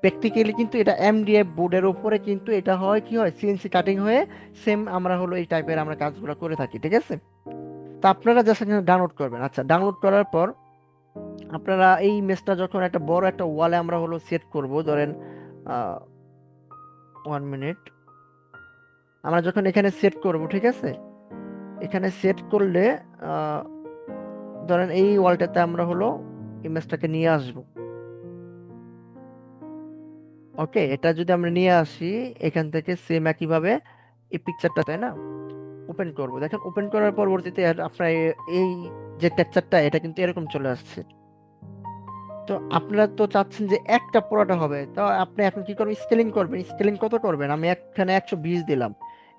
প্র্যাকটিক্যালি কিন্তু এটা এমডিএফ বোর্ডের উপরে কিন্তু এটা হয় কি হয় সিএনসি কাটিং হয়ে সেম আমরা হলো এই টাইপের আমরা কাজগুলো করে থাকি, ঠিক আছে? তো আপনারা জাস্ট ডাউনলোড করবেন। আচ্ছা, ডাউনলোড করার পর আপনারা এই ইমেজটা যখন একটা বড় একটা ওয়ালে আমরা হলো সেট করব, ধরেন 1 মিনিট, আমরা যখন এখানে সেট করব, ঠিক আছে? এখানে সেট করলে আহ, ধরেন এই ওয়ালটাতে আমরা হলো ইমেজটাকে নিয়ে আসব। ওকে, এটা যদি আমরা নিয়ে আসি এখান থেকে সেম একইভাবে এই পিকচারটা, তাই না, ওপেন করব। দেখেন ওপেন করার পরবর্তীতে আপনার এই যে টেক্সচারটা এটা কিন্তু এরকম চলে আসছে। তো আপনারা তো চাচ্ছেন যে একটা পুরোটা হবে, তো আপনি এখন কি করবেন, স্কেলিং করবেন। স্কেলিং কত করবেন? আমি এখানে 120 দিলাম।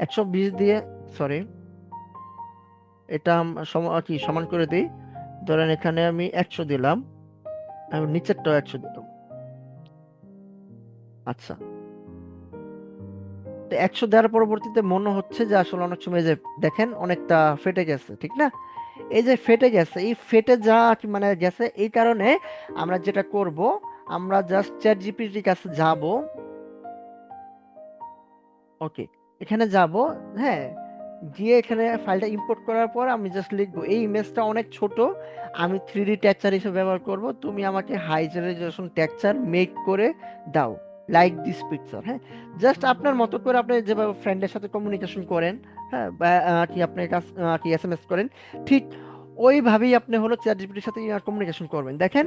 120 দিয়ে, সরি, এটা কি সমান করে দিই। ধরেন এখানে আমি 100 দিলাম, আমি নিচেরটাও 100 দিলাম। আচ্ছা, তো 100 দেওয়ার পরবর্তীতে মনে হচ্ছে যে আসলে অনেক সময় যে দেখেন অনেকটা ফেটে গেছে, ঠিক না? এই যে ফেটে গেছে, এই ফেটে যা মানে গেছে, এই কারণে আমরা যেটা করব, আমরা জাস্ট চ্যাট জিপিটির কাছে যাব। ওকে, এখানে যাব, হ্যাঁ, গিয়ে এখানে ফাইলটা ইম্পোর্ট করার পর আমি জাস্ট লিখবো এই ইমেজটা অনেক ছোট, আমি 3D টেক্সচার হিসেবে ব্যবহার করব, তুমি আমাকে হাই রেজলিউশন টেক্সচার মেক করে দাও, লাইক দিস পিকচার। হ্যাঁ, জাস্ট আপনার মতো করে আপনি যেভাবে ফ্রেন্ডের সাথে কমিউনিকেশন করেন, হ্যাঁ, বা কি আপনার কাছে কি এসএমএস করেন, ঠিক ওইভাবেই আপনি হলো চ্যাট জিপিটির সাথে কমিউনিকেশন করবেন। দেখেন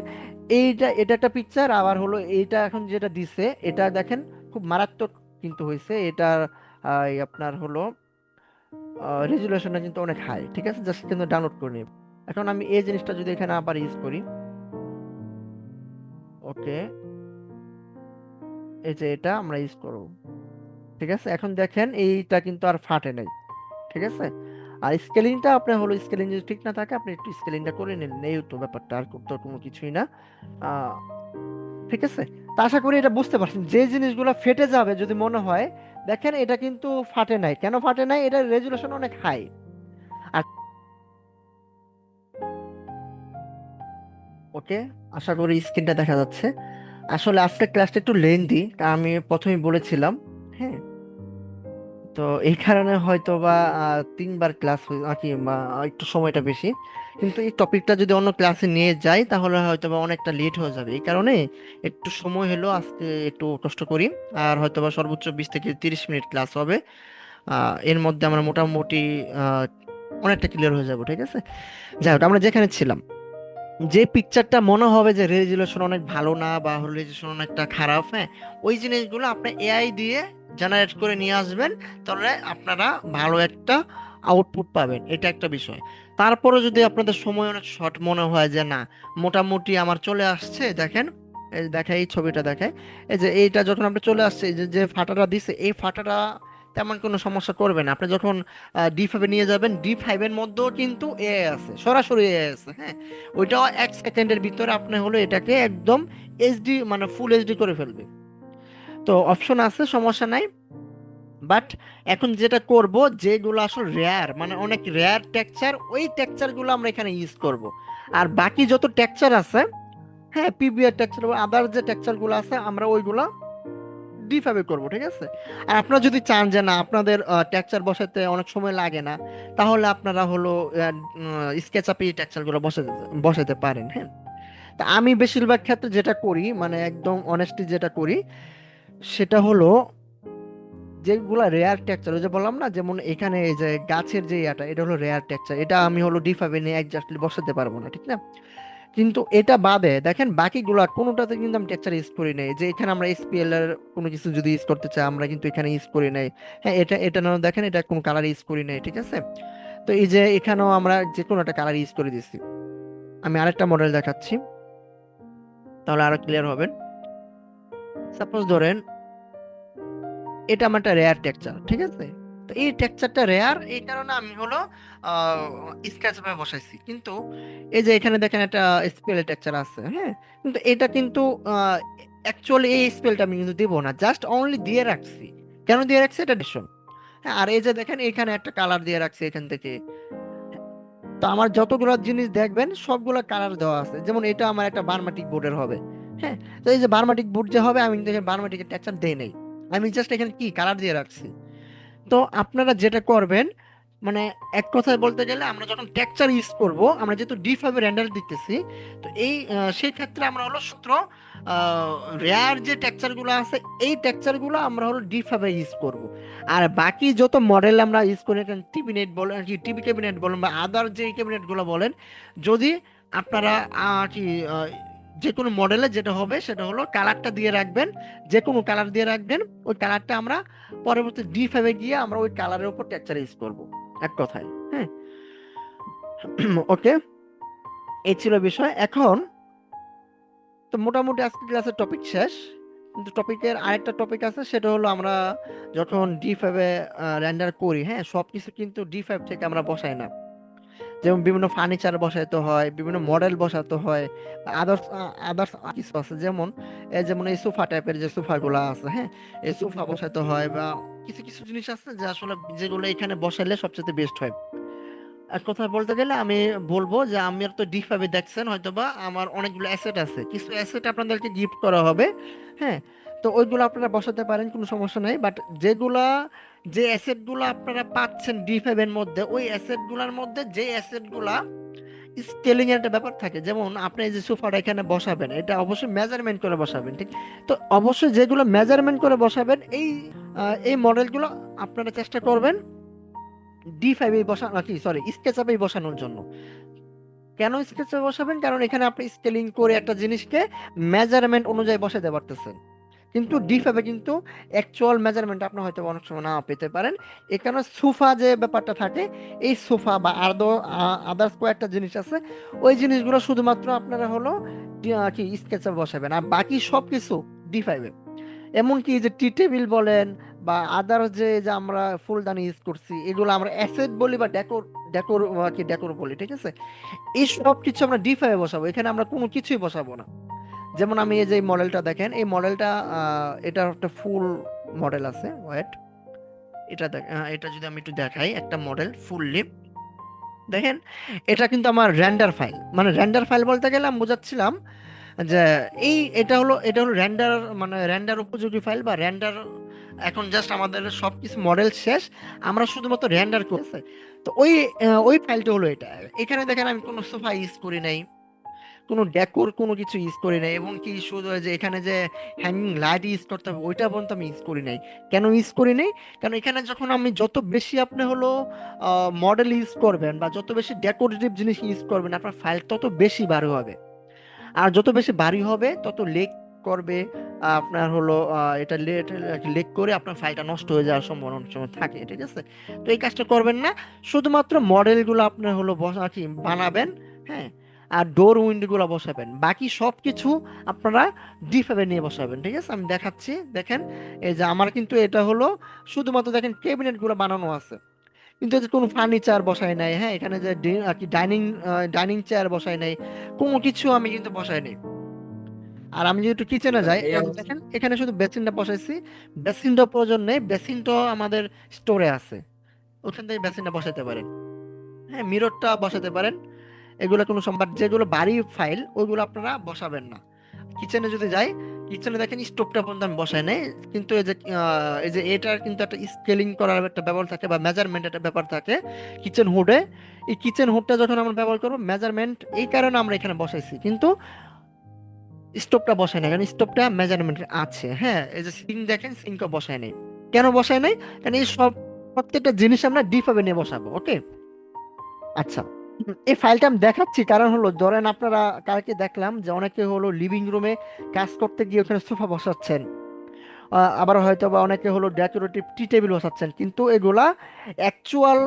এটা একটা পিকচার, আবার হলো এইটা এখন যেটা দিছে এটা দেখেন খুব মারাত্মক কিন্তু হয়েছে এটা। এই আপনার হলো রেজুলেশনটা কিন্তু অনেক হাই, ঠিক আছে? জাস্ট কিন্তু ডাউনলোড করে নিব। এখন আমি এই জিনিসটা যদি এখানে আবার ইউজ করি, ওকে, এই যে এটা আমরা ইউজ করব, ঠিক আছে? এখন দেখেন এইটা কিন্তু আর ফাটে নাই, ঠিক আছে? আর স্কেলিংটা আপনার হলো, স্কেলিং যদি ঠিক না থাকে আপনি একটু স্কেলিংটা করে নিন, এই তো ব্যাপারটা, আর তো কোনো কিছুই না। আহ, ঠিক আছে? তা আশা করি এটা বুঝতে পারছেন, যে জিনিসগুলো ফেটে যাবে যদি মনে হয়, দেখেন এটা কিন্তু ফাটে নাই। কেন ফাটে নাই? এটা রেজুলেশন অনেক হাই। আর ওকে, আশা করি স্ক্রিনটা দেখা যাচ্ছে। আসলে আজকের ক্লাসটা একটু লেন্দি, আমি প্রথমেই বলেছিলাম, হ্যাঁ। তো এই কারণে হয়তো বা 3বার ক্লাস আর কি, বা একটু সময়টা বেশি। কিন্তু এই টপিকটা যদি অন্য ক্লাসে নিয়ে যাই তাহলে হয়তো বা অনেকটা লেট হয়ে যাবে, এই কারণে একটু সময় হলো আজকে, একটু কষ্ট করি। আর হয়তো বা সর্বোচ্চ 20 থেকে 30 মিনিট ক্লাস হবে। এর মধ্যে আমরা মোটামুটি আহ, অনেকটা ক্লিয়ার হয়ে যাব, ঠিক আছে? যাই হোক, আমরা যেখানে ছিলাম, যে পিকচারটা মনে হবে যে রেজুলেশন অনেক ভালো না বা রেজুলেশন অনেকটা খারাপ, হ্যাঁ, ওই জিনিসগুলো আপনি এআই দিয়ে জেনারেট করে নিয়ে আসবেন, তাহলে আপনারা ভালো একটা আউটপুট পাবেন, এটা একটা বিষয়। তারপরে যদি আপনাদের সময় অনেক শর্ট মনে হয় যে না, মোটামুটি আমার চলে আসছে, দেখেন এই দেখে, এই ছবিটা দেখে, এই যে এইটা যখন আপনি চলে আসছে, এই যে যে ফাটাটা দিছে, এই ফাটাটা তেমন কোনো সমস্যা করবে না। আপনি যখন D5 নিয়ে যাবেন, D5 এর মধ্যেও কিন্তু এআই আছে, সরাসরি এআই আছে, হ্যাঁ। ওইটাও 1 সেকেন্ডের ভিতরে আপনি হলো এটাকে একদম এইচডি মানে ফুল এইচডি করে ফেলবে। তো অপশন আছে, সমস্যা নাই। বাট এখন যেটা করব, যেগুলো আসলে রেয়ার, মানে অনেক রেয়ার টেক্সচার, ওই টেক্সচার গুলো আমরা এখানে ইউজ করব। আর বাকি যত টেক্সচার আছে, হ্যাঁ, পিবিআর টেক্সচার বা আদার যে টেক্সচার গুলো আছে, আমরা ওইগুলো D5 করব, ঠিক আছে? আর আপনারা যদি চান যে না, আপনাদের টেক্সচার বসাতে অনেক সময় লাগে না, তাহলে আপনারা হলো স্কেচআপে এই টেক্সচার গুলো বসাতে বসাতে পারেন, হ্যাঁ। তা আমি বেশিরভাগ ক্ষেত্রে যেটা করি, মানে একদম অনেস্টলি যেটা করি, সেটা হলো যেগুলা রেয়ার টেক্সচার, ওই যে বললাম না, যেমন এখানে এই যে গাছের যে ইয়াটা, এটা হলো রেয়ার টেক্সচার, এটা আমি হলো D5 নিয়ে একজাস্টলি বসাতে পারবো না, ঠিক না? কিন্তু এটা বাদে দেখেন বাকিগুলা কোনোটাতে কিন্তু আমি টেক্সচার ইউজ করি নাই। যে এখানে আমরা এসপিএল এর কোনো কিছু যদি ইউজ করতে চাই, আমরা কিন্তু এখানে ইউজ করি নাই। হ্যাঁ, এটা এটা না, দেখেন এটা কোনো কালার ইউজ করি নাই, ঠিক আছে? তো এই যে এখানেও আমরা যে কোনো একটা কালার ইউজ করে দিচ্ছি। আমি আরেকটা মডেল দেখাচ্ছি, তাহলে আরো ক্লিয়ার হবেন। সাপোজ ধরেন এটা আমার একটা রেয়ার টেক্সচার, ঠিক আছে? তো এই টেক্সচারটা রেয়ার, এই কারণে আমি হলো স্কেচ ভাবে বসাইছি। কিন্তু এই যে এখানে দেখেন একটা স্পেল টেক্সচার আছে, হ্যাঁ, কিন্তু এটা কিন্তু অ্যাকচুয়ালি এই স্পেলটা আমি কিন্তু দিব না, জাস্ট অনলি দিয়ে রাখছি। কেন দিয়ে রাখছি? এটা ডিসন। হ্যাঁ, আর এই যে দেখেন এখানে একটা কালার দিয়ে রাখছি এখান থেকে। তো আমার যতগুলো জিনিস দেখবেন সবগুলো কালার দেওয়া আছে, যেমন এটা আমার একটা বার্মাটিক বোর্ডের হবে, হ্যাঁ। তো এই যে বারমাটিক বোর্ড যে হবে, আমি কিন্তু এখানে বারমাটিকের টেক্সচার দেই নাই, আমি জাস্ট এখানে কি কালার দিয়ে রাখছি। তো আপনারা যেটা করবেন, মানে এক কথায় বলতে গেলে আমরা যখন টেক্সচার ইউজ করব, আমরা যেহেতু D5 এ রেন্ডার দিতেছি, তো এই সেই ক্ষেত্রে আমরা হলো সূত্র রেয়ার যে টেক্সচার গুলো আছে, এই টেক্সচার গুলো আমরা হলো D5 এ ইউজ করব। আর বাকি যত মডেল আমরা ইউজ করি, টিভি নেট বলেন কি, টিভি ক্যাবিনেট বলেন বা আদার যে ক্যাবিনেট গুলো বলেন, যদি আপনারা কি যে কোনো মডেলে যেটা হবে সেটা হলো কালারটা দিয়ে রাখবেন, যে কোনো কালার দিয়ে রাখবেন। ওই কালারটা আমরা পরবর্তী D5 এ গিয়ে আমরা ওই কালারের উপর টেক্সচার ইউজ করব, এক কথায়। হ্যাঁ। ওকে, এই ছিল বিষয়। এখন তো মোটামুটি আজকে ক্লাসের টপিক শেষ, কিন্তু টপিকের আরেকটা টপিক আছে, সেটা হলো আমরা যখন D5 এ রেন্ডার করি, হ্যাঁ, সবকিছু কিন্তু D5 থেকে আমরা বসাই না। যেমন বিভিন্ন ফার্নিচার বসাইতে হয়, বিভিন্ন মডেল বসাতে হয়, আদার্স আদার্স কিছু আছে, যেমন যেমন এই সোফা টাইপের যে সোফাগুলো আছে, হ্যাঁ, এই সোফা বসাইতে হয়, বা কিছু কিছু জিনিস আছে যে আসলে যেগুলো এখানে বসাইলে সবচেয়ে বেস্ট হয়। এক কথা বলতে গেলে আমি বলবো যে আমি তো D5 এ দেখছেন হয়তোবা আমার অনেকগুলো অ্যাসেট আছে, কিছু অ্যাসেট আপনাদেরকে গিফট করা হবে। হ্যাঁ। তো ওইগুলো আপনারা বসাতে পারেন, কোনো সমস্যা নাই, বাট যেগুলা যে অ্যাসেট গুলো আপনারা পাচ্ছেন D5 এর মধ্যে, ওই অ্যাসেট গুলার মধ্যে যে অ্যাসেট গুলা স্কেলিং এর একটা ব্যাপার থাকে, যেমন আপনি এই যে সোফাটা এখানে বসাবেন, এটা অবশ্যই মেজারমেন্ট করে বসাবেন, ঠিক? তো অবশ্যই যেগুলো মেজারমেন্ট করে বসাবেন, এই মডেলগুলো আপনারা চেষ্টা করবেন D5 এ বসানো, কি সরি, স্কেচআপে বসানোর জন্য। কেন স্কেচআপে বসাবেন? কারণ এখানে আপনি স্কেলিং করে একটা জিনিসকে মেজারমেন্ট অনুযায়ী বসাতে পারতেছেন। কিন্তু D5 এ কিন্তু অ্যাকচুয়াল মেজারমেন্ট আপনি হয়তো অনেক সময় নাও পেতে পারেন। এখানে সোফা যে ব্যাপারটা থাকে, এই সোফা বা আরো আদার্স কয়েকটা জিনিস আছে, ওই জিনিসগুলো শুধুমাত্র আপনারা হলো কি স্কেচআপে বসাবেন, আর বাকি সবকিছু D5 এ। এমনকি যে টি টেবিল বলেন বা আদার যে আমরা ফুলদানি ইউজ করছি, এগুলো আমরা অ্যাসেট বলি বা ডেকোর, ডেকোর কি ডেকোর বলি, ঠিক আছে? এই সব কিছু আমরা D5 এ বসাবো, এখানে আমরা কোনো কিছুই বসাবো না। যেমন আমি এই যে মডেলটা দেখেন, এই মডেলটা এটা একটা ফুল মডেল আছে, ওয়েট, এটা যদি আমি একটু দেখাই, একটা মডেল ফুললি দেখেন, এটা কিন্তু আমার রেন্ডার ফাইল, মানে রেন্ডার ফাইল বলতে গেলে আমি বোঝাচ্ছিলাম যে এটা হলো রেন্ডার, মানে রেন্ডার উপযোগী ফাইল বা রেন্ডার। এখন জাস্ট আমাদের সবকিছু মডেল শেষ, আমরা শুধুমাত্র রেন্ডার করেছে। তো ওই ফাইলটা হলো এটা। এখানে দেখেন আমি কোনো সোফা ইউজ করি নাই, কোনো ডেকোর কোনো কিছু ইউজ করি নাই, এবং কি শুধু ওই যে এখানে যে হ্যাঙ্গিং লাইট ইউজ করতে হবে ওইটা পর্যন্ত আমি ইউজ করি নাই। কেন ইউজ করি নাই? কারণ এখানে যখন আমি যত বেশি আপনি হলো মডেল ইউজ করবেন বা যত বেশি ডেকোরেটিভ জিনিস ইউজ করবেন, আপনার ফাইল তত বেশি ভারী হবে। আর যত বেশি ভারী হবে তত লেগ করবে, আপনার হলো এটা লেগ করে আপনার ফাইলটা নষ্ট হয়ে যাওয়ার সম্ভাবনা অনেক সময় থাকে, ঠিক আছে? তো এই কাজটা করবেন না, শুধুমাত্র মডেলগুলো আপনার হলো কি বানাবেন, হ্যাঁ, আর ডোর উইন্ডো গুলো বসাবেন, বাকি সবকিছু আপনারা D5 এ নিয়ে বসাবেন, ঠিক আছে? আমি দেখাচ্ছি, দেখেন, এই যে আমার কিন্তু এটা হলো শুধুমাত্র দেখেন ক্যাবিনেট গুলো বানানো আছে, কিন্তু এই যে কোনো ফার্নিচার বসাই নাই, হ্যাঁ, এখানে যে আর কি ডাইনিং ডাইনিং চেয়ার বসাই নাই, কোনো কিছু আমি কিন্তু বসাই নাই। আর আমি যদি একটু কিচেনে যাই, এই যে দেখেন এখানে শুধু বেসিনটা বসাইছি, বেসিনটা প্রয়োজন নেই, বেসিনটা আমাদের স্টোরে আছে, ওখান থেকে বেসিনটা বসাতে পারেন, হ্যাঁ, মিররটা বসাতে পারেন। এগুলো কোনো সম্বাদ, যেগুলো বাড়ি ফাইল ওইগুলো আপনারা বসাবেন না। কিচেনে যদি যাই, কিচেনে দেখেন স্টোভটা পর্যন্ত আমি বসাই নাই, কিন্তু এই যে এটার কিন্তু একটা স্কেলিং করার একটা ব্যাপার থাকে বা মেজারমেন্ট একটা ব্যাপার থাকে কিচেন হুডে। এই কিচেন হুডটা যখন আমরা ব্যবহার করবো, মেজারমেন্ট এই কারণে আমরা এখানে বসাইছি, কিন্তু স্টোভটা বসাই নাই, কারণ স্টোভটা মেজারমেন্ট আছে। হ্যাঁ, এই যে সিঙ্ক দেখেন, সিঙ্কও বসাই নাই। কেন বসাই নাই? কারণ এই সব প্রত্যেকটা জিনিস আমরা D5 নিয়ে বসাবো। ওকে, আচ্ছা। এই ফাইলটা আমি দেখাচ্ছি কারণ হলো, ধরেন আপনারা কালকে দেখলাম যে অনেকে হলো লিভিং রুমে কাজ করতে গিয়ে ওখানে সোফা বসাচ্ছেন, আবার হয়তো বা অনেকে হলো ডেকোরেটিভ টি টেবিল বসাচ্ছেন, কিন্তু এগুলা অ্যাকচুয়াল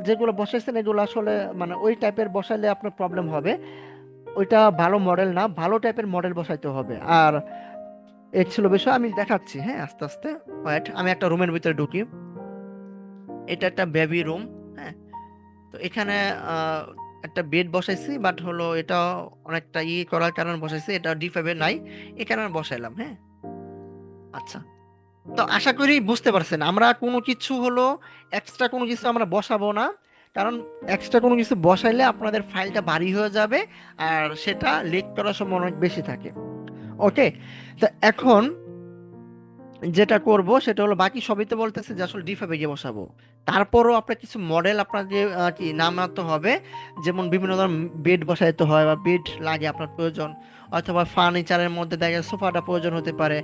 যেগুলো বসাইছেন এগুলো আসলে মানে ওই টাইপের বসাইলে আপনার প্রবলেম হবে, ওইটা ভালো মডেল না, ভালো টাইপের মডেল বসাইতে হবে। আর এই ছিল বিষয়, আমি দেখাচ্ছি, হ্যাঁ, আস্তে আস্তে। ওয়েট, আমি একটা রুমের ভিতরে ঢুকি, এটা একটা বেবি রুম, হ্যাঁ। তো এখানে আহ, একটা বেড বসাইছি, বাট হলো এটা অনেকটা করার কারণে বসাইছি, এটা D5 এ নাই, এই কারণে বসাইলাম, হ্যাঁ। আচ্ছা, তো আশা করি বুঝতে পারছেন, আমরা কোনো কিছু হলো এক্সট্রা কোনো কিছু আমরা বসাবো না, কারণ এক্সট্রা কোনো কিছু বসাইলে আপনাদের ফাইলটা ভারী হয়ে যাবে, আর সেটা লিক করার সম্ভাবনা অনেক বেশি থাকে। ওকে, তো এখন যেটা করব সেটা হলো, বাকি সবই তো বলতেছে যে আসলে ডিফাবে গিয়ে বসাবো, তারপরও আপনার কিছু মডেল আপনাকে কি নামাতে হবে। যেমন বিভিন্ন ধরনের বেড বসাইতে হয় বা বেড লাগে আপনার প্রয়োজন, অথবা ফার্নিচারের মধ্যে দেখা যায় সোফাটা প্রয়োজন হতে পারে।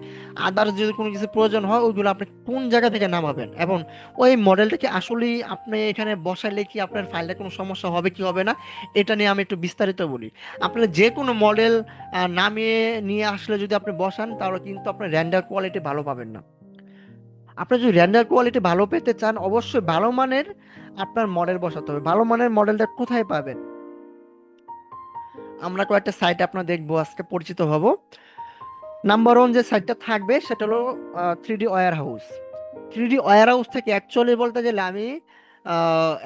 আদার্স যদি কোনো কিছু প্রয়োজন হয় ওইগুলো আপনি কোন জায়গা থেকে নামাবেন, এবং ওই মডেলটা কি আসলেই আপনি এখানে বসাইলে কি আপনার ফাইলটা কোনো সমস্যা হবে কি হবে না, এটা নিয়ে আমি একটু বিস্তারিত বলি। আপনার যে কোনো মডেল নামিয়ে নিয়ে আসলে যদি আপনি বসান, তাহলে কিন্তু আপনার রেন্ডার কোয়ালিটি ভালো পাবেন না। আপনি যদি রেন্ডার কোয়ালিটি ভালো পেতে চান, অবশ্যই ভালো মানের আপনার মডেল বসাতে হবে। ভালো মানের মডেলটা কোথায় পাবেন? আমরা কয়েকটা সাইট আপনার দেখবো, আজকে পরিচিত হব। নাম্বার ওয়ান যে সাইটটা থাকবে সেটা হলো 3D warehouse. 3D warehouse থেকে অ্যাকচুয়ালি বলতে গেলে আমি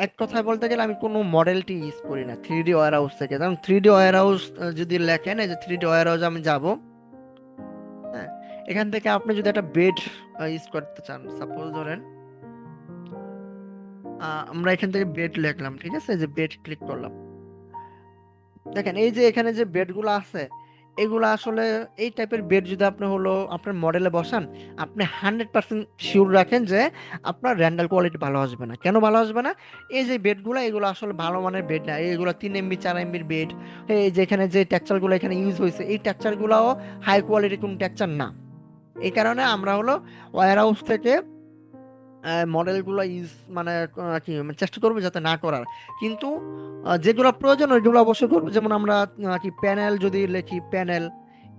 এক কথায় বলতে গেলে আমি কোনো মডেলটি ইউজ করি না 3D ওয়্যার হাউস থেকে। কারণ 3D ওয়্যার হাউস যদি লেখেন, এই যে 3D ওয়্যার হাউস আমি যাব, হ্যাঁ, এখান থেকে আপনি যদি একটা বেড ইউজ করতে চান, সাপোজ ধরেন আমরা এখান থেকে বেড লিখলাম, ঠিক আছে, যে বেড ক্লিক করলাম। দেখেন এই যে এখানে যে বেডগুলো আছে, এগুলো আসলে এই টাইপের বেড যদি আপনি হলো আপনার মডেলে বসান, আপনি 100% শিওর রাখেন যে আপনার র্যান্ডাল কোয়ালিটি ভালো আসবে না। কেন ভালো আসবে না? এই যে বেডগুলো, এগুলো আসলে ভালো মানের বেড না, এগুলো 3 MB 4 MB বেড। এই যে এখানে যে টেক্সচারগুলো এখানে ইউজ হয়েছে, এই টেক্সচারগুলোও হাই কোয়ালিটির কোনো টেক্সচার না। এই কারণে আমরা হলো ওয়্যার হাউস থেকে মডেলগুলো ইউজ মানে কি মানে চেষ্টা করবো যাতে না করার। কিন্তু যেগুলো প্রয়োজন ওইগুলো অবশ্যই করবো। যেমন আমরা কি প্যানেল যদি লিখি, প্যানেল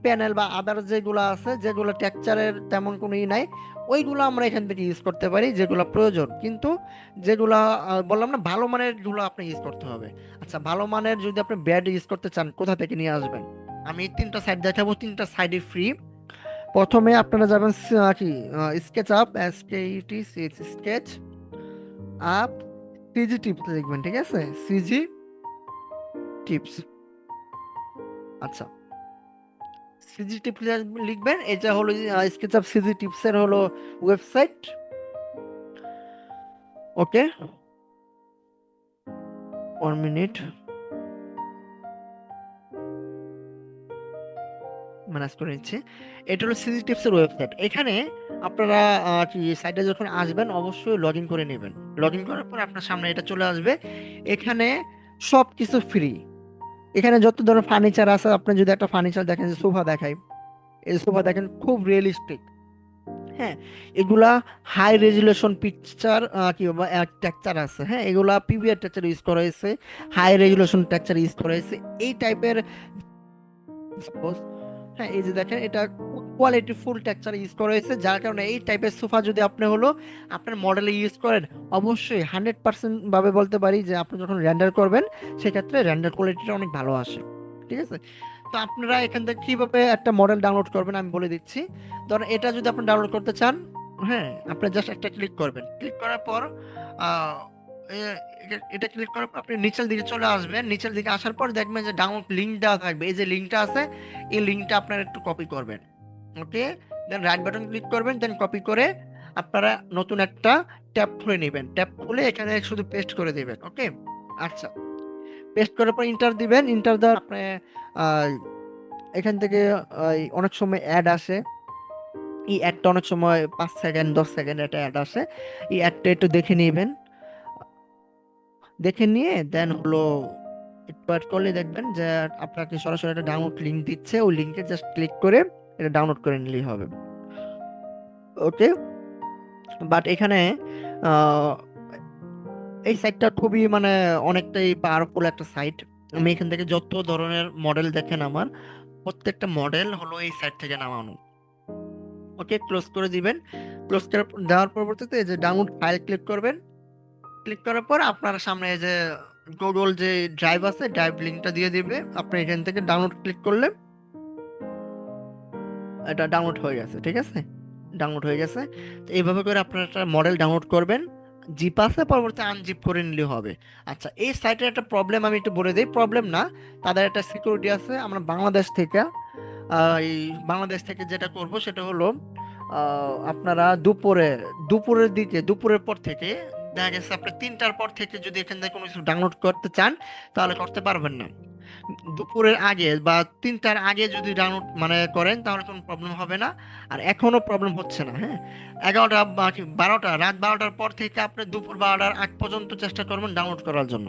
প্যানেল বা আদার যেগুলো আছে, যেগুলো টেক্সচারের তেমন কোনো ই নাই, ওইগুলো আমরা এখান থেকে ইউজ করতে পারি যেগুলো প্রয়োজন। কিন্তু যেগুলা বললাম না, ভালো মানের গুলো আপনি ইউজ করতে হবে। আচ্ছা, ভালো মানের যদি আপনি ব্যাড ইউজ করতে চান, কোথা থেকে নিয়ে আসবেন? আমি তিনটা সাইট দেখাবো, তিনটা সাইডে ফ্রি। প্রথমে আপনারা যাবেন কি sketch up, SKET, sketch up, CG tips লিখবেন, ঠিক আছে, সিজি টিপস। আচ্ছা, সিজি টিপস লিখবেন, এটা হলো স্কেচ আপ সিজি টিপস এর হলো ওয়েবসাইট। ওকে, 1 মিনিট ম্যানেজ করে নিচ্ছি। এটা হলো সিজি টিপস এর ওয়েবসাইট। এখানে আপনারা কি সাইটে যখন আসবেন অবশ্যই লগ ইন করে নেবেন। লগ ইন করার পর আপনার সামনে এটা চলে আসবে। এখানে সব কিছু ফ্রি। এখানে যত ধরনের ফার্নিচার আছে, আপনি যদি একটা ফার্নিচার দেখেন, যে সোফা দেখাই, এই সোফা দেখেন খুব রিয়েলিস্টিক। হ্যাঁ, এগুলা হাই রেজুলেশন পিকচার কি বা টেক্সচার আছে, হ্যাঁ, এগুলা পিভিআর টেক্সচার ইউজ করা হয়েছে, হাই রেজুলেশন টেক্সচার ইউজ করা হয়েছে, এই টাইপের। সাপোজ, হ্যাঁ, এই যে দেখেন এটা কোয়ালিটি ফুল টেক্সচার ইউজ করা হয়েছে, যার কারণে এই টাইপের সোফা যদি আপনি হলো আপনার মডেলে ইউজ করেন, অবশ্যই 100% ভাবে বলতে পারি যে আপনি যখন রেন্ডার করবেন, সেক্ষেত্রে রেন্ডার কোয়ালিটিটা অনেক ভালো আসে। ঠিক আছে, তো আপনারা এখান থেকে কিভাবে একটা মডেল ডাউনলোড করবেন আমি বলে দিচ্ছি। ধরেন এটা যদি আপনি ডাউনলোড করতে চান, হ্যাঁ, আপনি জাস্ট একটা ক্লিক করবেন। ক্লিক করার পর আহ, এটা ক্লিক করার পর আপনি নিচের দিকে চলে আসবেন। নিচের দিকে আসার পর দেখবেন যে ডাউনলোড লিঙ্ক দেওয়া থাকবে, এই যে লিঙ্কটা আছে, এই লিঙ্কটা আপনারা একটু কপি করবেন। ওকে, দেন রাইট বাটন ক্লিক করবেন, দেন কপি করে আপনারা নতুন একটা ট্যাব খুলে নেবেন। ট্যাব খুলে এখানে শুধু পেস্ট করে দিবেন। ওকে, আচ্ছা, পেস্ট করার পর ইন্টার দিবেন। ইন্টার দেওয়ার আপনি আহ, এখান থেকে অনেক সময় অ্যাড আসে। এই অ্যাডটা অনেক সময় 5 সেকেন্ড 10 সেকেন্ড একটা অ্যাড আসে। এই অ্যাডটা একটু দেখে নেবেন। দেখে নিয়ে দেন হলো একটু wait করলে দেখবেন যে আপনাকে সরাসরি একটা ডাউনলোড লিংক দিচ্ছে, ওই লিংকে জাস্ট ক্লিক করে এটা ডাউনলোড করে নিলেই হবে। ওকে, বাট এখানে আহ, এই সাইটটা খুবই মানে অনেকটাই পাওয়ারফুল একটা সাইট। আমি এখান থেকে যত ধরনের মডেল দেখেন, আমার প্রত্যেকটা মডেল হলো এই সাইট থেকে নামানো। ওকে, ক্লোজ করে দিবেন। ক্লোজ করে দেওয়ার পরবর্তীতে এই যে ডাউনলোড ফাইল ক্লিক করবেন। ক্লিক করার পর আপনার সামনে এই যে গুগল যে ড্রাইভ আছে, ড্রাইভ লিংকটা দিয়ে দিবে। আপনি এখান থেকে ডাউনলোড ক্লিক করলে এটা ডাউনলোড হয়ে গেছে, ঠিক আছে, ডাউনলোড হয়ে গেছে। তো এইভাবে করে আপনারা একটা মডেল ডাউনলোড করবেন, জিপ আছে, পরবর্তী আনজিপ করে নিলে হবে। আচ্ছা, এই সাইটের একটা প্রবলেম আমি একটু বলে দিই, প্রবলেম না, তাদের একটা সিকিউরিটি আছে। আমরা বাংলাদেশ থেকে এই বাংলাদেশ থেকে যেটা করব সেটা হলো আপনারা দুপুরের দিকে, দুপুরের পর থেকে দেখা গেছে আপনি 3টার পর থেকে যদি এখান থেকে কোনো কিছু ডাউনলোড করতে চান, তাহলে করতে পারবেন না। দুপুরের আগে বা 3টার আগে যদি ডাউনলোড মানে করেন তাহলে কোনো প্রবলেম হবে না। আর এখনো প্রবলেম হচ্ছে না, হ্যাঁ। 11টা বা 12টা, রাত 12টার পর থেকে আপনি দুপুর 12টার আগ পর্যন্ত চেষ্টা করবেন ডাউনলোড করার জন্য।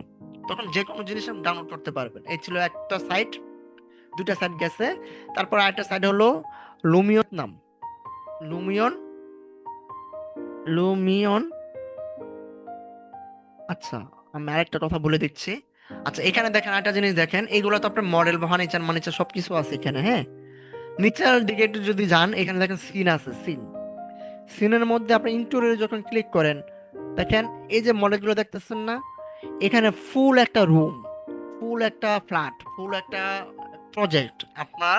তখন যে কোনো জিনিস আপনি ডাউনলোড করতে পারবেন। এই ছিল একটা সাইট, দুইটা সাইট গেছে। তারপর আরেকটা সাইট হলো লুমিয়ন নাম, লুমিয়ন, লুমিয়ন। আচ্ছা, আমি আরেকটা কথা বলে দিচ্ছি। আচ্ছা, এখানে দেখেন একটা জিনিস দেখেন, এইগুলো তো আপনার মডেল বা ফার্নিচার মার্নিচার সবকিছু আছে এখানে, হ্যাঁ। নিচের দিকে একটু যদি যান, এখানে দেখেন সিন আছে, সিন। সিনের মধ্যে আপনি ইন্টেরিয়রে যখন ক্লিক করেন, দেখেন এই যে মডেলগুলো দেখতেছেন না, এখানে ফুল একটা রুম, ফুল একটা ফ্ল্যাট, ফুল একটা প্রজেক্ট আপনার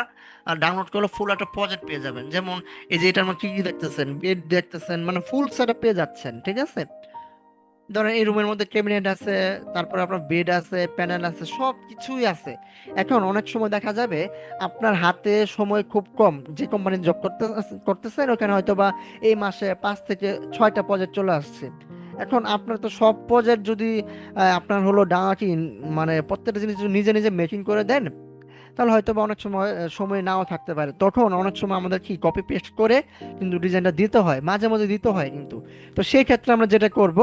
ডাউনলোড করলে ফুল একটা প্রজেক্ট পেয়ে যাবেন। যেমন এই যে এটার মধ্যে কি কি দেখতেছেন, বেড দেখতেছেন, মানে ফুল সেটআপ পেয়ে যাচ্ছেন, ঠিক আছে। ধরেন এই রুমের মধ্যে ক্যাবিনেট আছে, তারপর আপনার বেড আছে, প্যানেল আছে, সব কিছুই আছে। এখন অনেক সময় দেখা যাবে আপনার হাতে সময় খুব কম, যে কোম্পানি জব করতেছেন ওখানে হয়তো বা এই মাসে 5 থেকে 6টা প্রজেক্ট চলে আসছে। এখন আপনার তো সব প্রজেক্ট যদি আপনার হলো কি মানে প্রত্যেকটা জিনিস যদি নিজে নিজে মেকিং করে দেন, তাহলে হয়তো বা অনেক সময় সময় নাও থাকতে পারে। তখন অনেক সময় আমাদের কি কপি পেস্ট করে কিন্তু ডিজাইনটা দিতে হয়, মাঝে মাঝে দিতে হয় কিন্তু। তো সেই ক্ষেত্রে আমরা যেটা করব,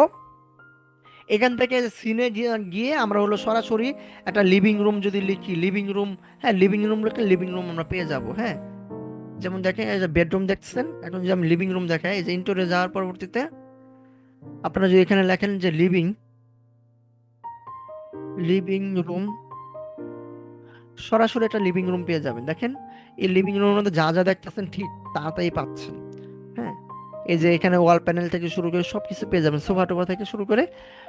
এখান থেকে সিনে গিয়ে গিয়ে আমরা হলো সরাসরি একটা লিভিং রুম যদি লিখি, লিভিং রুম, হ্যাঁ লিভিং রুম লিখলে লিভিং রুম আমরা পেয়ে যাব, হ্যাঁ। যেমন দেখেন এই যে বেডরুম দেখছেন, এখন যদি আমি লিভিং রুম দেখাই, এই যে ইন্টোরে যাওয়ার পরবর্তীতে আপনারা যদি এখানে লেখেন যে লিভিং, লিভিং রুম, সরাসরি একটা লিভিং রুম পেয়ে যাবেন। দেখেন এই লিভিং রুমের মধ্যে যা যা দেখতেছেন ঠিক তাই পাচ্ছেন, হ্যাঁ। এই যে এখানে ওয়াল প্যানেল থেকে শুরু করে সবকিছু পেয়ে যাবেন, সোফা টোফা থেকে শুরু করে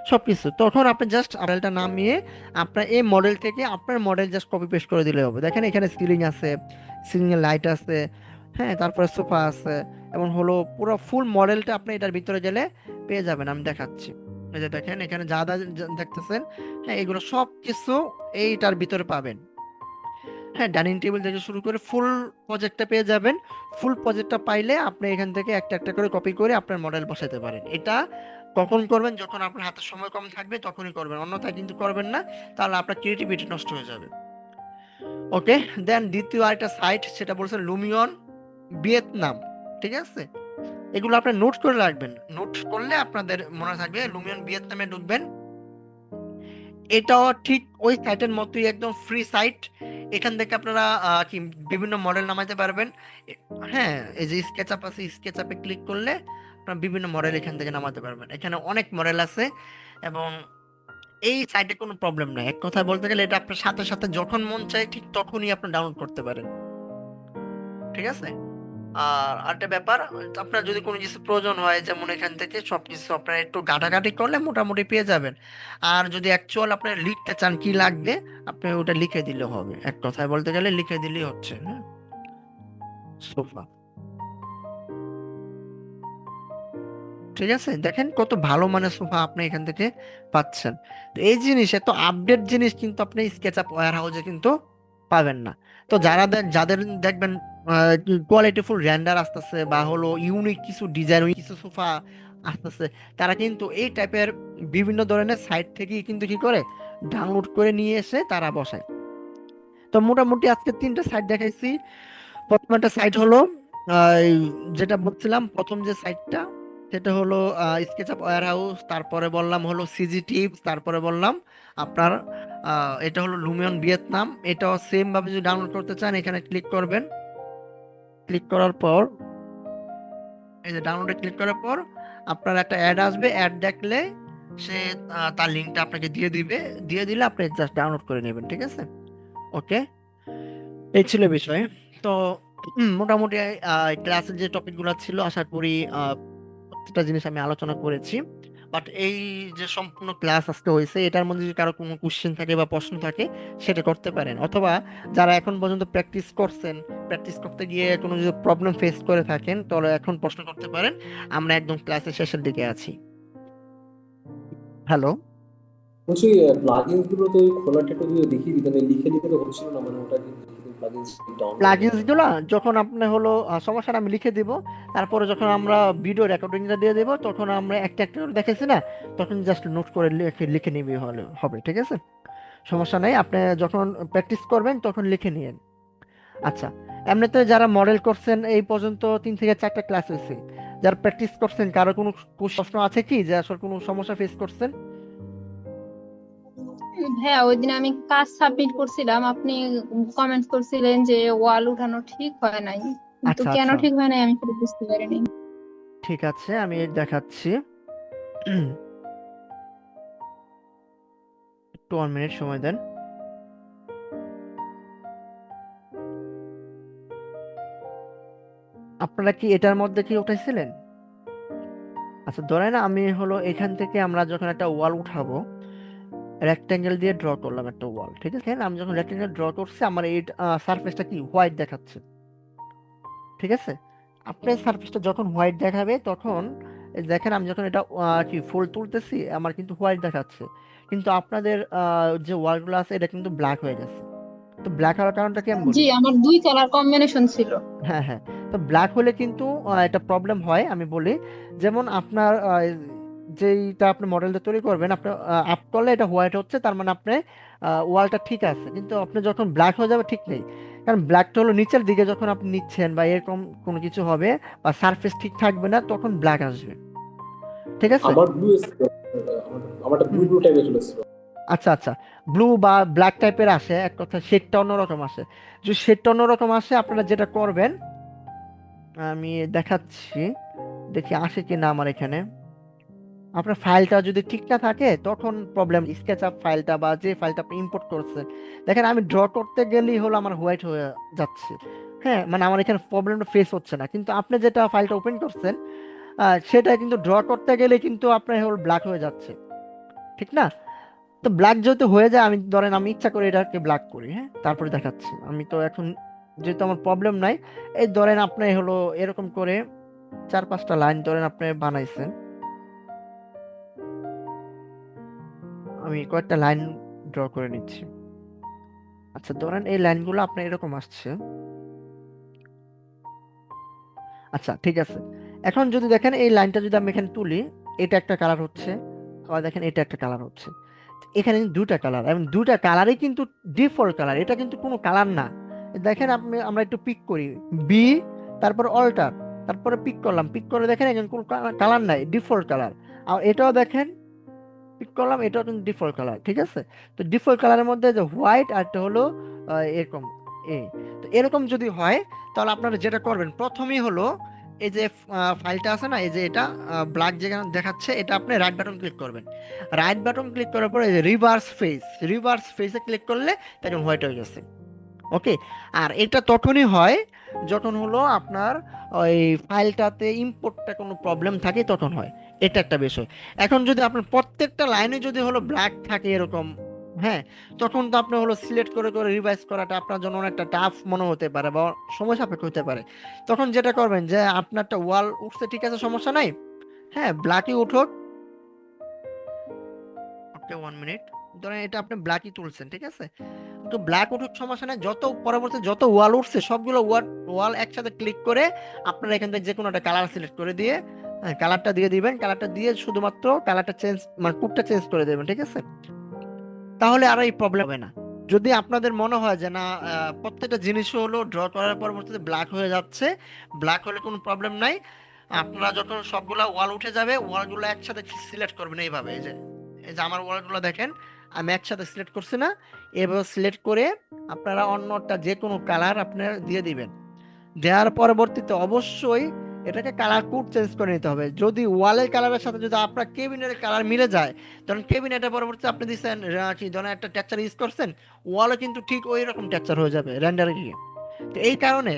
সবকিছু। তখন আপনি জাস্ট মডেলটা নামিয়ে আপনার এই মডেল থেকে আপনার মডেল জাস্ট কপি পেস্ট করে দিলে হবে। দেখেন এখানে সিলিং আছে, সিলিং এর লাইট আছে, হ্যাঁ, তারপরে সোফা আছে, এবং হলো পুরো ফুল মডেলটা আপনি এটার ভিতরে গেলে পেয়ে যাবেন। আমি দেখাচ্ছি, এই যে দেখেন এখানে যা যা দেখতেছেন, হ্যাঁ, এগুলো সব কিছু এইটার ভিতরে পাবেন। হ্যাঁ, ডাইনিং টেবিল থেকে শুরু করে ফুল প্রজেক্টটা পেয়ে যাবেন। ফুল প্রজেক্টটা পাইলে আপনি এখান থেকে একটা একটা করে কপি করে আপনার মডেল বসাতে পারেন। এটা কখন করবেন? যখন আপনার হাতে সময় কম থাকবে তখনই করবেন, অন্যথায় কিন্তু করবেন না, তাহলে আপনার ক্রিয়েটিভিটি নষ্ট হয়ে যাবে। ওকে, দেন দ্বিতীয় আরেকটা সাইট, সেটা বলছেন লুমিয়ন ভিয়েতনাম, ঠিক আছে। এগুলো আপনি নোট করে রাখবেন, নোট করলে আপনাদের মনে থাকবে। লুমিয়ন ভিয়েতনামে ঢুকবেন, এটাও ঠিক ওই সাইটের মতোই একদম ফ্রি সাইট। এখান থেকে আপনারা কি বিভিন্ন মডেল নামাতে পারবেন। এ- হ্যাঁ, এই যে স্কেচআপ আছে, স্কেচআপে ক্লিক করলে আপনারা বিভিন্ন মডেল এখান থেকে নামাতে পারবেন। এখানে অনেক মডেল আছে, এবং এই সাইটে কোনো প্রবলেম নাই। এক কথায় বলতে গেলে এটা আপনার সাথে সাথে যখন মন চায় ঠিক তখনই আপনি ডাউনলোড করতে পারেন, ঠিক আছে। আর আরেকটা ব্যাপার, আপনার যদি কোনো কিছু প্রয়োজন হয়, যেমন এখান থেকে সবকিছু আপনার একটু ঘাটাঘাটি করলে মোটামুটি পেয়ে যাবেন। আর যদি অ্যাকচুয়াল আপনি লিখতে চান কি লাগবে, আপনি ওটা লিখে দিলে হবে। এক কথায় বলতে গেলে লিখে দিলেই হচ্ছে, হ্যাঁ। সোফা, ঠিক আছে, দেখেন কত ভালো মানের সোফা আপনি এখান থেকে পাচ্ছেন। তো এই জিনিস, এত আপডেট জিনিস কিন্তু আপনি স্কেচআপ ওয়্যার হাউসে কিন্তু পাবেন না। তো যাদের দেখবেন কোয়ালিটিফুল রেন্ডার আসতেছে বা হলো ইউনিক কিছু ডিজাইন, কিছু সোফা আসতেছে, তারা কিন্তু এই টাইপের বিভিন্ন ধরনের সাইট থেকেই কিন্তু কি করে ডাউনলোড করে নিয়ে এসে তারা বসায়। তো মোটামুটি আজকে 3টা সাইট দেখাইছি। প্রথম একটা সাইট হলো এই যেটা বলছিলাম, প্রথম যে সাইটটা সেটা হলো স্কেচআপ ওয়্যার হাউস, তারপরে বললাম হলো সিজি টিপস, তারপরে বললাম আপনার এটা হলো লুমিয়ন ভিয়েতনাম। এটাও সেম ভাবে যদি ডাউনলোড করতে চান এখানে ক্লিক করবেন। ক্লিক করার পর এই যে ডাউনলোডে ক্লিক করার পর আপনার একটা অ্যাড আসবে, অ্যাড দেখলে সে তার লিঙ্কটা আপনাকে দিয়ে দিবে, দিয়ে দিলে আপনি জাস্ট ডাউনলোড করে নেবেন, ঠিক আছে। ওকে, এই ছিল বিষয়। তো মোটামুটি ক্লাসের যে টপিকগুলো ছিল আশা করি প্রত্যেকটা জিনিস আমি আলোচনা করেছি। বাট এই যে সম্পূর্ণ ক্লাস আজকে হয়েছে, এটার মধ্যে যদি কারো কোনো কোশ্চেন থাকে বা প্রশ্ন থাকে সেটা করতে পারেন, অথবা যারা এখন পর্যন্ত প্র্যাকটিস করছেন, প্র্যাকটিস করতে গিয়ে কোনো যদি প্রবলেম ফেস করে থাকেন তাহলে এখন প্রশ্ন করতে পারেন। আমরা একদম ক্লাসের শেষের দিকে আছি। হ্যালো। বলছি প্লাগইনস গুলো তো ওই খোলাটা একটু যদি দেখিয়ে দিতেন, এই লিখে দিতে তো হচ্ছিল না, মানে ওটা কিন্তু প্লাগইনস ডাউনলোড প্লাগইনস গুলো যখন আপনি হলো সমস্যা না, আমি লিখে দিব। তারপরে যখন আমরা ভিডিও রেকর্ডিংটা দিয়ে দেবো তখন আমরা একটা একটা করে দেখেছি না, তখন জাস্ট নোট করে লিখে লিখে নিবি হলে হবে, ঠিক আছে। সমস্যা নাই, আপনি যখন প্র্যাকটিস করবেন তখন লিখে নিয়েন। আচ্ছা, এমনিতে যারা মডেল করছেন এই পর্যন্ত 3 থেকে 4টা ক্লাস হয়েছে, যারা প্র্যাকটিস করছেন কারো কোনো প্রশ্ন আছে কি, যে আসলে কোনো সমস্যা ফেস করছেন? হ্যাঁ, ওই দিন আমি কাজ সাবমিট করছিলাম, আপনি কমেন্ট করছিলেন যে ওয়াল উঠানো ঠিক হয় নাই, কিন্তু আচ্ছা কেন আচ্ছা, ঠিক হয় নাই আমি সেটা বুঝতে পারিনি। ঠিক আছে, আমি দেখাচ্ছি। একটু 1 মিনিট সময় দেন। আপনারা কি এটার মধ্যে কি উঠাইছিলেন? আচ্ছা, ধরেন আমি হলো এখান থেকে আমরা যখন একটা ওয়াল উঠাবো, রেক্টেঙ্গেল দিয়ে ড্র করলাম একটা ওয়াল, ঠিক আছে? আমি যখন রেক্টেঙ্গেল ড্র করছি আমার এই সারফেসটা কি হোয়াইট দেখাচ্ছে, ঠিক আছে? আপনার সারফেসটা যখন হোয়াইট দেখাবে তখন এই দেখেন আমি যখন এটা কি ফুল তুলতেছি আমার কিন্তু হোয়াইট দেখাচ্ছে, কিন্তু আপনাদের যে ওয়ালগুলো আছে এটা কিন্তু ব্ল্যাক হয়ে গেছে। তো ব্ল্যাক হওয়ার কারণটা কি আমি জি, বলি। আমার 2 কালার কম্বিনেশন ছিল। হ্যাঁ হ্যাঁ, তো ব্ল্যাক হলে কিন্তু একটা প্রবলেম হয়, আমি বলি। যেমন আপনার যেইটা আপনি মডেলটা তৈরি করবেন, আপনি আপ করলে এটা হোয়াইট হচ্ছে, তার মানে আপনি ওয়ালটা ঠিক আছে, কিন্তু আপনি যখন ব্ল্যাক হয়ে যাবে ঠিক নেই। কারণ ব্ল্যাকটা হলো নিচের দিকে যখন আপনি নিচ্ছেন বা এরকম কোনো কিছু হবে বা সারফেস ঠিক থাকবে না তখন ব্ল্যাক আসবে, ঠিক আছে? আমার ব্লু এসেছিল, আমারটা ব্লু হুম, ব্লু টাইপের চলে এসেছিল। আচ্ছা আচ্ছা, ব্লু বা ব্ল্যাক টাইপের আসে, এক কথা শেডটা অন্যরকম আসে। যদি শেডটা অন্যরকম আসে আপনারা যেটা করবেন আমি দেখাচ্ছি, দেখি আসে কি না আমার এখানে। আপনার ফাইলটা যদি ঠিক না থাকে তখন প্রবলেম, স্কেচআপ ফাইলটা বা যে ফাইলটা আপনি ইম্পোর্ট করছেন, দেখেন আমি ড্র করতে গেলেই হলো আমার হোয়াইট হয়ে যাচ্ছে। হ্যাঁ, মানে আমার এখানে প্রবলেমটা ফেস হচ্ছে না, কিন্তু আপনি যেটা ফাইলটা ওপেন করছেন সেটা কিন্তু ড্র করতে গেলে কিন্তু আপনার হলো ব্ল্যাক হয়ে যাচ্ছে, ঠিক না? তো ব্ল্যাক যেহেতু হয়ে যায়, আমি ধরেন আমি ইচ্ছা করে এটাকে ব্ল্যাক করি, হ্যাঁ, তারপরে দেখাচ্ছি। আমি তো এখন যেহেতু আমার প্রবলেম নাই, এই ধরেন আপনি হলো এরকম করে 4-5টা লাইন ধরেন আপনি বানাইছেন, আমি কয়েকটা লাইন ড্র করে নিচ্ছি। আচ্ছা, ধরেন এই লাইনগুলো আপনার এরকম আসছে। আচ্ছা, ঠিক আছে। এখন যদি দেখেন এই লাইনটা যদি আমি এখানে তুলি, এটা একটা কালার হচ্ছে, আবার দেখেন এটা একটা কালার হচ্ছে। এখানে কিন্তু দুটা কালার, এবং দুটা কালারই কিন্তু ডিফল্ট কালার, এটা কিন্তু কোনো কালার না। দেখেন আপনি, আমরা একটু পিক করি, বি, তারপর অল্টার, তারপরে পিক করলাম, পিক করে দেখেন এখানে কোনো কালার নাই, ডিফল্ট কালার। আর এটাও দেখেন পিক করলাম, এটাও কিন্তু ডিফল্ট কালার, ঠিক আছে? তো ডিফল্ট কালারের মধ্যে যে হোয়াইট আর একটা হলো এরকম এ। তো এরকম যদি হয় তাহলে আপনারা যেটা করবেন প্রথমেই হলো এই যে ফাইলটা আছে না, এই যে এটা ব্ল্যাক যেখানে দেখাচ্ছে, এটা আপনি রাইট বাটন ক্লিক করবেন। রাইট বাটন ক্লিক করার পরে রিভার্স ফেস, রিভার্স ফেসে ক্লিক করলে তখন হোয়াইট হয়ে গেছে। ওকে। আর এটা তখনই হয় যখন হলো আপনার ওই ফাইলটাতে ইম্পোর্টটা কোনো প্রবলেম থাকে তখন হয়, এটা একটা বিষয়। এখন যদি আপনার প্রত্যেকটা লাইনে যদি হলো ব্ল্যাক থাকে এরকম, হ্যাঁ, তখন তো আপনি হলো সিলেক্ট করে করে রিভাইজ করাটা আপনার জন্য অনেকটা টাফ মনে হতে পারে বা সময় সাপেক্ষ হতে পারে। তখন যেটা করবেন যে আপনারটা ওয়াল উঠছে, ঠিক আছে, সমস্যা নাই, হ্যাঁ, ব্ল্যাকই উঠুক। ওকে, 1 মিনিট। ধরেন এটা আপনি ব্ল্যাকই তুলছেন, ঠিক আছে, তো ব্ল্যাক উঠুক, সমস্যা নাই। যত পরবর্তী যত ওয়াল উঠছে সবগুলো ওয়াল ওয়াল একসাথে ক্লিক করে আপনারা এখান থেকে যে কোনো একটা কালার সিলেক্ট করে দিয়ে কালারটা দিয়ে দিবেন, কালারটা দিয়ে শুধুমাত্র কালারটা চেঞ্জ মানে কোডটা চেঞ্জ করে দেবেন, ঠিক আছে? তাহলে আর এই প্রবলেম হবে না। যদি আপনাদের মনে হয় যে না প্রত্যেকটা জিনিস হলো ড্র করার পরবর্তীতে ব্ল্যাক হয়ে যাচ্ছে, ব্ল্যাক হলে কোনো প্রবলেম নাই। আপনারা যখন সবগুলা ওয়াল উঠে যাবে ওয়ালগুলো একসাথে সিলেক্ট করবেন এইভাবে, এই যে আমার ওয়ালগুলো দেখেন আমি একসাথে সিলেক্ট করছি না, এভাবে সিলেক্ট করে আপনারা অন্যটা যে কোনো কালার আপনারা দিয়ে দিবেন। দেওয়ার পরবর্তীতে অবশ্যই এটাকে কালার কোড চেঞ্জ করে নিতে হবে। যদি ওয়ালের কালারের সাথে যদি আপনার কেবিনের কালার মিলে যায়, ধরুন কেবিনেটের পরবর্তীতে আপনি দিচ্ছেন কি ধরেন একটা টেক্সচার ইউজ করছেন, ওয়ালও কিন্তু ঠিক ওই রকম টেক্সচার হয়ে যাবে রেন্ডারে গিয়ে। তো এই কারণে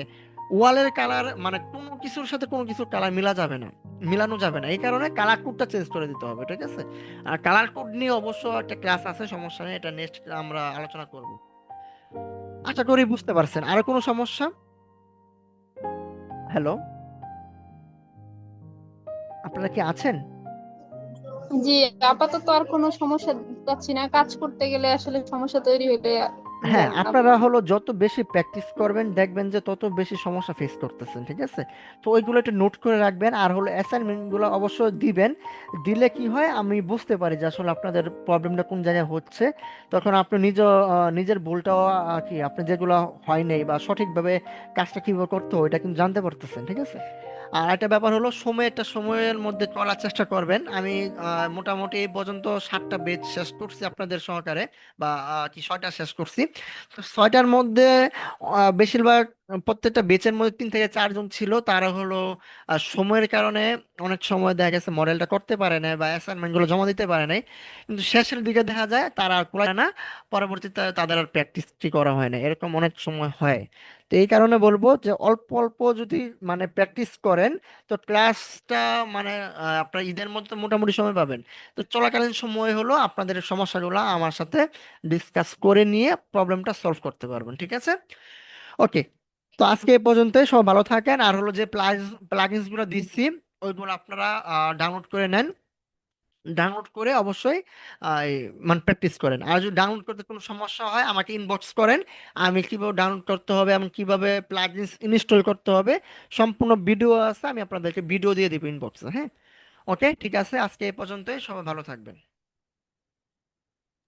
ওয়ালের কালার মানে কোনো কিছুর সাথে কোনো কিছুর কালার মিলা যাবে না, মিলানো যাবে না, এই কারণে কালার কোডটা চেঞ্জ করে দিতে হবে, ঠিক আছে? আর কালার কোড নিয়ে অবশ্য একটা ক্লাস আছে, সমস্যা নেই, এটা নেক্সট আমরা আলোচনা করব। আশা করি বুঝতে পারছেন। আর কোনো সমস্যা? হ্যালো, আপনারা কি আছেন? জি, আপাতত আর কোনো সমস্যা পাচ্ছি না, কাজ করতে গেলে আসলে সমস্যা তৈরি হলে হ্যাঁ, জানি না। আপনারা হলো যত বেশি প্র্যাকটিস করবেন দেখবেন যে তত বেশি সমস্যা ফেস করতেছেন, ঠিক আছে? তো ওইগুলো একটু নোট করে রাখবেন, আর হলো অ্যাসাইনমেন্ট গুলো অবশ্যই দিবেন। দিলে কি হয় আমি বুঝতে পারি যে আসলে আপনাদের প্রবলেমটা কোন জায়গায় হচ্ছে। তখন আপনি নিজের ভুলটাও কি আপনি যেগুলো হয় নাই বা সঠিকভাবে কাজটা কিভাবে করতে হয় এটা কিন্তু জানতে পারতেছেন, ঠিক আছে? আর একটা ব্যাপার হলো একটা সময়ের মধ্যে করার চেষ্টা করবেন। আমি মোটামুটি এই পর্যন্ত 7টা বেচ শেষ করছি আপনাদের সহকারে, বা কি 6টা শেষ করছি। তো 6টার মধ্যে বেশিরভাগ প্রত্যেকটা বেচের মধ্যে 3 থেকে 4 জন ছিল, তারা হলো সময়ের কারণে অনেক সময় দেখা গেছে মডেলটা করতে পারে না বা অ্যাসাইনমেন্ট গুলো জমা দিতে পারে নাই। কিন্তু শেষের দিকে দেখা যায় তারা আর কুলায় না, পরবর্তীতে তাদের আর প্র্যাকটিসটি করা হয় না, এরকম অনেক সময় হয়। তো এই কারণে বলবো যে অল্প অল্প যদি মানে প্র্যাকটিস করেন, তো ক্লাসটা মানে আপনার ঈদের মধ্যে তো মোটামুটি সময় পাবেন। তো চলাকালীন সময় হলো আপনাদের সমস্যাগুলো আমার সাথে ডিসকাস করে নিয়ে প্রবলেমটা সলভ করতে পারবেন, ঠিক আছে? ওকে। তো আজকে এই পর্যন্তই, সব ভালো থাকেন। আর হলো যে প্লাগইনস গুলো দিচ্ছি ওইগুলো আপনারা ডাউনলোড করে নেন। ডাউনলোড করে অবশ্যই মানে প্র্যাকটিস করেন। আর যদি ডাউনলোড করতে কোনো সমস্যা হয় আমাকে ইনবক্স করেন। আমি কিভাবে ডাউনলোড করতে হবে এবং কিভাবে প্লাগইনস ইনস্টল করতে হবে সম্পূর্ণ ভিডিও আছে, আমি আপনাদেরকে ভিডিও দিয়ে দিব ইনবক্সে, হ্যাঁ? ওকে, ঠিক আছে, আজকে এই পর্যন্তই, সবাই ভালো থাকবেন।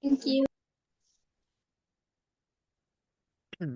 Thank you. হুম।